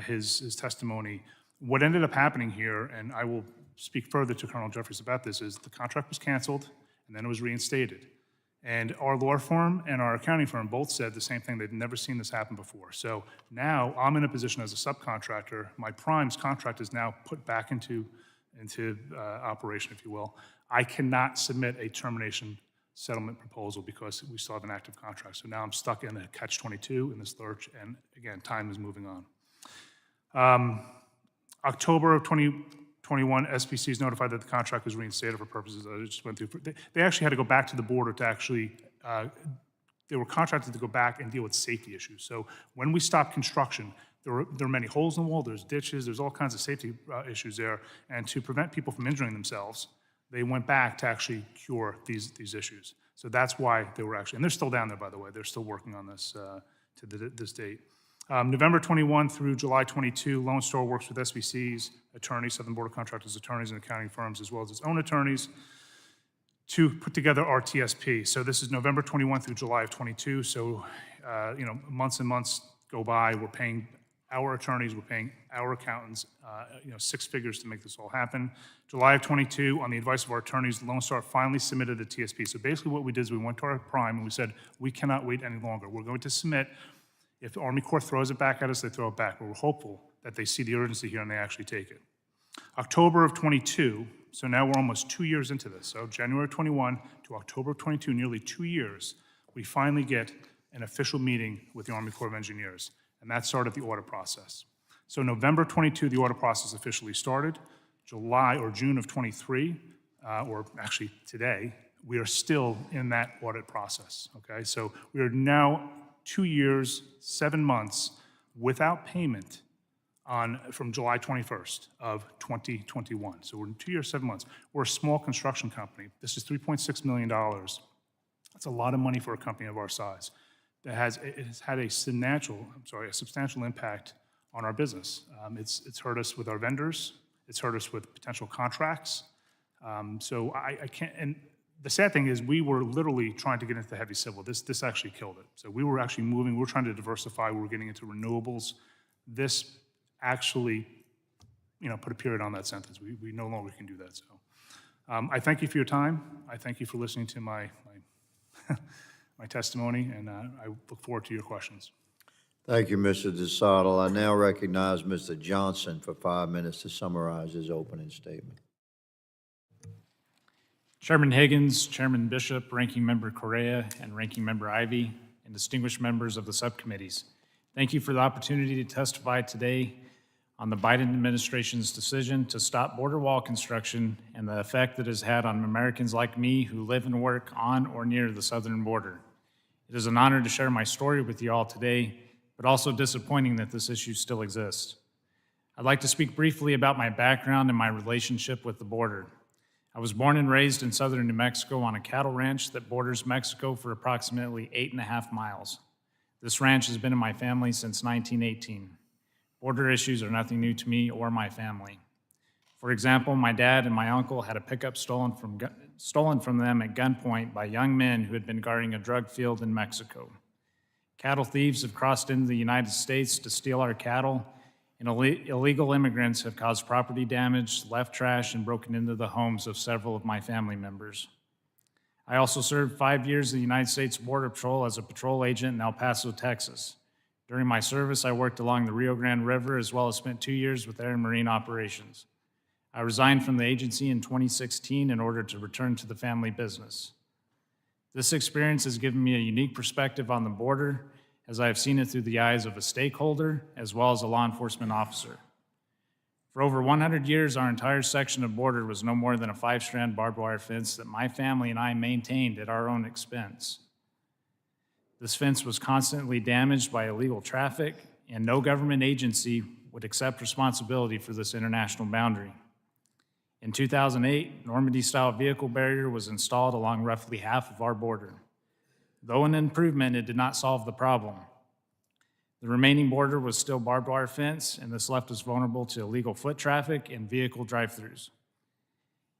his testimony, what ended up happening here, and I will speak further to Colonel Jeffries about this, is the contract was canceled and then it was reinstated. And our law firm and our accounting firm both said the same thing. They'd never seen this happen before. So now I'm in a position as a subcontractor. My prime's contract is now put back into operation, if you will. I cannot submit a termination settlement proposal because we still have an active contract. So now I'm stuck in a catch-22 in this lurch, and again, time is moving on. October of 2021, SPC is notified that the contract was reinstated for purposes that I just went through. They actually had to go back to the border to actually, they were contracted to go back and deal with safety issues. So when we stopped construction, there are many holes in the wall, there's ditches, there's all kinds of safety issues there. And to prevent people from injuring themselves, they went back to actually cure these issues. So that's why they were actually, and they're still down there, by the way, they're still working on this to this date. November 21 through July 22, Lone Star works with SBC's attorneys, Southern Border Contractors attorneys and accounting firms, as well as its own attorneys, to put together our TSP. So this is November 21 through July of 22. So, months and months go by. We're paying our attorneys, we're paying our accountants, 6 figures to make this all happen. July of 22, on the advice of our attorneys, Lone Star finally submitted a TSP. So basically what we did is we went to our prime and we said, we cannot wait any longer. We're going to submit. If the Army Corps throws it back at us, they throw it back. But we're hopeful that they see the urgency here and they actually take it. October of 22, so now we're almost 2 years into this. So January 21 to October of 22, nearly 2 years, we finally get an official meeting with the Army Corps of Engineers. And that started the audit process. So November 22, the audit process officially started. July or June of 23, or actually today, we are still in that audit process, okay? So we are now 2 years, 7 months without payment from July 21st of 2021. So we're in 2 years, 7 months. We're a small construction company. This is $3.6 million. That's a lot of money for a company of our size. It has had a substantial impact on our business. It's hurt us with our vendors. It's hurt us with potential contracts. So I can't, and the sad thing is we were literally trying to get into the heavy civil. This actually killed it. So we were actually moving, we were trying to diversify, we were getting into renewables. This actually, put a period on that sentence. We no longer can do that. So I thank you for your time. I thank you for listening to my my testimony, and I look forward to your questions. Thank you, Mr. DeSoto. I now recognize Mr. Johnson for 5 minutes to summarize his opening statement. Chairman Higgins, Chairman Bishop, Ranking Member Correa, and Ranking Member Ivey, and distinguished members of the subcommittees. Thank you for the opportunity to testify today on the Biden administration's decision to stop border wall construction and the effect that it has had on Americans like me who live and work on or near the southern border. It is an honor to share my story with you all today, but also disappointing that this issue still exists. I'd like to speak briefly about my background and my relationship with the border. I was born and raised in southern New Mexico on a cattle ranch that borders Mexico for approximately 8.5 miles. This ranch has been in my family since 1918. Border issues are nothing new to me or my family. For example, my dad and my uncle had a pickup stolen from them at gunpoint by young men who had been guarding a drug field in Mexico. Cattle thieves have crossed into the United States to steal our cattle, and illegal immigrants have caused property damage, left trash, and broken into the homes of several of my family members. I also served 5 years in the United States Border Patrol as a patrol agent in El Paso, Texas. During my service, I worked along the Rio Grande River as well as spent 2 years with Air and Marine Operations. I resigned from the agency in 2016 in order to return to the family business. This experience has given me a unique perspective on the border, as I have seen it through the eyes of a stakeholder as well as a law enforcement officer. For over 100 years, our entire section of border was no more than a 5-strand barbed wire fence that my family and I maintained at our own expense. This fence was constantly damaged by illegal traffic, and no government agency would accept responsibility for this international boundary. In 2008, Normandy-style vehicle barrier was installed along roughly half of our border. Though an improvement, it did not solve the problem. The remaining border was still barbed wire fence, and this left us vulnerable to illegal foot traffic and vehicle drive-throughs.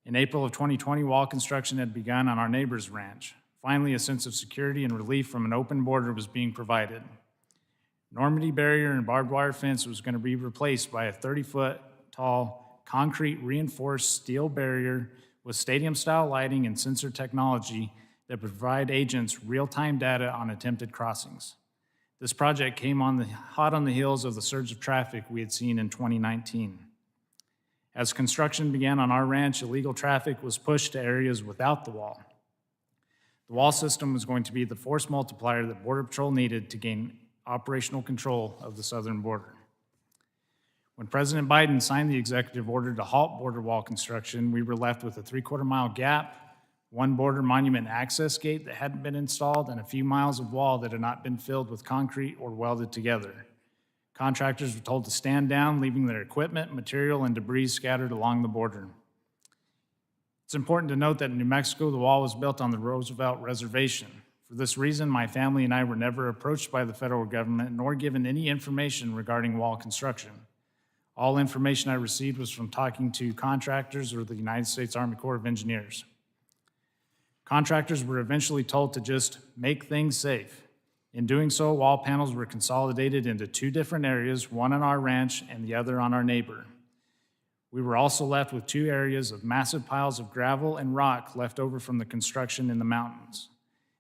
In April of 2020, wall construction had begun on our neighbor's ranch. Finally, a sense of security and relief from an open border was being provided. Normandy barrier and barbed wire fence was going to be replaced by a 30-foot tall concrete reinforced steel barrier with stadium-style lighting and sensor technology that provide agents real-time data on attempted crossings. This project came hot on the heels of the surge of traffic we had seen in 2019. As construction began on our ranch, illegal traffic was pushed to areas without the wall. The wall system was going to be the force multiplier that Border Patrol needed to gain operational control of the southern border. When President Biden signed the executive order to halt border wall construction, we were left with a 3/4-mile gap, one border monument access gate that hadn't been installed, and a few miles of wall that had not been filled with concrete or welded together. Contractors were told to stand down, leaving their equipment, material, and debris scattered along the border. It's important to note that in New Mexico, the wall was built on the Roosevelt Reservation. For this reason, my family and I were never approached by the federal government nor given any information regarding wall construction. All information I received was from talking to contractors or the United States Army Corps of Engineers. Contractors were eventually told to just make things safe. In doing so, wall panels were consolidated into 2 different areas, one on our ranch and the other on our neighbor. We were also left with 2 areas of massive piles of gravel and rock left over from the construction in the mountains.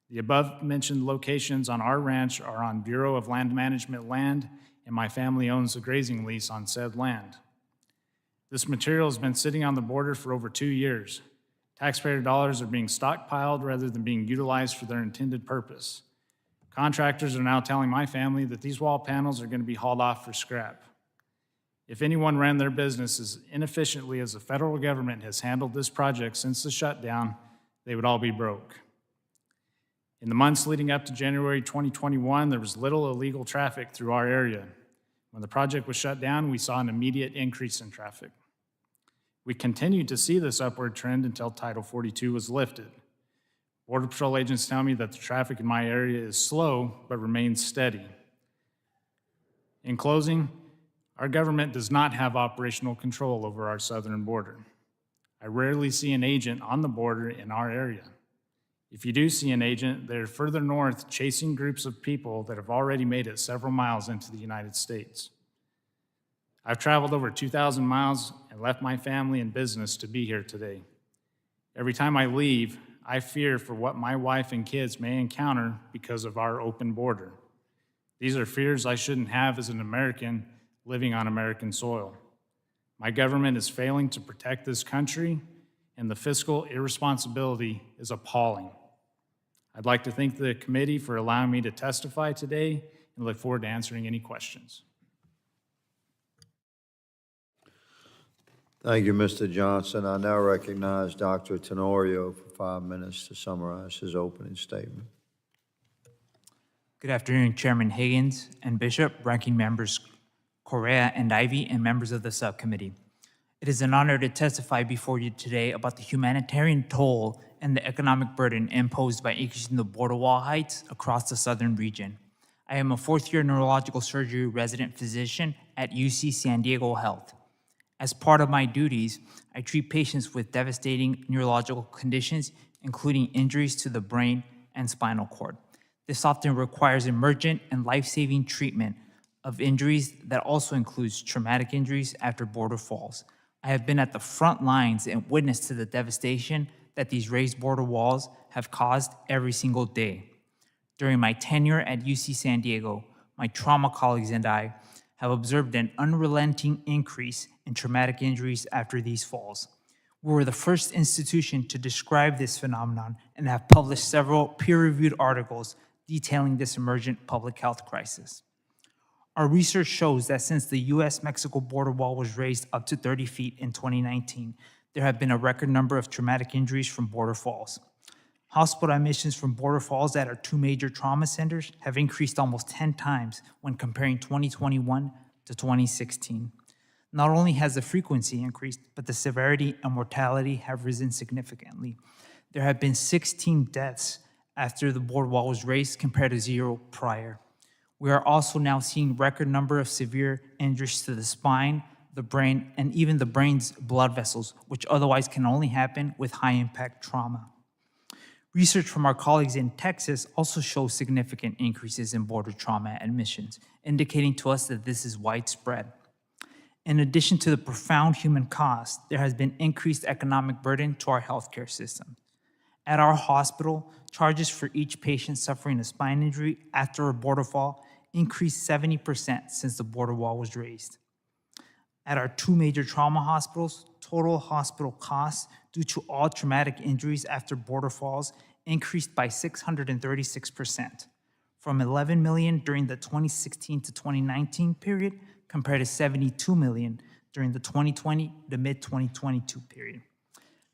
The above-mentioned locations on our ranch are on Bureau of Land Management land, and my family owns a grazing lease on said land. This material has been sitting on the border for over 2 years. Taxpayer dollars are being stockpiled rather than being utilized for their intended purpose. Contractors are now telling my family that these wall panels are going to be hauled off for scrap. If anyone ran their business as inefficiently as the federal government has handled this project since the shutdown, they would all be broke. In the months leading up to January 2021, there was little illegal traffic through our area. When the project was shut down, we saw an immediate increase in traffic. We continued to see this upward trend until Title 42 was lifted. Border Patrol agents tell me that the traffic in my area is slow, but remains steady. In closing, our government does not have operational control over our southern border. I rarely see an agent on the border in our area. If you do see an agent, they're further north chasing groups of people that have already made it several miles into the United States. I've traveled over 2,000 miles and left my family and business to be here today. Every time I leave, I fear for what my wife and kids may encounter because of our open border. These are fears I shouldn't have as an American living on American soil. My government is failing to protect this country, and the fiscal irresponsibility is appalling. I'd like to thank the committee for allowing me to testify today and look forward to answering any questions. Thank you, Mr. Johnson. I now recognize Dr. Tenorio for 5 minutes to summarize his opening statement. Good afternoon, Chairman Higgins and Bishop, Ranking Members Correa and Ivy, and members of the subcommittee. It is an honor to testify before you today about the humanitarian toll and the economic burden imposed by increasing the border wall heights across the southern region. I am a 4th-year neurological surgery resident physician at UC San Diego Health. As part of my duties, I treat patients with devastating neurological conditions, including injuries to the brain and spinal cord. This often requires emergent and life-saving treatment of injuries that also includes traumatic injuries after border falls. I have been at the front lines and witnessed to the devastation that these raised border walls have caused every single day. During my tenure at UC San Diego, my trauma colleagues and I have observed an unrelenting increase in traumatic injuries after these falls. We were the first institution to describe this phenomenon and have published several peer-reviewed articles detailing this emergent public health crisis. Our research shows that since the U.S.-Mexico border wall was raised up to 30 feet in 2019, there have been a record number of traumatic injuries from border falls. Hospital admissions from border falls at our two major trauma centers have increased almost 10 times when comparing 2021 to 2016. Not only has the frequency increased, but the severity and mortality have risen significantly. There have been 16 deaths after the border wall was raised compared to 0 prior. We are also now seeing record number of severe injuries to the spine, the brain, and even the brain's blood vessels, which otherwise can only happen with high-impact trauma. Research from our colleagues in Texas also shows significant increases in border trauma admissions, indicating to us that this is widespread. In addition to the profound human cost, there has been increased economic burden to our healthcare system. At our hospital, charges for each patient suffering a spine injury after a border fall increased 70% since the border wall was raised. At our two major trauma hospitals, total hospital costs due to all traumatic injuries after border falls increased by 636%, from $11 million during the 2016 to 2019 period compared to $72 million during the 2020 to mid-2022 period.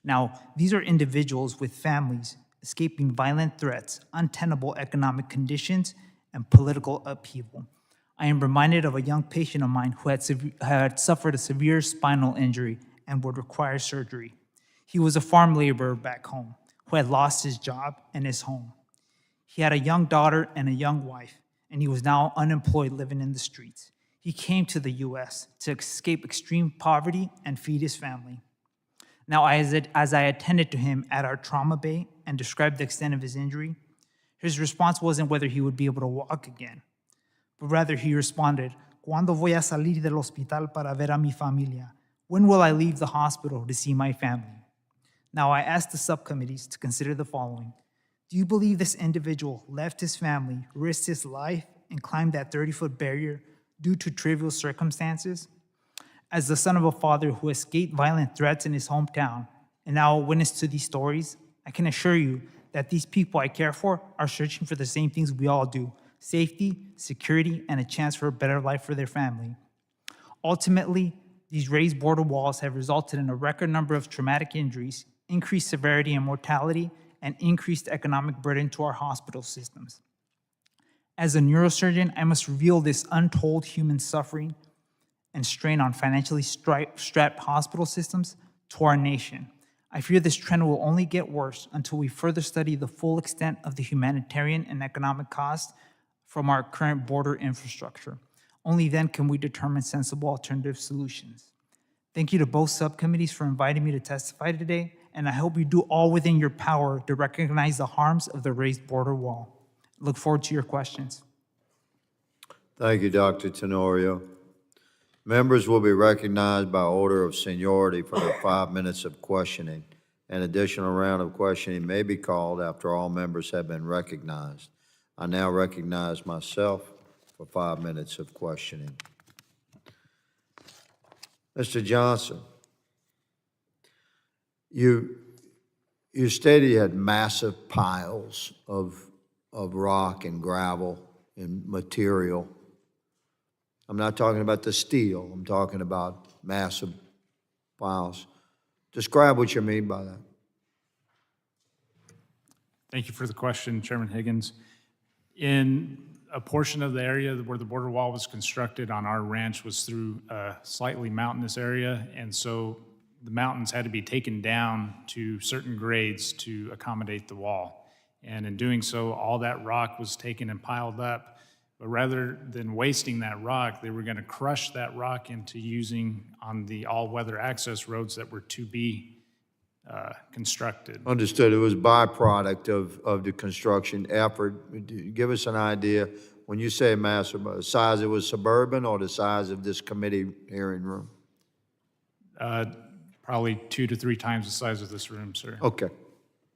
Now, these are individuals with families escaping violent threats, untenable economic conditions, and political upheaval. I am reminded of a young patient of mine who had suffered a severe spinal injury and would require surgery. He was a farm laborer back home who had lost his job and his home. He had a young daughter and a young wife, and he was now unemployed living in the streets. He came to the U.S. to escape extreme poverty and feed his family. Now, as I attended to him at our trauma bay and described the extent of his injury, his response wasn't whether he would be able to walk again, but rather he responded, ¿Cuándo voy a salir del hospital para ver a mi familia? When will I leave the hospital to see my family? Now, I asked the subcommittees to consider the following. Do you believe this individual left his family, risked his life, and climbed that 30-foot barrier due to trivial circumstances? As the son of a father who escaped violent threats in his hometown and now a witness to these stories, I can assure you that these people I care for are searching for the same things we all do: safety, security, and a chance for a better life for their family. Ultimately, these raised border walls have resulted in a record number of traumatic injuries, increased severity and mortality, and increased economic burden to our hospital systems. As a neurosurgeon, I must reveal this untold human suffering and strain on financially strapped hospital systems to our nation. I fear this trend will only get worse until we further study the full extent of the humanitarian and economic cost from our current border infrastructure. Only then can we determine sensible alternative solutions. Thank you to both subcommittees for inviting me to testify today, and I hope you do all within your power to recognize the harms of the raised border wall. Look forward to your questions. Thank you, Dr. Tenorio. Members will be recognized by order of seniority for their 5 minutes of questioning. An additional round of questioning may be called after all members have been recognized. I now recognize myself for 5 minutes of questioning. Mr. Johnson, you stated you had massive piles of rock and gravel and material. I'm not talking about the steel. I'm talking about massive piles. Describe what you mean by that. Thank you for the question, Chairman Higgins. In a portion of the area where the border wall was constructed on our ranch was through a slightly mountainous area, and so the mountains had to be taken down to certain grades to accommodate the wall. And in doing so, all that rock was taken and piled up. But rather than wasting that rock, they were going to crush that rock into using on the all-weather access roads that were to be constructed. Understood. It was byproduct of the construction effort. Give us an idea, when you say massive, the size it was suburban or the size of this committee hearing room? Probably 2 to 3 times the size of this room, sir. Okay.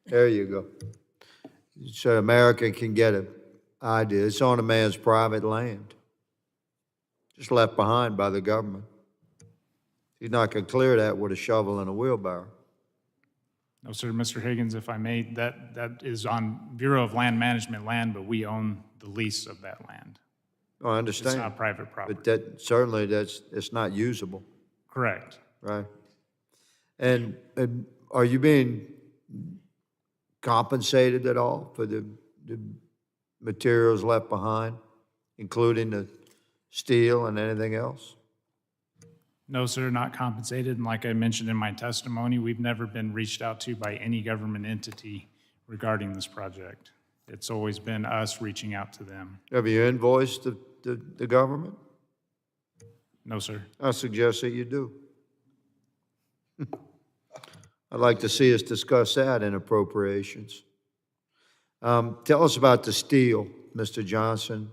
There you go. So America can get an idea. It's on a man's private land. just left behind by the government. He's not going to clear that with a shovel and a wheelbarrow. No, sir, Mr. Higgins, if I may, that is on Bureau of Land Management land, but we own the lease of that land. Oh, I understand. It's not private property. But that, certainly, it's not usable, Correct. right? And are you being compensated at all for the materials left behind, including the steel and anything else? No, sir, not compensated. And like I mentioned in my testimony, we've never been reached out to by any government entity regarding this project. It's always been us reaching out to them. Have you invoiced the government? No, sir. I suggest that you do. I'd like to see us discuss that in appropriations. Tell us about the steel, Mr. Johnson.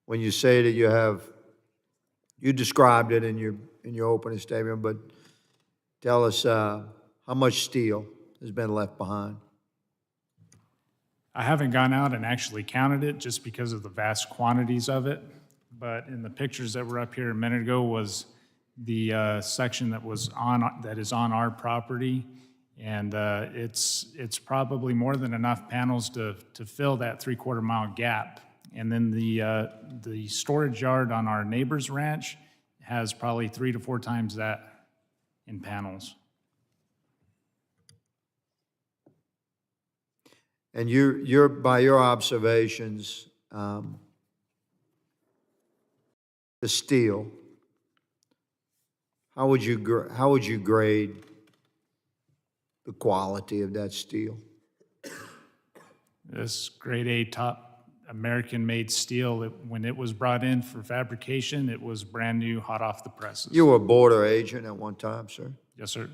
When you say that you described it in your opening statement, but tell us how much steel has been left behind. I haven't gone out and actually counted it just because of the vast quantities of it. But in the pictures that were up here a minute ago was the section that is on our property. And it's probably more than enough panels to fill that 3/4 mile gap. And then the storage yard on our neighbor's ranch has probably 3 to 4 times that in panels. And you're by your observations, the steel, how would you grade the quality of that steel? This grade A top American-made steel, when it was brought in for fabrication, it was brand new, hot off the presses. You were a border agent at one time, sir? Yes, sir.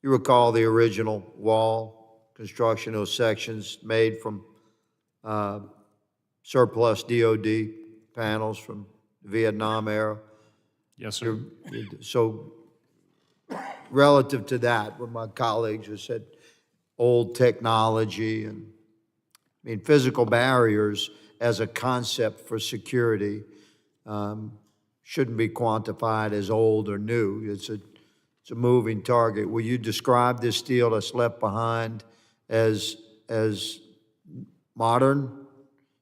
You recall the original wall construction, those sections made from surplus DOD panels from the Vietnam era? Yes, sir. So relative to that, what my colleagues have said, old technology and, I mean, physical barriers as a concept for security shouldn't be quantified as old or new. It's a moving target. Will you describe this steel that's left behind as modern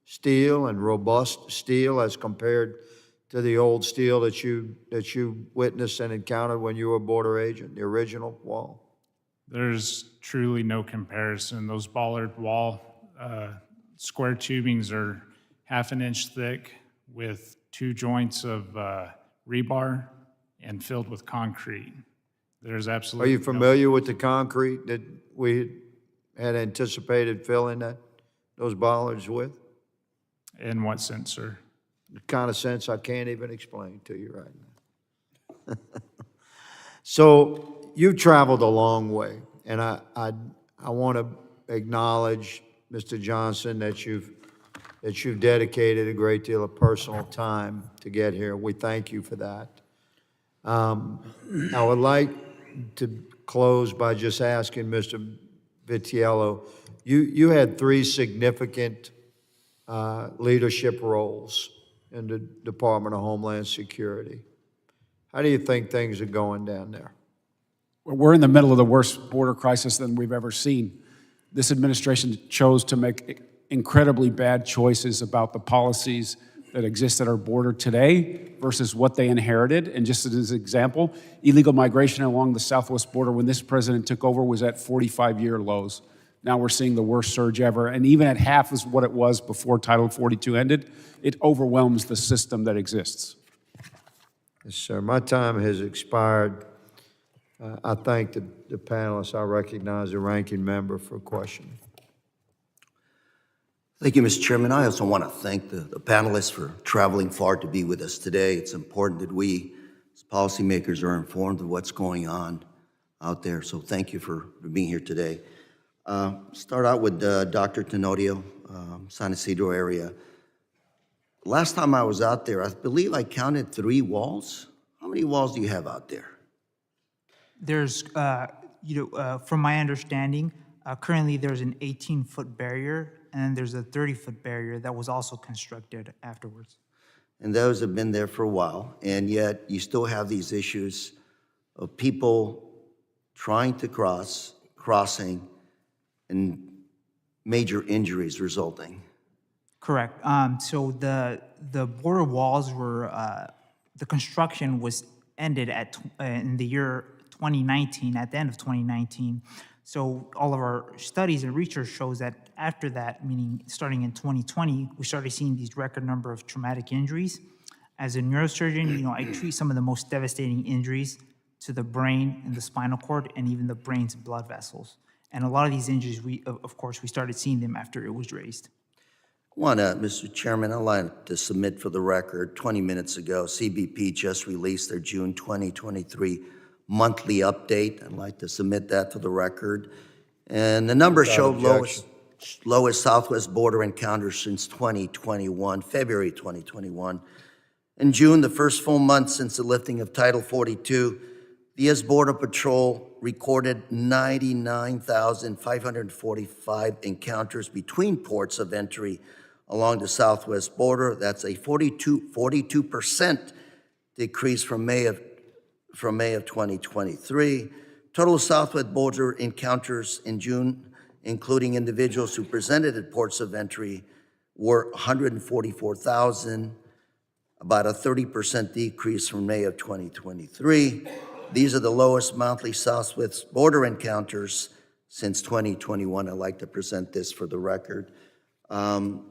steel and robust steel as compared to the old steel that you witnessed and encountered when you were a border agent, the original wall? There's truly no comparison. Those bollard wall square tubings are 1/2 inch thick with 2 joints of rebar and filled with concrete. There's absolutely Are you familiar with the concrete that we had anticipated filling those bollards with? In what sense, sir? The kind of sense I can't even explain to you right now. So you've traveled a long way, and I want to acknowledge, Mr. Johnson, that you've dedicated a great deal of personal time to get here. We thank you for that. I would like to close by just asking Mr. Vitiello, you had 3 significant leadership roles in the Department of Homeland Security. How do you think things are going down there? We're in the middle of the worst border crisis than we've ever seen. This administration chose to make incredibly bad choices about the policies that exist at our border today versus what they inherited. And just as an example, illegal migration along the southwest border when this president took over was at 45-year lows. Now we're seeing the worst surge ever. And even at half is what it was before Title 42 ended, it overwhelms the system that exists. Yes, sir. My time has expired. I thank the panelists. I recognize the ranking member for questioning. Thank you, Mr. Chairman. I also want to thank the panelists for traveling far to be with us today. It's important that we, as policymakers, are informed of what's going on out there. So thank you for being here today. Start out with Dr. Tenorio, San Isidro area. Last time I was out there, I believe I counted 3 walls. How many walls do you have out there? There's, from my understanding, currently there's an 18-foot barrier, and then there's a 30-foot barrier that was also constructed afterwards. and those have been there for a while, and yet you still have these issues of people trying to crossing, and major injuries resulting. Correct. So the border walls were, the construction was ended in the year 2019, at the end of 2019. So all of our studies and research shows that after that, meaning starting in 2020, we started seeing these record number of traumatic injuries. As a neurosurgeon, I treat some of the most devastating injuries to the brain and the spinal cord and even the brain's blood vessels. And a lot of these injuries, of course, we started seeing them after it was raised. Mr. Chairman, I'd like to submit for the record, 20 minutes ago, CBP just released their June 2023 monthly update. I'd like to submit that for the record. And the numbers show lowest southwest border encounters since 2021, February 2021. In June, the first full month since the lifting of Title 42, the U.S. Border Patrol recorded 99,545 encounters between ports of entry along the southwest border. That's a 42% decrease from May of 2023. Total southwest border encounters in June, including individuals who presented at ports of entry, were 144,000, about a 30% decrease from May of 2023. These are the lowest monthly southwest border encounters since 2021. I'd like to present this for the record. And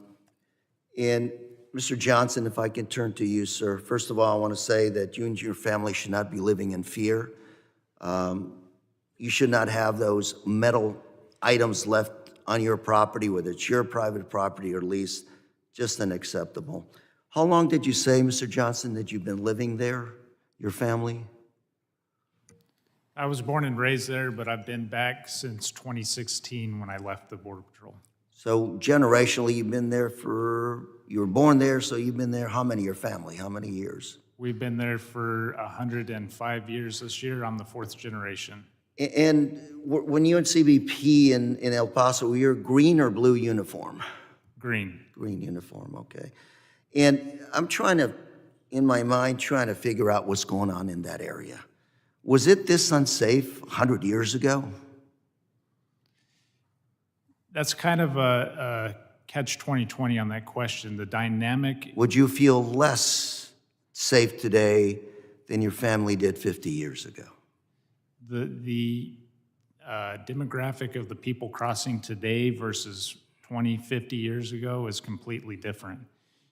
Mr. Johnson, if I can turn to you, sir. First of all, I want to say that you and your family should not be living in fear. You should not have those metal items left on your property, whether it's your private property or lease, just unacceptable. How long did you say, Mr. Johnson, that you've been living there, your family? I was born and raised there, but I've been back since 2016 when I left the Border Patrol. So generationally, you've been there you were born there, so you've been there, how many, your family, how many years? We've been there for 105 years this year. I'm the fourth generation. And when you and CBP in El Paso, you're green or blue uniform? Green. Green uniform, okay. And I'm in my mind, trying to figure out what's going on in that area. Was it this unsafe 100 years ago? That's kind of a catch-2020 on that question. The dynamic... Would you feel less safe today than your family did 50 years ago? The demographic of the people crossing today versus 20, 50 years ago is completely different.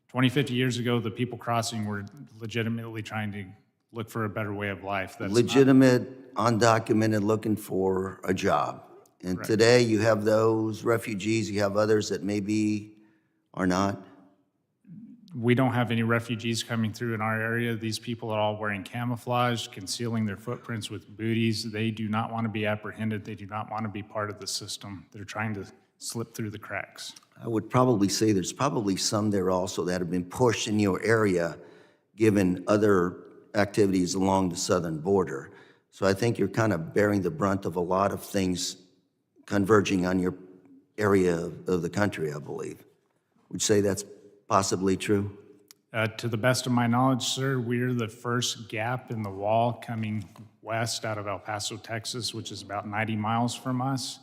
20, 50 years ago, the people crossing were legitimately trying to look for a better way of life. That's legitimate, undocumented, looking for a job. And Right. Today you have those refugees, you have others that maybe are not. We don't have any refugees coming through in our area. These people are all wearing camouflage, concealing their footprints with booties. They do not want to be apprehended. They do not want to be part of the system. They're trying to slip through the cracks. I would probably say there's probably some there also that have been pushed in your area given other activities along the southern border. So I think you're kind of bearing the brunt of a lot of things converging on your area of the country, I believe. Would you say that's possibly true? To the best of my knowledge, sir, we're the first gap in the wall coming west out of El Paso, Texas, which is about 90 miles from us.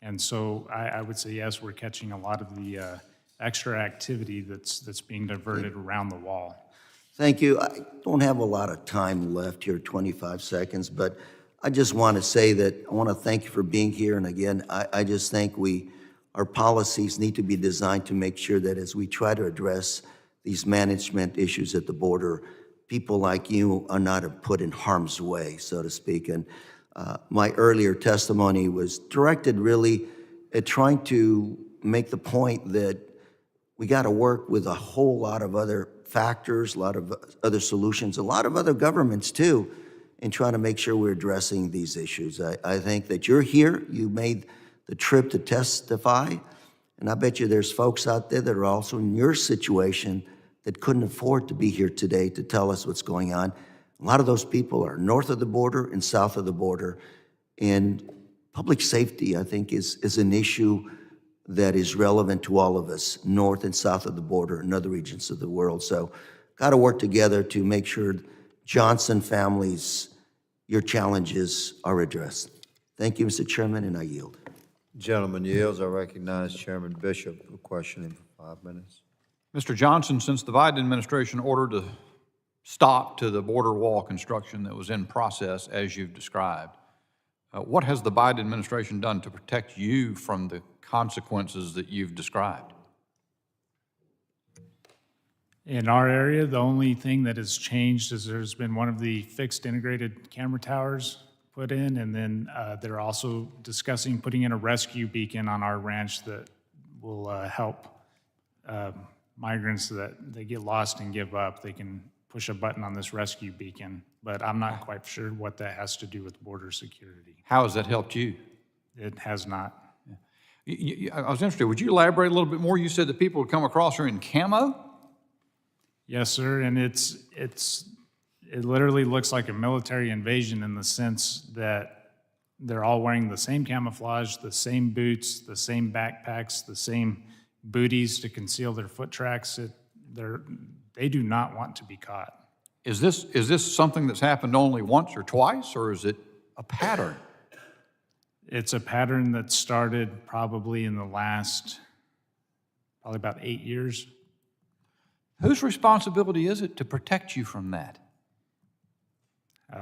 And so I would say, yes, we're catching a lot of the extra activity that's being diverted around the wall. Thank you. I don't have a lot of time left here, 25 seconds, but I just want to say that I want to thank you for being here. And again, I just think our policies need to be designed to make sure that as we try to address these management issues at the border, people like you are not put in harm's way, so to speak. And my earlier testimony was directed really at trying to make the point that we got to work with a whole lot of other factors, a lot of other solutions, a lot of other governments too, in trying to make sure we're addressing these issues. I think that you're here, you made the trip to testify, and I bet you there's folks out there that are also in your situation that couldn't afford to be here today to tell us what's going on. A lot of those people are north of the border and south of the border, and public safety, I think, is an issue that is relevant to all of us, north and south of the border and other regions of the world. So got to work together to make sure Johnson families, your challenges are addressed. Thank you, Mr. Chairman, and I yield. Gentleman yields. I recognize Chairman Bishop for questioning for 5 minutes. Mr. Johnson, since the Biden administration ordered a stop to the border wall construction that was in process, as you've described, what has the Biden administration done to protect you from the consequences that you've described? In our area, the only thing that has changed is there's been one of the fixed integrated camera towers put in, and then they're also discussing putting in a rescue beacon on our ranch that will help migrants that they get lost and give up. They can push a button on this rescue beacon, but I'm not quite sure what that has to do with border security. How has that helped you? It has not. I was interested, would you elaborate a little bit more? You said that people would come across here in camo? Yes, sir, and it literally looks like a military invasion in the sense that they're all wearing the same camouflage, the same boots, the same backpacks, the same booties to conceal their foot tracks. They do not want to be caught. Is this something that's happened only once or twice, or is it a pattern? It's a pattern that started probably in the last, probably about 8 years. Whose responsibility is it to protect you from that?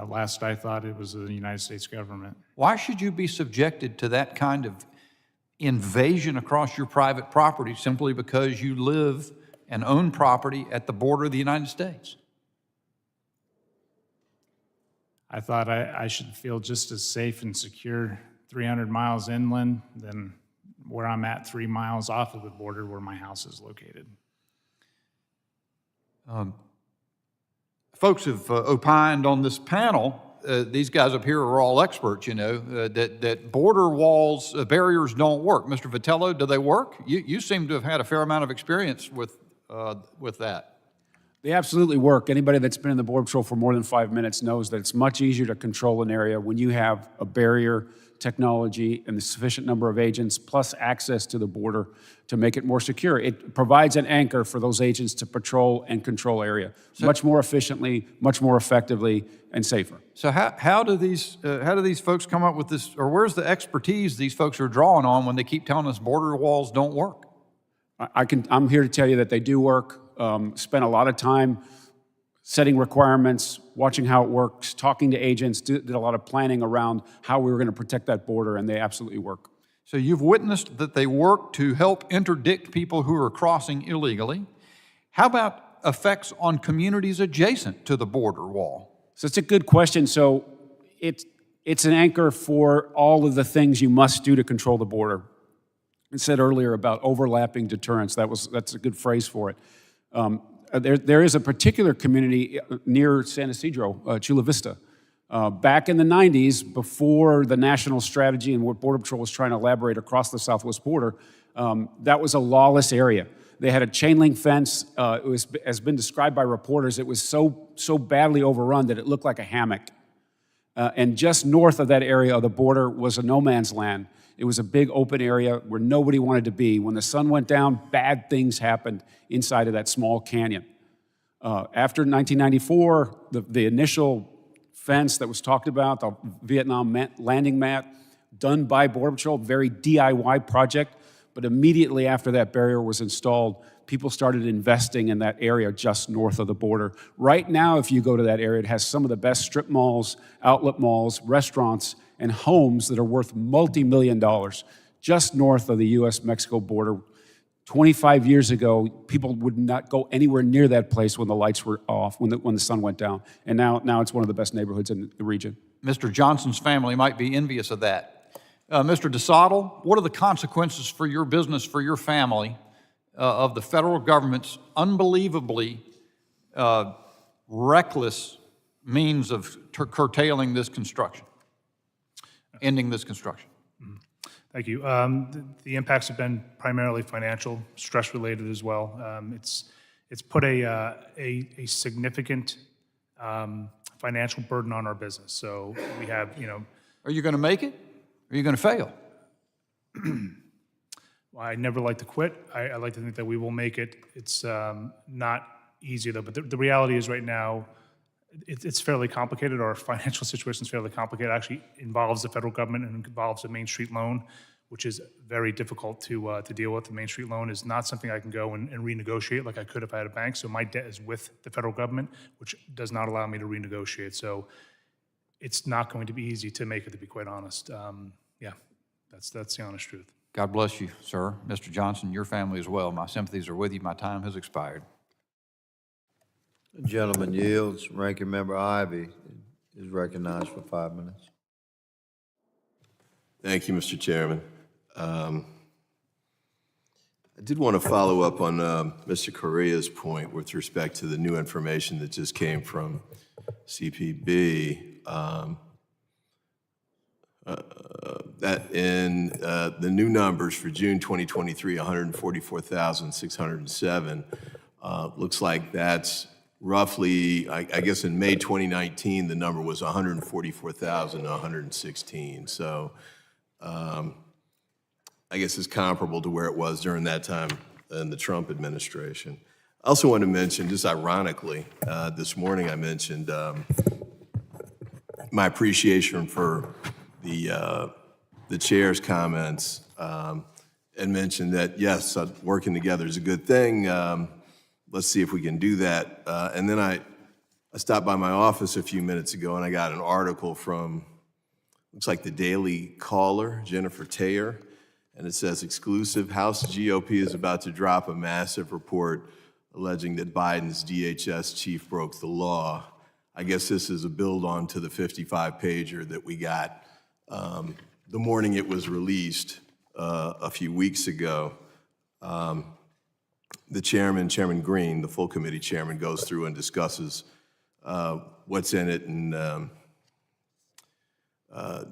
Last I thought, it was the United States government. Why should you be subjected to that kind of invasion across your private property simply because you live and own property at the border of the United States? I thought I should feel just as safe and secure 300 miles inland than where I'm at 3 miles off of the border where my house is located. Folks have opined on this panel, these guys up here are all experts, you know, that border walls, barriers don't work. Mr. Vitello, do they work? You seem to have had a fair amount of experience with that. They absolutely work. Anybody that's been in the Border Patrol for more than 5 minutes knows that it's much easier to control an area when you have a barrier, technology, and the sufficient number of agents, plus access to the border to make it more secure. It provides an anchor for those agents to patrol and control area much more efficiently, much more effectively, and safer. So how do these folks come up with this, or where's the expertise these folks are drawing on when they keep telling us border walls don't work? I'm here to tell you that they do work. Spent a lot of time setting requirements, watching how it works, talking to agents, did a lot of planning around how we were going to protect that border, and they absolutely work. So you've witnessed that they work to help interdict people who are crossing illegally. How about effects on communities adjacent to the border wall? So it's a good question. So it's an anchor for all of the things you must do to control the border. I said earlier about overlapping deterrence. That's a good phrase for it. There is a particular community near San Isidro, Chula Vista. Back in the 90s, before the national strategy and what Border Patrol was trying to elaborate across the southwest border, that was a lawless area. They had a chain link fence. Has been described by reporters, it was so badly overrun that it looked like a hammock. And just north of that area of the border was a no man's land. It was a big open area where nobody wanted to be. When the sun went down, bad things happened inside of that small canyon. After 1994, the initial fence that was talked about, the Vietnam landing mat, done by Border Patrol, very DIY project, but immediately after that barrier was installed, people started investing in that area just north of the border. Right now, if you go to that area, it has some of the best strip malls, outlet malls, restaurants, and homes that are worth multi-million dollars just north of the U.S.-Mexico border. 25 years ago, people would not go anywhere near that place when the lights were off, when the sun went down. And now it's one of the best neighborhoods in the region. Mr. Johnson's family might be envious of that. Mr. DeSoto, what are the consequences for your business, for your family, of the federal government's unbelievably reckless means of curtailing this construction, ending this construction? Thank you. The impacts have been primarily financial, stress-related as well. It's put a significant financial burden on our business. So we have, Are you going to make it? Or are you going to fail? I never like to quit. I like to think that we will make it. It's not easier though, but the reality is right now, it's fairly complicated. Our financial situation is fairly complicated. It actually involves the federal government and involves a Main Street loan, which is very difficult to deal with. The Main Street loan is not something I can go and renegotiate like I could if I had a bank. So my debt is with the federal government, which does not allow me to renegotiate. So it's not going to be easy to make it, to be quite honest. Yeah, that's the honest truth. God bless you, sir. Mr. Johnson, your family as well. My sympathies are with you. My time has expired. The gentleman yields. Ranking Member Ivy is recognized for 5 minutes. Thank you, Mr. Chairman. I did want to follow up on Mr. Correa's point with respect to the new information that just came from CPB. That in the new numbers for June 2023, 144,607, looks like that's roughly, I guess in May 2019, the number was 144,116. So I guess it's comparable to where it was during that time in the Trump administration. I also want to mention, just ironically, this morning I mentioned my appreciation for the chair's comments and mentioned that, yes, working together is a good thing. Let's see if we can do that. And then I stopped by my office a few minutes ago and I got an article from, looks like the Daily Caller, Jennifer Taylor, and it says, exclusive, House GOP is about to drop a massive report alleging that Biden's DHS chief broke the law. I guess this is a build on to the 55-pager that we got the morning it was released a few weeks ago. The chairman, Green, the full committee chairman, goes through and discusses what's in it and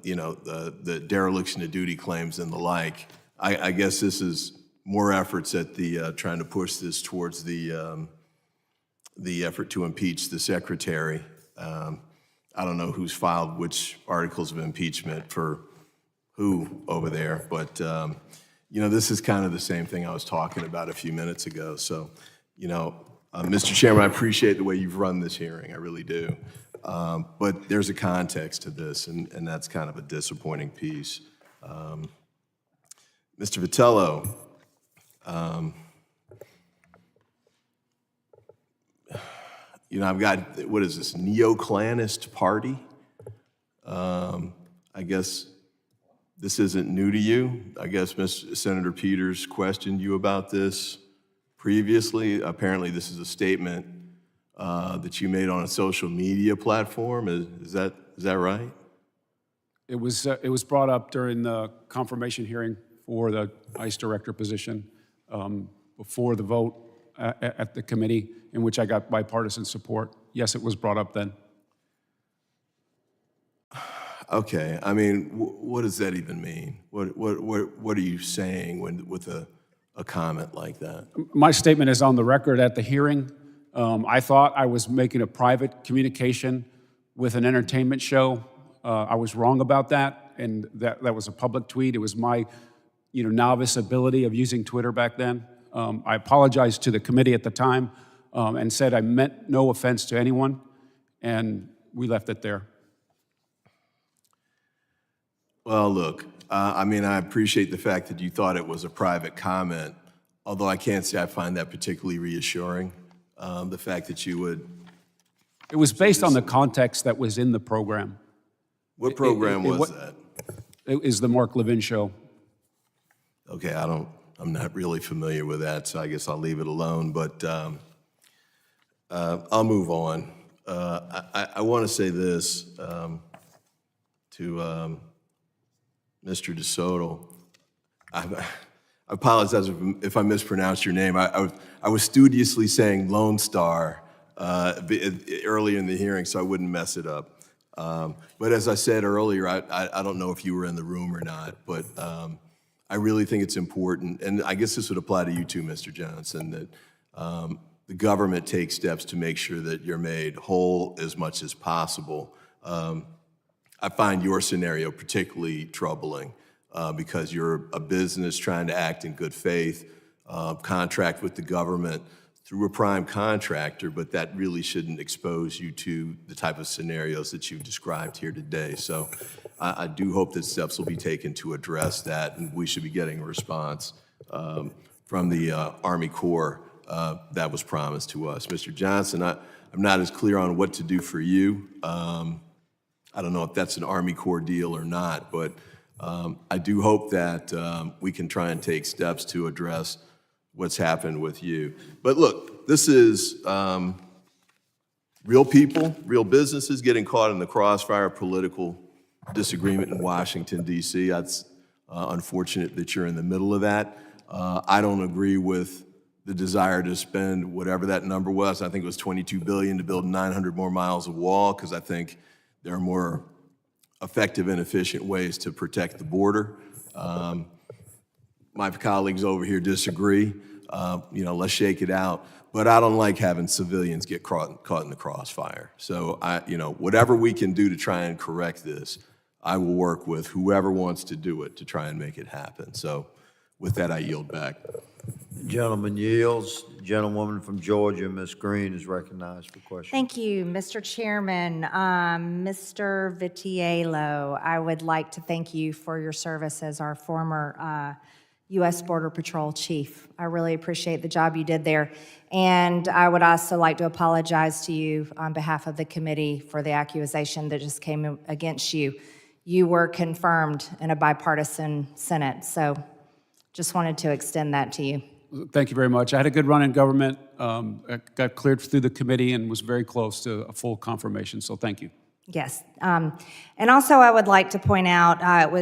the dereliction of duty claims and the like. I guess this is more efforts at the trying to push this towards the effort to impeach the secretary. I don't know who's filed which articles of impeachment for who over there, but this is kind of the same thing I was talking about a few minutes ago. So, Mr. Chairman, I appreciate the way you've run this hearing, I really do. But there's a context to this, and that's kind of a disappointing piece. Mr. Vitello, I've got, what is this, neo-Klanist party? I guess this isn't new to you. I guess Senator Peters questioned you about this previously. Apparently, this is a statement that you made on a social media platform. Is that right? It was brought up during the confirmation hearing for the ICE director position before the vote at the committee, in which I got bipartisan support. Yes, it was brought up then. Okay, I mean, what does that even mean? What are you saying with a comment like that? My statement is on the record at the hearing. I thought I was making a private communication with an entertainment show. I was wrong about that, and that was a public tweet. It was my novice ability of using Twitter back then. I apologized to the committee at the time and said I meant no offense to anyone, and we left it there. Well, look, I appreciate the fact that you thought it was a private comment, although I can't say I find that particularly reassuring, the fact that you would... It was based on the context that was in the program. What program was that? It is the Mark Levin show. Okay, I'm not really familiar with that, so I guess I'll leave it alone, but I'll move on. I want to say this to Mr. DeSoto. I apologize if I mispronounced your name. I was studiously saying Lone Star earlier in the hearing, so I wouldn't mess it up. But as I said earlier, I don't know if you were in the room or not, but I really think it's important, and I guess this would apply to you too, Mr. Johnson, that the government takes steps to make sure that you're made whole as much as possible. I find your scenario particularly troubling because you're a business trying to act in good faith, contract with the government through a prime contractor, but that really shouldn't expose you to the type of scenarios that you've described here today. So I do hope that steps will be taken to address that, and we should be getting a response from the Army Corps that was promised to us. Mr. Johnson, I'm not as clear on what to do for you. I don't know if that's an Army Corps deal or not, but I do hope that we can try and take steps to address what's happened with you. But look, this is real people, real businesses getting caught in the crossfire of political disagreement in Washington, D.C. That's unfortunate that you're in the middle of that. I don't agree with the desire to spend whatever that number was. I think it was $22 billion to build 900 more miles of wall, because I think there are more effective and efficient ways to protect the border. My colleagues over here disagree. Let's shake it out. But I don't like having civilians get caught in the crossfire. So whatever we can do to try and correct this, I will work with whoever wants to do it to try and make it happen. So with that, I yield back. Gentleman yields. Gentlewoman from Georgia, Ms. Green, is recognized for question. Thank you, Mr. Chairman. Mr. Vitiello, I would like to thank you for your service as our former U.S. Border Patrol chief. I really appreciate the job you did there. And I would also like to apologize to you on behalf of the committee for the accusation that just came against you. You were confirmed in a bipartisan Senate, so just wanted to extend that to you. Thank you very much. I had a good run in government, I got cleared through the committee and was very close to a full confirmation, so thank you. Yes. And also I would like to point out, it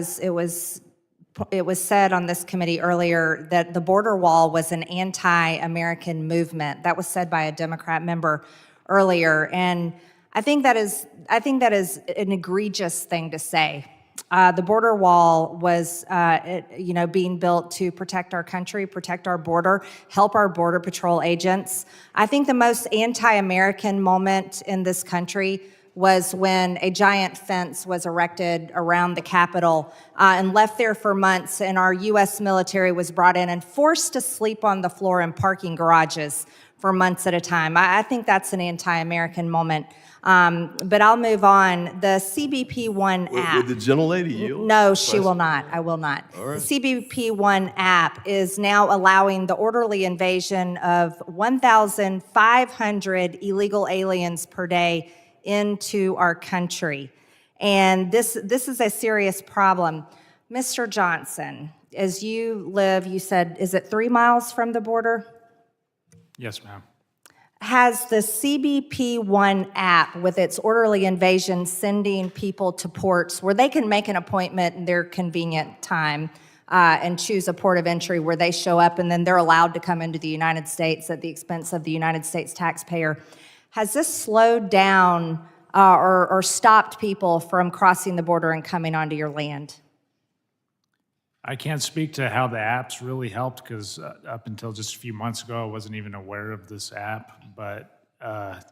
was said on this committee earlier that the border wall was an anti-American movement. That was said by a Democrat member earlier, and I think that is an egregious thing to say. The border wall was, being built to protect our country, protect our border, help our Border Patrol agents. I think the most anti-American moment in this country was when a giant fence was erected around the Capitol and left there for months, and our U.S. military was brought in and forced to sleep on the floor in parking garages for months at a time. I think that's an anti-American moment. But I'll move on. The CBP One app. Would the gentlelady yield? No, she will not. I will not. All right. The CBP One app is now allowing the orderly invasion of 1,500 illegal aliens per day into our country. And this is a serious problem. Mr. Johnson, as you live, you said, is it 3 miles from the border? Yes, ma'am. Has the CBP One app, with its orderly invasion, sending people to ports where they can make an appointment in their convenient time and choose a port of entry where they show up, and then they're allowed to come into the United States at the expense of the United States taxpayer, has this slowed down or stopped people from crossing the border and coming onto your land? I can't speak to how the app's really helped, because up until just a few months ago, I wasn't even aware of this app, but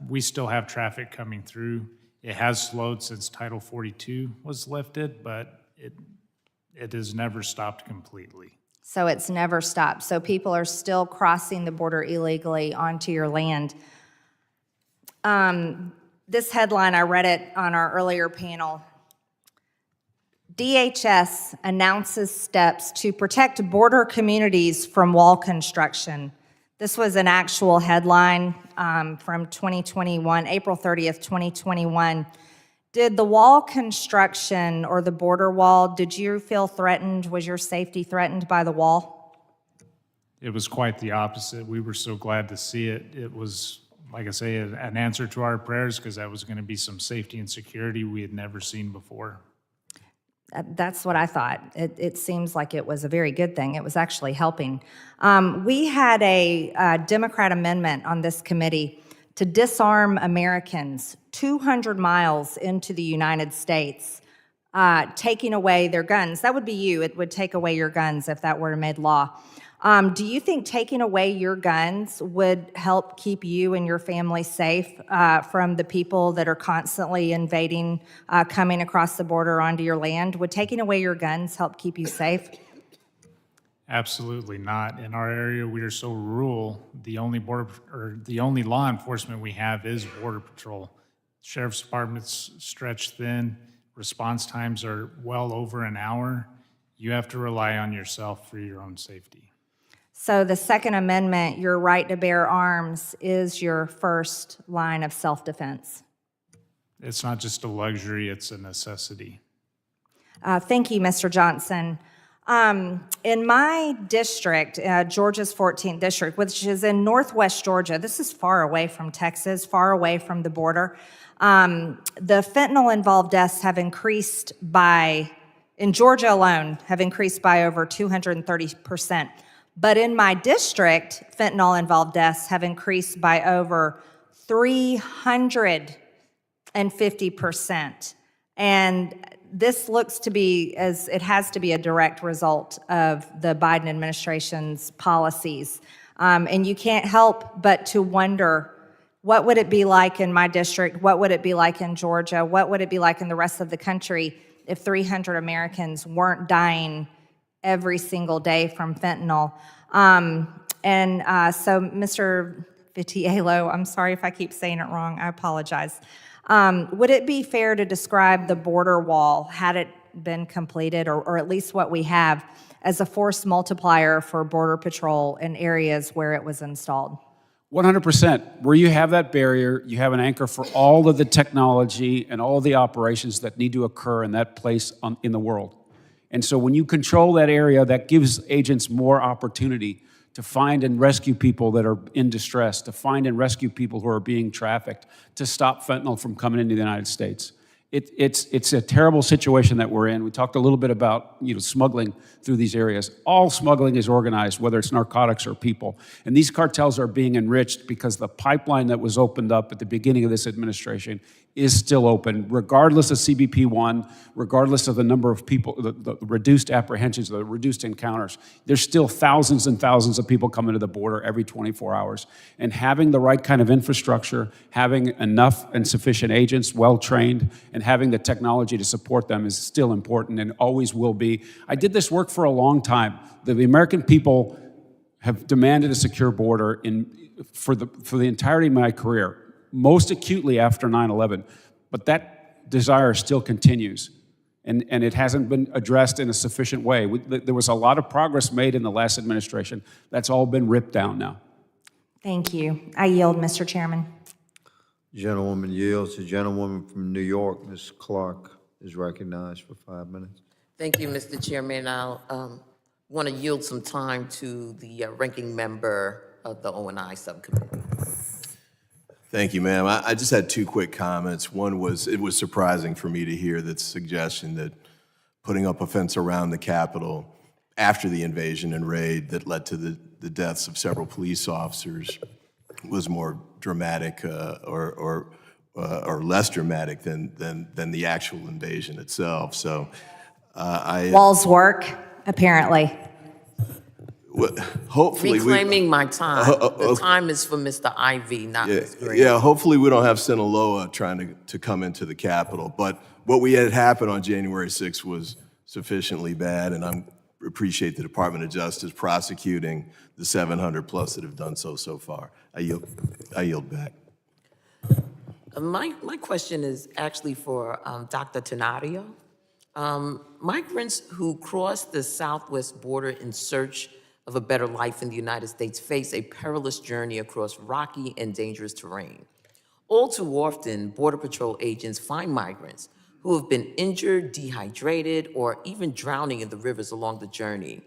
we still have traffic coming through. It has slowed since Title 42 was lifted, but it has never stopped completely. So it's never stopped. So people are still crossing the border illegally onto your land. This headline, I read it on our earlier panel. DHS announces steps to protect border communities from wall construction. This was an actual headline from 2021, April 30th, 2021. Did the wall construction or the border wall, did you feel threatened? Was your safety threatened by the wall? It was quite the opposite. We were so glad to see it. It was, like I say, an answer to our prayers, because that was going to be some safety and security we had never seen before. That's what I thought. It seems like it was a very good thing. It was actually helping. We had a Democrat amendment on this committee to disarm Americans 200 miles into the United States, taking away their guns. That would be you. It would take away your guns if that were made law. Do you think taking away your guns would help keep you and your family safe from the people that are constantly invading, coming across the border onto your land? Would taking away your guns help keep you safe? Absolutely not. In our area, we are so rural, the only law enforcement we have is Border Patrol. Sheriff's Department's stretched thin, response times are well over an hour. You have to rely on yourself for your own safety. So the Second Amendment, your right to bear arms, is your first line of self-defense. It's not just a luxury, it's a necessity. Thank you, Mr. Johnson. In my district, Georgia's 14th district, which is in northwest Georgia, this is far away from Texas, far away from the border. The fentanyl-involved deaths have increased in Georgia alone, have increased by over 230%. But in my district, fentanyl-involved deaths have increased by over 350%. And this looks to be, as it has to be, a direct result of the Biden administration's policies. And you can't help but to wonder, what would it be like in my district? What would it be like in Georgia? What would it be like in the rest of the country if 300 Americans weren't dying every single day from fentanyl? So Mr. Vitiello, I'm sorry if I keep saying it wrong, I apologize. Would it be fair to describe the border wall, had it been completed, or at least what we have, as a force multiplier for Border Patrol in areas where it was installed? 100%. Where you have that barrier, you have an anchor for all of the technology and all of the operations that need to occur in that place in the world. And so when you control that area, that gives agents more opportunity to find and rescue people that are in distress, to find and rescue people who are being trafficked, to stop fentanyl from coming into the United States. It's a terrible situation that we're in. We talked a little bit about smuggling through these areas. All smuggling is organized, whether it's narcotics or people. And these cartels are being enriched because the pipeline that was opened up at the beginning of this administration is still open, regardless of CBP 1, regardless of the number of people, the reduced apprehensions, the reduced encounters. There's still thousands and thousands of people coming to the border every 24 hours. And having the right kind of infrastructure, having enough and sufficient agents, well-trained, and having the technology to support them is still important and always will be. I did this work for a long time. The American people have demanded a secure border for the entirety of my career, most acutely after 9/11, but that desire still continues, and it hasn't been addressed in a sufficient way. There was a lot of progress made in the last administration. That's all been ripped down now. Thank you. I yield, Mr. Chairman. Gentlewoman yields. The gentlewoman from New York, Ms. Clark, is recognized for 5 minutes. Thank you, Mr. Chairman. I'll want to yield some time to the ranking member of the O&I subcommittee. Thank you, ma'am. I just had two quick comments. One was, it was surprising for me to hear that suggestion that putting up a fence around the Capitol after the invasion and raid that led to the deaths of several police officers was more dramatic or less dramatic than the actual invasion itself. So Walls work, apparently. Hopefully reclaiming my time. The time is for Mr. Ivy, not Ms. Green. Yeah, hopefully we don't have Sinaloa trying to come into the Capitol. But what we had happen on January 6th was sufficiently bad, and I appreciate the Department of Justice prosecuting the 700 plus that have done so far. I yield back. My question is actually for Dr. Tenario. Migrants who cross the southwest border in search of a better life in the United States face a perilous journey across rocky and dangerous terrain. All too often, Border Patrol agents find migrants who have been injured, dehydrated, or even drowning in the rivers along the journey.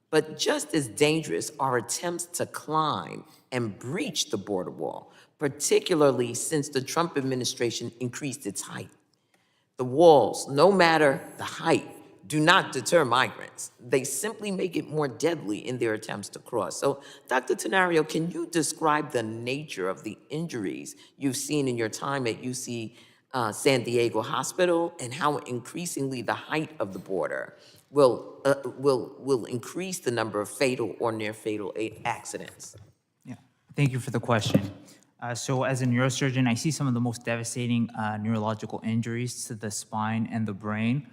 But just as dangerous are attempts to climb and breach the border wall, particularly since the Trump administration increased its height. The walls, no matter the height, do not deter migrants. They simply make it more deadly in their attempts to cross. So, Dr. Tenario, can you describe the nature of the injuries you've seen in your time at UC San Diego Hospital and how increasingly the height of the border will increase the number of fatal or near fatal accidents? Yeah, thank you for the question. So as a neurosurgeon, I see some of the most devastating neurological injuries to the spine and the brain.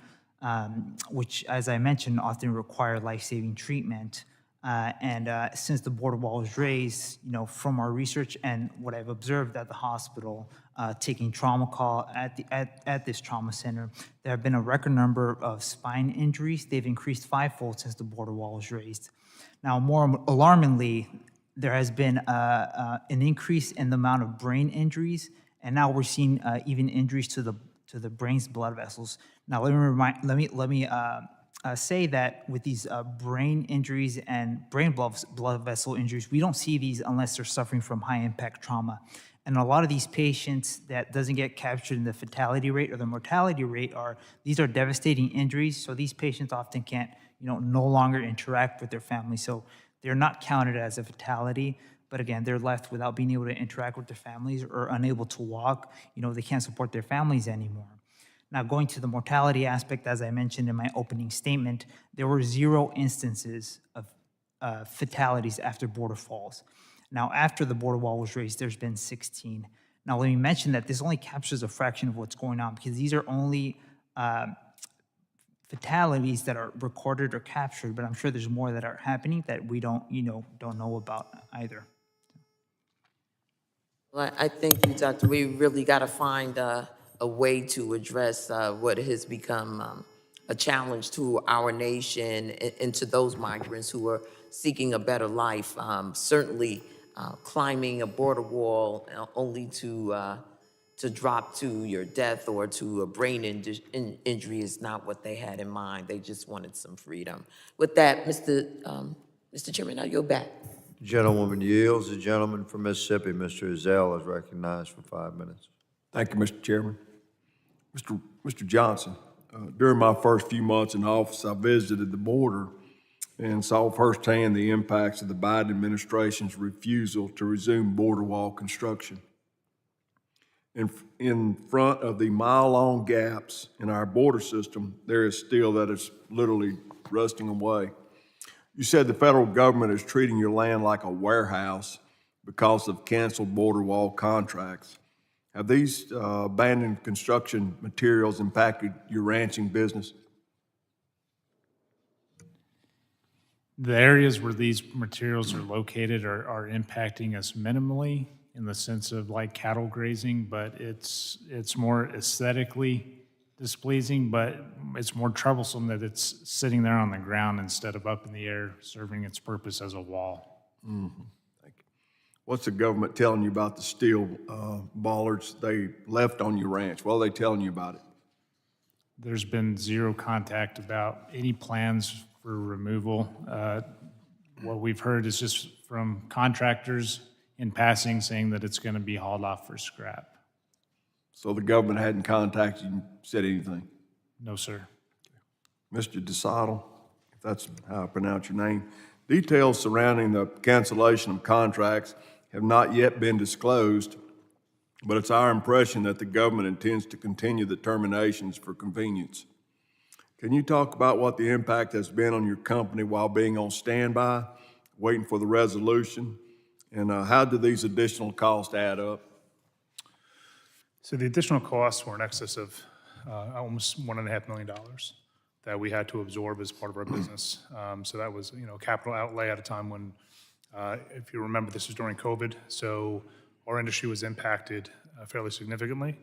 which, as I mentioned, often require life-saving treatment. Since the border wall was raised, from our research and what I've observed at the hospital, taking trauma call at this trauma center, there have been a record number of spine injuries. They've increased fivefold since the border wall was raised. Now, more alarmingly, there has been an increase in the amount of brain injuries, and now we're seeing even injuries to the brain's blood vessels. Now, let me say that with these brain injuries and brain blood vessel injuries, we don't see these unless they're suffering from high impact trauma. And a lot of these patients that doesn't get captured in the fatality rate or the mortality rate these are devastating injuries. So these patients often can't, no longer interact with their family. So they're not counted as a fatality. But again, they're left without being able to interact with their families or unable to walk. They can't support their families anymore. Now, going to the mortality aspect, as I mentioned in my opening statement, there were 0 instances of fatalities after border falls. Now, after the border wall was raised, there's been 16. Now, let me mention that this only captures a fraction of what's going on because these are only fatalities that are recorded or captured, but I'm sure there's more that are happening that we don't know about either. Well, I think we really got to find a way to address what has become a challenge to our nation and to those migrants who are seeking a better life. Certainly, climbing a border wall only to drop to your death or to a brain injury is not what they had in mind. They just wanted some freedom. With that, Mr. Chairman, I yield back. Gentlewoman yields. The gentleman from Mississippi, Mr. Ezell, is recognized for 5 minutes. Thank you, Mr. Chairman. Mr. Johnson, during my first few months in office, I visited the border and saw firsthand the impacts of the Biden administration's refusal to resume border wall construction. In front of the mile-long gaps in our border system, there is steel that is literally rusting away. You said the federal government is treating your land like a warehouse because of canceled border wall contracts. Have these abandoned construction materials impacted your ranching business? The areas where these materials are located are impacting us minimally in the sense of like cattle grazing, but it's more aesthetically displeasing, but it's more troublesome that it's sitting there on the ground instead of up in the air, serving its purpose as a wall. Mm-hmm. Thank you. What's the government telling you about the steel bollards they left on your ranch? What are they telling you about it? There's been 0 contact about any plans for removal. What we've heard is just from contractors in passing saying that it's going to be hauled off for scrap. So the government hadn't contacted you and said anything? No, sir. Mr. DeSoto, if that's how I pronounce your name, details surrounding the cancellation of contracts have not yet been disclosed, but it's our impression that the government intends to continue the terminations for convenience. Can you talk about what the impact has been on your company while being on standby, waiting for the resolution, and how do these additional costs add up? So the additional costs were in excess of almost $1.5 million that we had to absorb as part of our business. So that was, capital outlay at a time when, if you remember, this was during COVID. So our industry was impacted fairly significantly.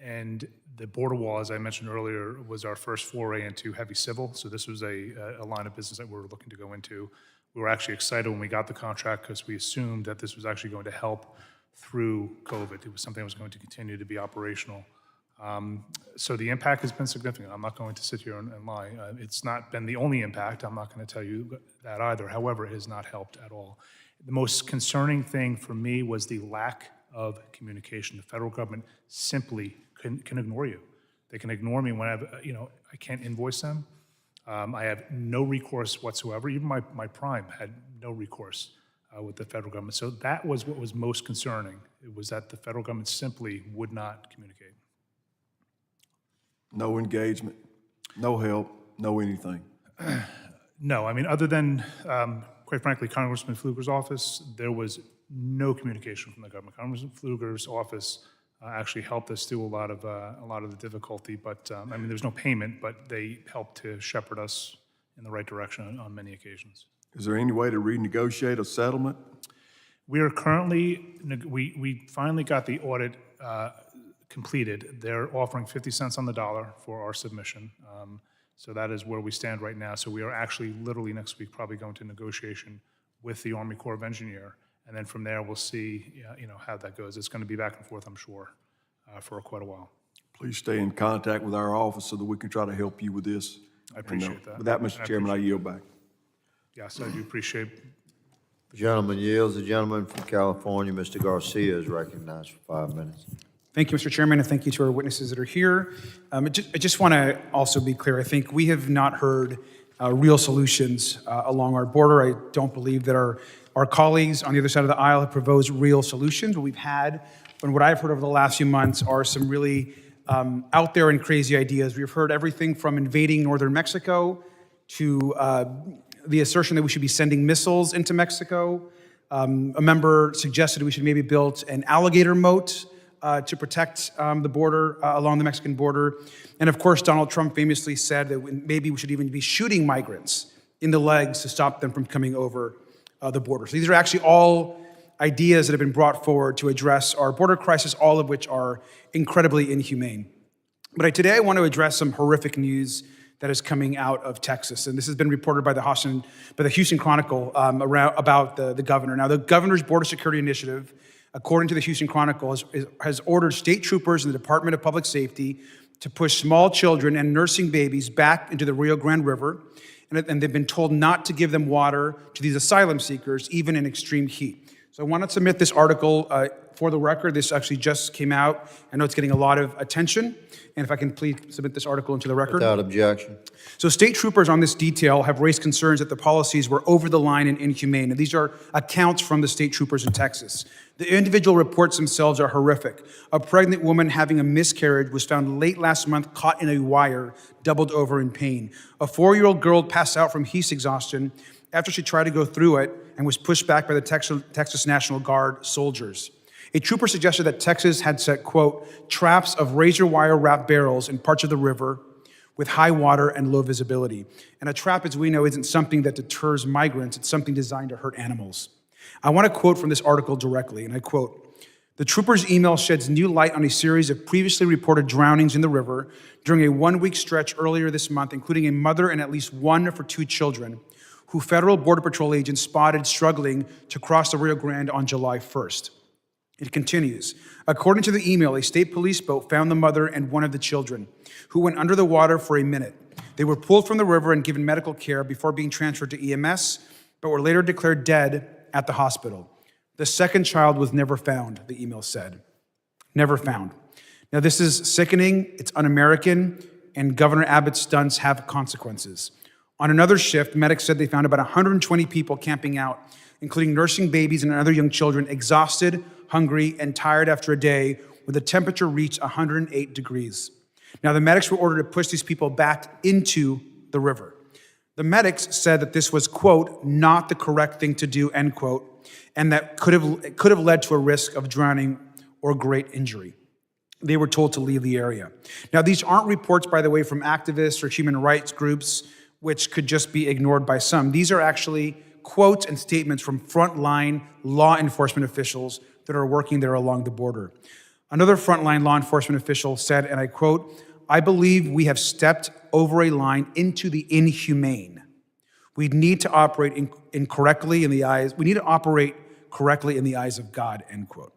And the border wall, as I mentioned earlier, was our first foray into heavy civil. So this was a line of business that we were looking to go into. We were actually excited when we got the contract because we assumed that this was actually going to help through COVID. It was something that was going to continue to be operational. So the impact has been significant. I'm not going to sit here and lie. It's not been the only impact. I'm not going to tell you that either. However, it has not helped at all. The most concerning thing for me was the lack of communication. The federal government simply can ignore you. They can ignore me when I can't invoice them. I have no recourse whatsoever. Even my prime had no recourse with the federal government. So that was what was most concerning. It was that the federal government simply would not communicate. No engagement, no help, no anything. No, I mean, other than, quite frankly, Congressman Pfluger's office, there was no communication from the government. Congressman Pfluger's office actually helped us through a lot of the difficulty. But I mean, there's no payment, but they helped to shepherd us in the right direction on many occasions. Is there any way to renegotiate a settlement? We are currently, we finally got the audit completed. They're offering 50 cents on the dollar for our submission. So that is where we stand right now. So we are actually literally next week probably going to negotiation with the Army Corps of Engineer. And then from there, we'll see, how that goes. It's going to be back and forth, I'm sure, for quite a while. Please stay in contact with our office so that we can try to help you with this. I appreciate that. With that, Mr. Chairman, I yield back. Yes, I do appreciate. The gentleman yields. The gentleman from California, Mr. Garcia, is recognized for 5 minutes. Thank you, Mr. Chairman, and thank you to our witnesses that are here. I just want to also be clear. I think we have not heard real solutions along our border. I don't believe that our colleagues on the other side of the aisle have proposed real solutions. What we've had, and what I've heard over the last few months, are some really out there and crazy ideas. We've heard everything from invading northern Mexico to the assertion that we should be sending missiles into Mexico. A member suggested we should maybe build an alligator moat to protect the border along the Mexican border. And of course, Donald Trump famously said that maybe we should even be shooting migrants in the legs to stop them from coming over the border. So these are actually all ideas that have been brought forward to address our border crisis, all of which are incredibly inhumane. But today I want to address some horrific news that is coming out of Texas. And this has been reported by the Houston Chronicle about the governor. Now, the governor's border security initiative, according to the Houston Chronicle, has ordered state troopers in the Department of Public Safety to push small children and nursing babies back into the Rio Grande River, and they've been told not to give them water to these asylum seekers, even in extreme heat. So I want to submit this article for the record. This actually just came out. I know it's getting a lot of attention, and if I can please submit this article into the record. Without objection. So state troopers on this detail have raised concerns that the policies were over the line and inhumane, and these are accounts from the state troopers in Texas. The individual reports themselves are horrific. A pregnant woman having a miscarriage was found late last month caught in a wire, doubled over in pain. A 4-year-old girl passed out from heat exhaustion after she tried to go through it and was pushed back by the Texas National Guard soldiers. A trooper suggested that Texas had set, quote, traps of razor wire wrapped barrels in parts of the river with high water and low visibility. And a trap, as we know, isn't something that deters migrants. It's something designed to hurt animals. I want to quote from this article directly, and I quote, "The trooper's email sheds new light on a series of previously reported drownings in the river during a 1-week stretch earlier this month, including a mother and at least one for 2 children, who federal Border Patrol agents spotted struggling to cross the Rio Grande on July 1st. It continues, according to the email, a state police boat found the mother and one of the children, who went under the water for a minute. They were pulled from the river and given medical care before being transferred to EMS, but were later declared dead at the hospital. The second child was never found," the email said. Never found. Now, this is sickening, it's un-American, and Governor Abbott's stunts have consequences. On another shift, medics said they found about 120 people camping out, including nursing babies and other young children, exhausted, hungry, and tired after a day where the temperature reached 108 degrees. Now, the medics were ordered to push these people back into the river. The medics said that this was, quote, not the correct thing to do, end quote, and that could have led to a risk of drowning or great injury. They were told to leave the area. Now, these aren't reports, by the way, from activists or human rights groups, which could just be ignored by some. These are actually quotes and statements from frontline law enforcement officials that are working there along the border. Another frontline law enforcement official said, and I quote, "I believe we have stepped over a line into the inhumane. We need to operate correctly in the eyes of God," end quote.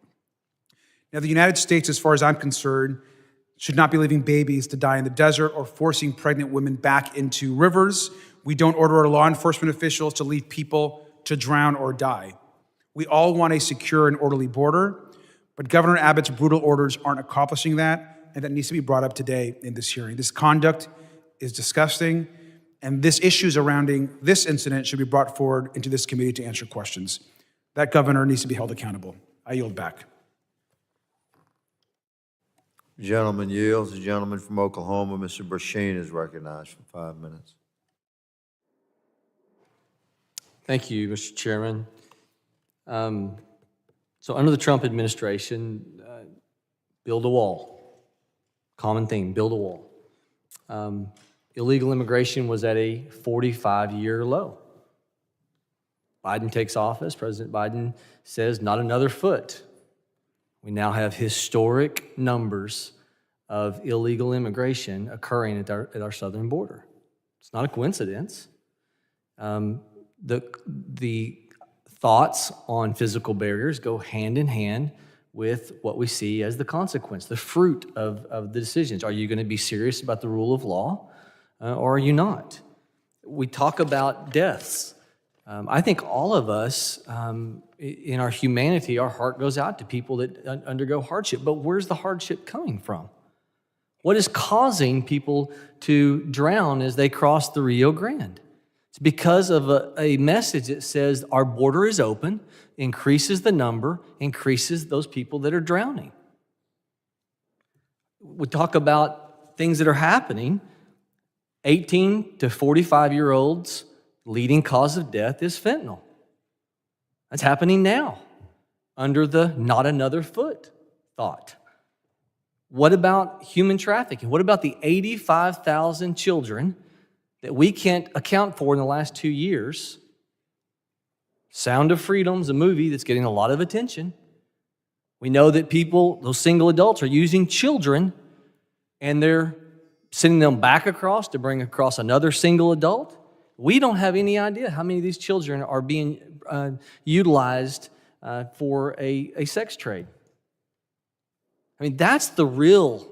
Now, the United States, as far as I'm concerned, should not be leaving babies to die in the desert or forcing pregnant women back into rivers. We don't order our law enforcement officials to leave people to drown or die. We all want a secure and orderly border, but Governor Abbott's brutal orders aren't accomplishing that, and that needs to be brought up today in this hearing. This conduct is disgusting, and this issue surrounding this incident should be brought forward into this committee to answer questions. That governor needs to be held accountable. I yield back. The gentleman yields. The gentleman from Oklahoma, Mr. Brashear, is recognized for 5 minutes. Thank you, Mr. Chairman. So under the Trump administration, build a wall. Common theme, build a wall. Illegal immigration was at a 45-year low. Biden takes office, President Biden says, not another foot. We now have historic numbers of illegal immigration occurring at our southern border. It's not a coincidence. The thoughts on physical barriers go hand in hand with what we see as the consequence, the fruit of the decisions. Are you going to be serious about the rule of law, or are you not? We talk about deaths. I think all of us, in our humanity, our heart goes out to people that undergo hardship. But where's the hardship coming from? What is causing people to drown as they cross the Rio Grande? It's because of a message that says our border is open, increases the number, increases those people that are drowning. We talk about things that are happening. 18 to 45-year-olds, leading cause of death is fentanyl. That's happening now under the not another foot thought. What about human trafficking? What about the 85,000 children that we can't account for in the last 2 years? Sound of Freedom's a movie that's getting a lot of attention. We know that people, those single adults, are using children and they're sending them back across to bring across another single adult. We don't have any idea how many of these children are being utilized for a sex trade. I mean, that's the real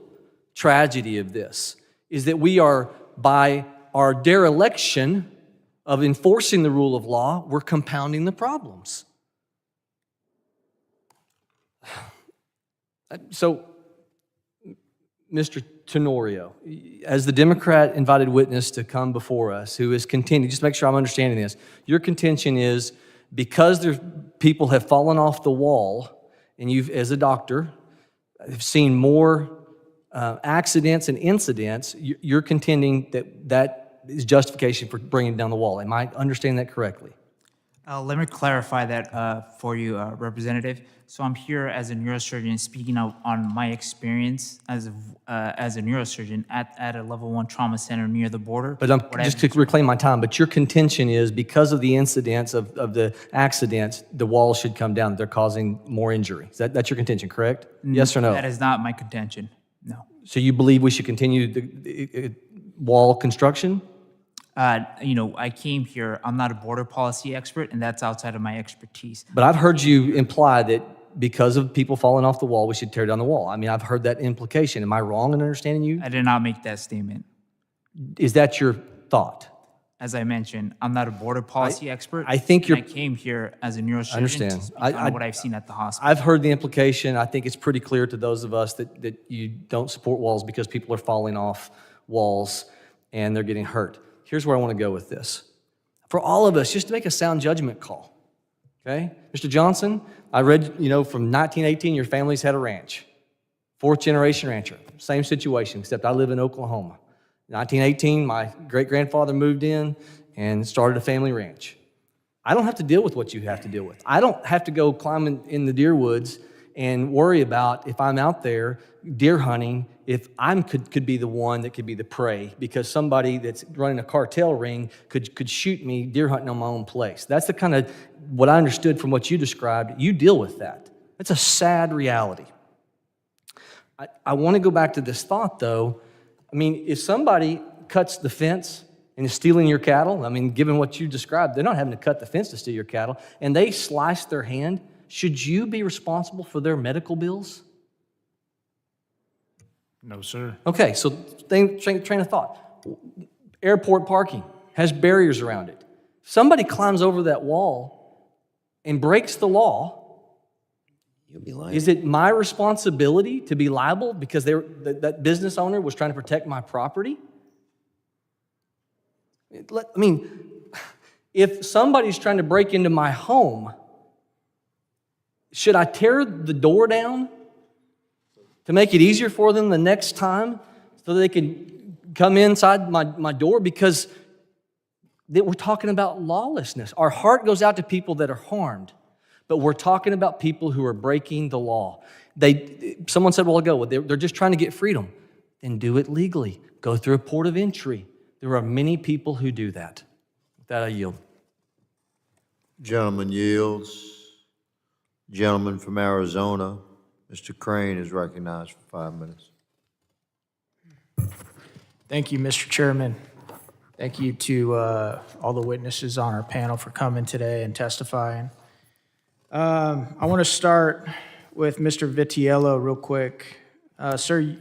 tragedy of this, is that we are, by our dereliction of enforcing the rule of law, we're compounding the problems. So, Mr. Tenorio, as the Democrat invited witness to come before us, who has continued, just to make sure I'm understanding this, your contention is because people have fallen off the wall, and you've, as a doctor, have seen more accidents and incidents, you're contending that is justification for bringing down the wall. Am I understanding that correctly? Let me clarify that for you, Representative. So I'm here as a neurosurgeon speaking out on my experience as a neurosurgeon at a level 1 trauma center near the border. But just to reclaim my time, but your contention is because of the incidents of the accidents, the walls should come down. They're causing more injury. That's your contention, correct? Yes or no? That is not my contention, no. So you believe we should continue the wall construction? I came here, I'm not a border policy expert, and that's outside of my expertise. But I've heard you imply that because of people falling off the wall, we should tear down the wall. I mean, I've heard that implication. Am I wrong in understanding you? I did not make that statement. Is that your thought? As I mentioned, I'm not a border policy expert. I think I came here as a neurosurgeon I understand. to speak on what I've seen at the hospital. I've heard the implication. I think it's pretty clear to those of us that you don't support walls because people are falling off walls and they're getting hurt. Here's where I want to go with this. For all of us, just to make a sound judgment call, okay? Mr. Johnson, I read, from 1918, your family's had a ranch. 4th generation rancher. Same situation, except I live in Oklahoma. 1918, my great-grandfather moved in and started a family ranch. I don't have to deal with what you have to deal with. I don't have to go climbing in the deer woods and worry about if I'm out there deer hunting, if I could be the one that could be the prey because somebody that's running a cartel ring could shoot me deer hunting on my own place. That's the kind of what I understood from what you described. You deal with that. That's a sad reality. I want to go back to this thought, though. I mean, if somebody cuts the fence and is stealing your cattle, I mean, given what you described, they're not having to cut the fence to steal your cattle, and they slice their hand, should you be responsible for their medical bills? No, sir. Okay, so train of thought. Airport parking has barriers around it. Somebody climbs over that wall and breaks the law. You'll be liable. Is it my responsibility to be liable because that business owner was trying to protect my property? I mean, if somebody's trying to break into my home, should I tear the door down to make it easier for them the next time so they can come inside my door? Because we're talking about lawlessness. Our heart goes out to people that are harmed. But we're talking about people who are breaking the law. Someone said a while ago, well, they're just trying to get freedom. Then do it legally. Go through a port of entry. There are many people who do that. With that, I yield. Gentleman yields. Gentleman from Arizona, Mr. Crane is recognized for 5 minutes. Thank you, Mr. Chairman. Thank you to all the witnesses on our panel for coming today and testifying. I want to start with Mr. Vitiello real quick. Sir,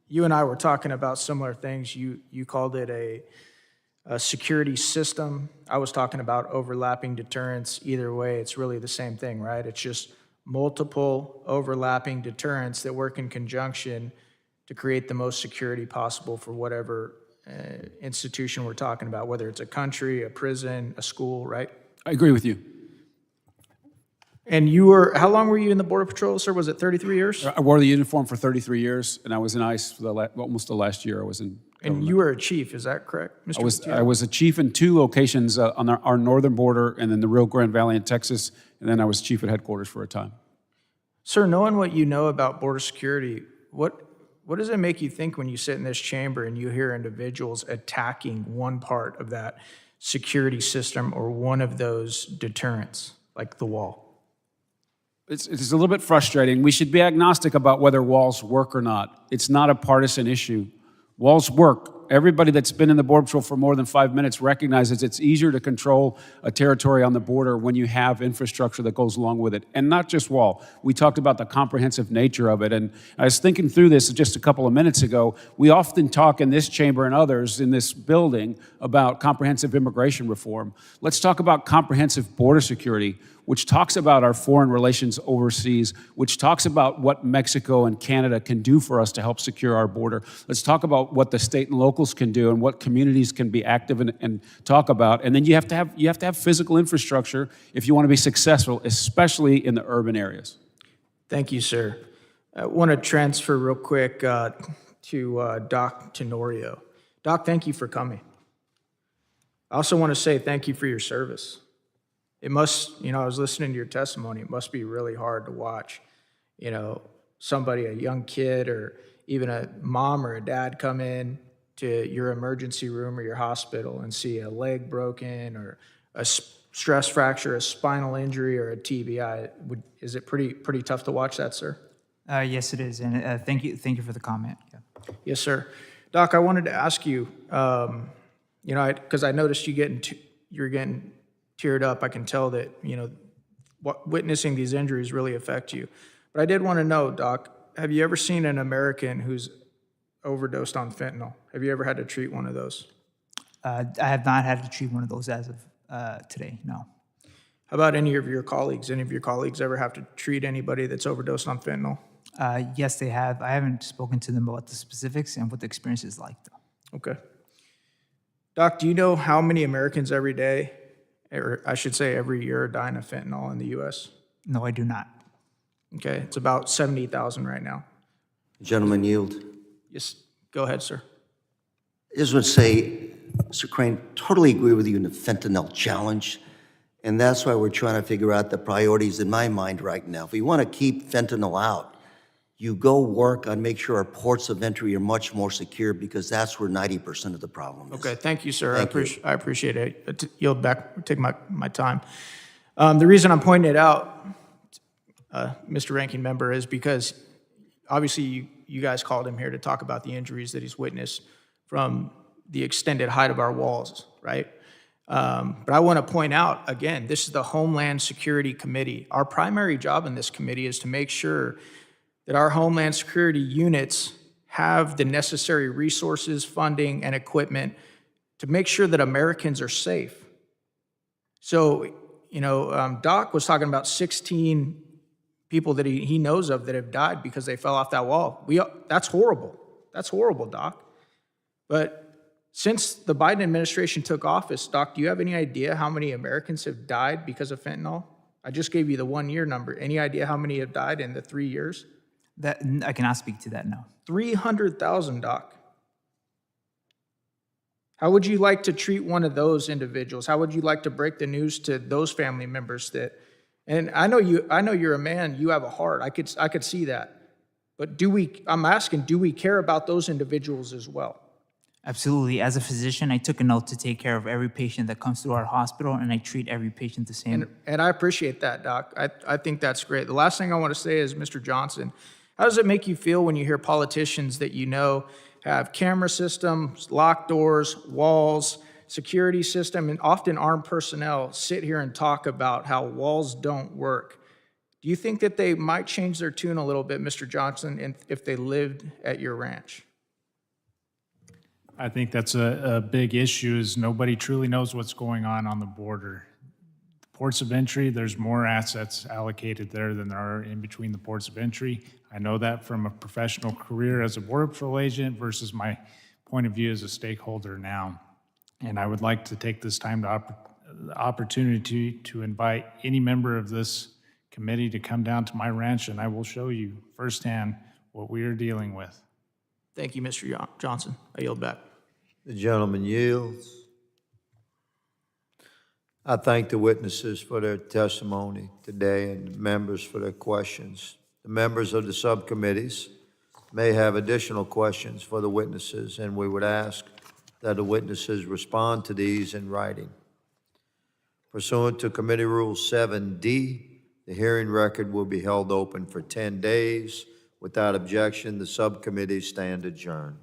you and I were talking about similar things. You called it a security system. I was talking about overlapping deterrence. Either way, it's really the same thing, right? It's just multiple overlapping deterrents that work in conjunction to create the most security possible for whatever institution we're talking about, whether it's a country, a prison, a school, right? I agree with you. And how long were you in the Border Patrol, sir? Was it 33 years? I wore the uniform for 33 years, and I was in ICE for almost the last year I was in government. And you were a chief, is that correct, Mr. Vitiello? I was a chief in 2 locations on our northern border, and then the Rio Grande Valley in Texas, and then I was chief at headquarters for a time. Sir, knowing what you know about border security, what does it make you think when you sit in this chamber and you hear individuals attacking one part of that security system or one of those deterrents, like the wall? It's a little bit frustrating. We should be agnostic about whether walls work or not. It's not a partisan issue. Walls work. Everybody that's been in the Border Patrol for more than 5 minutes recognizes it's easier to control a territory on the border when you have infrastructure that goes along with it. And not just wall. We talked about the comprehensive nature of it. And I was thinking through this just a couple of minutes ago. We often talk in this chamber and others in this building about comprehensive immigration reform. Let's talk about comprehensive border security, which talks about our foreign relations overseas, which talks about what Mexico and Canada can do for us to help secure our border. Let's talk about what the state and locals can do and what communities can be active and talk about. And then you have to have physical infrastructure if you want to be successful, especially in the urban areas. Thank you, sir. I want to transfer real quick to Doc Tenorio. Doc, thank you for coming. I also want to say thank you for your service. It must, I was listening to your testimony, it must be really hard to watch, somebody, a young kid or even a mom or a dad come in to your emergency room or your hospital and see a leg broken or a stress fracture, a spinal injury, or a TBI. Is it pretty tough to watch that, sir? Yes, it is, and thank you for the comment. Yeah. Yes, sir. Doc, I wanted to ask you, because I noticed you're getting teared up. I can tell that, witnessing these injuries really affect you. But I did want to know, Doc, have you ever seen an American who's overdosed on fentanyl? Have you ever had to treat one of those? I have not had to treat one of those as of today, no. How about any of your colleagues? Any of your colleagues ever have to treat anybody that's overdosed on fentanyl? Yes, they have. I haven't spoken to them about the specifics and what the experience is like, though. Okay. Doc, do you know how many Americans every day, or I should say every year, are dying of fentanyl in the U.S.? No, I do not. Okay, it's about 70,000 right now. Gentleman yield. Yes, go ahead, sir. I just want to say, Mr. Crane, totally agree with you in the fentanyl challenge. And that's why we're trying to figure out the priorities in my mind right now. If we want to keep fentanyl out, you go work on make sure our ports of entry are much more secure because that's where 90% of the problem is. Okay, thank you, sir. Thank you. I appreciate it. Yield back, take my time. The reason I'm pointing it out, Mr. Ranking Member, is because obviously you guys called him here to talk about the injuries that he's witnessed from the extended height of our walls, right? But I want to point out, again, this is the Homeland Security Committee. Our primary job in this committee is to make sure that our Homeland Security units have the necessary resources, funding, and equipment to make sure that Americans are safe. So, Doc was talking about 16 people that he knows of that have died because they fell off that wall. That's horrible. That's horrible, Doc. But since the Biden administration took office, Doc, do you have any idea how many Americans have died because of fentanyl? I just gave you the 1 year number. Any idea how many have died in the 3 years? That I cannot speak to that, no. 300,000, Doc. How would you like to treat one of those individuals? How would you like to break the news to those family members that And I know you're a man, you have a heart, I could see that. But I'm asking, do we care about those individuals as well? Absolutely. As a physician, I took an oath to take care of every patient that comes through our hospital, and I treat every patient the same. And I appreciate that, Doc. I think that's great. The last thing I want to say is, Mr. Johnson, how does it make you feel when you hear politicians that you know have camera systems, locked doors, walls, security system, and often armed personnel sit here and talk about how walls don't work? Do you think that they might change their tune a little bit, Mr. Johnson, if they lived at your ranch? I think that's a big issue, is nobody truly knows what's going on the border. Ports of entry, there's more assets allocated there than there are in between the ports of entry. I know that from a professional career as a Border Patrol agent versus my point of view as a stakeholder now. And I would like to take this time the opportunity to invite any member of this committee to come down to my ranch, and I will show you firsthand what we are dealing with. Thank you, Mr. Johnson. I yield back. The gentleman yields. I thank the witnesses for their testimony today and the members for their questions. The members of the subcommittees may have additional questions for the witnesses, and we would ask that the witnesses respond to these in writing. Pursuant to Committee Rule 7D, the hearing record will be held open for 10 days. Without objection, the subcommittees stand adjourned.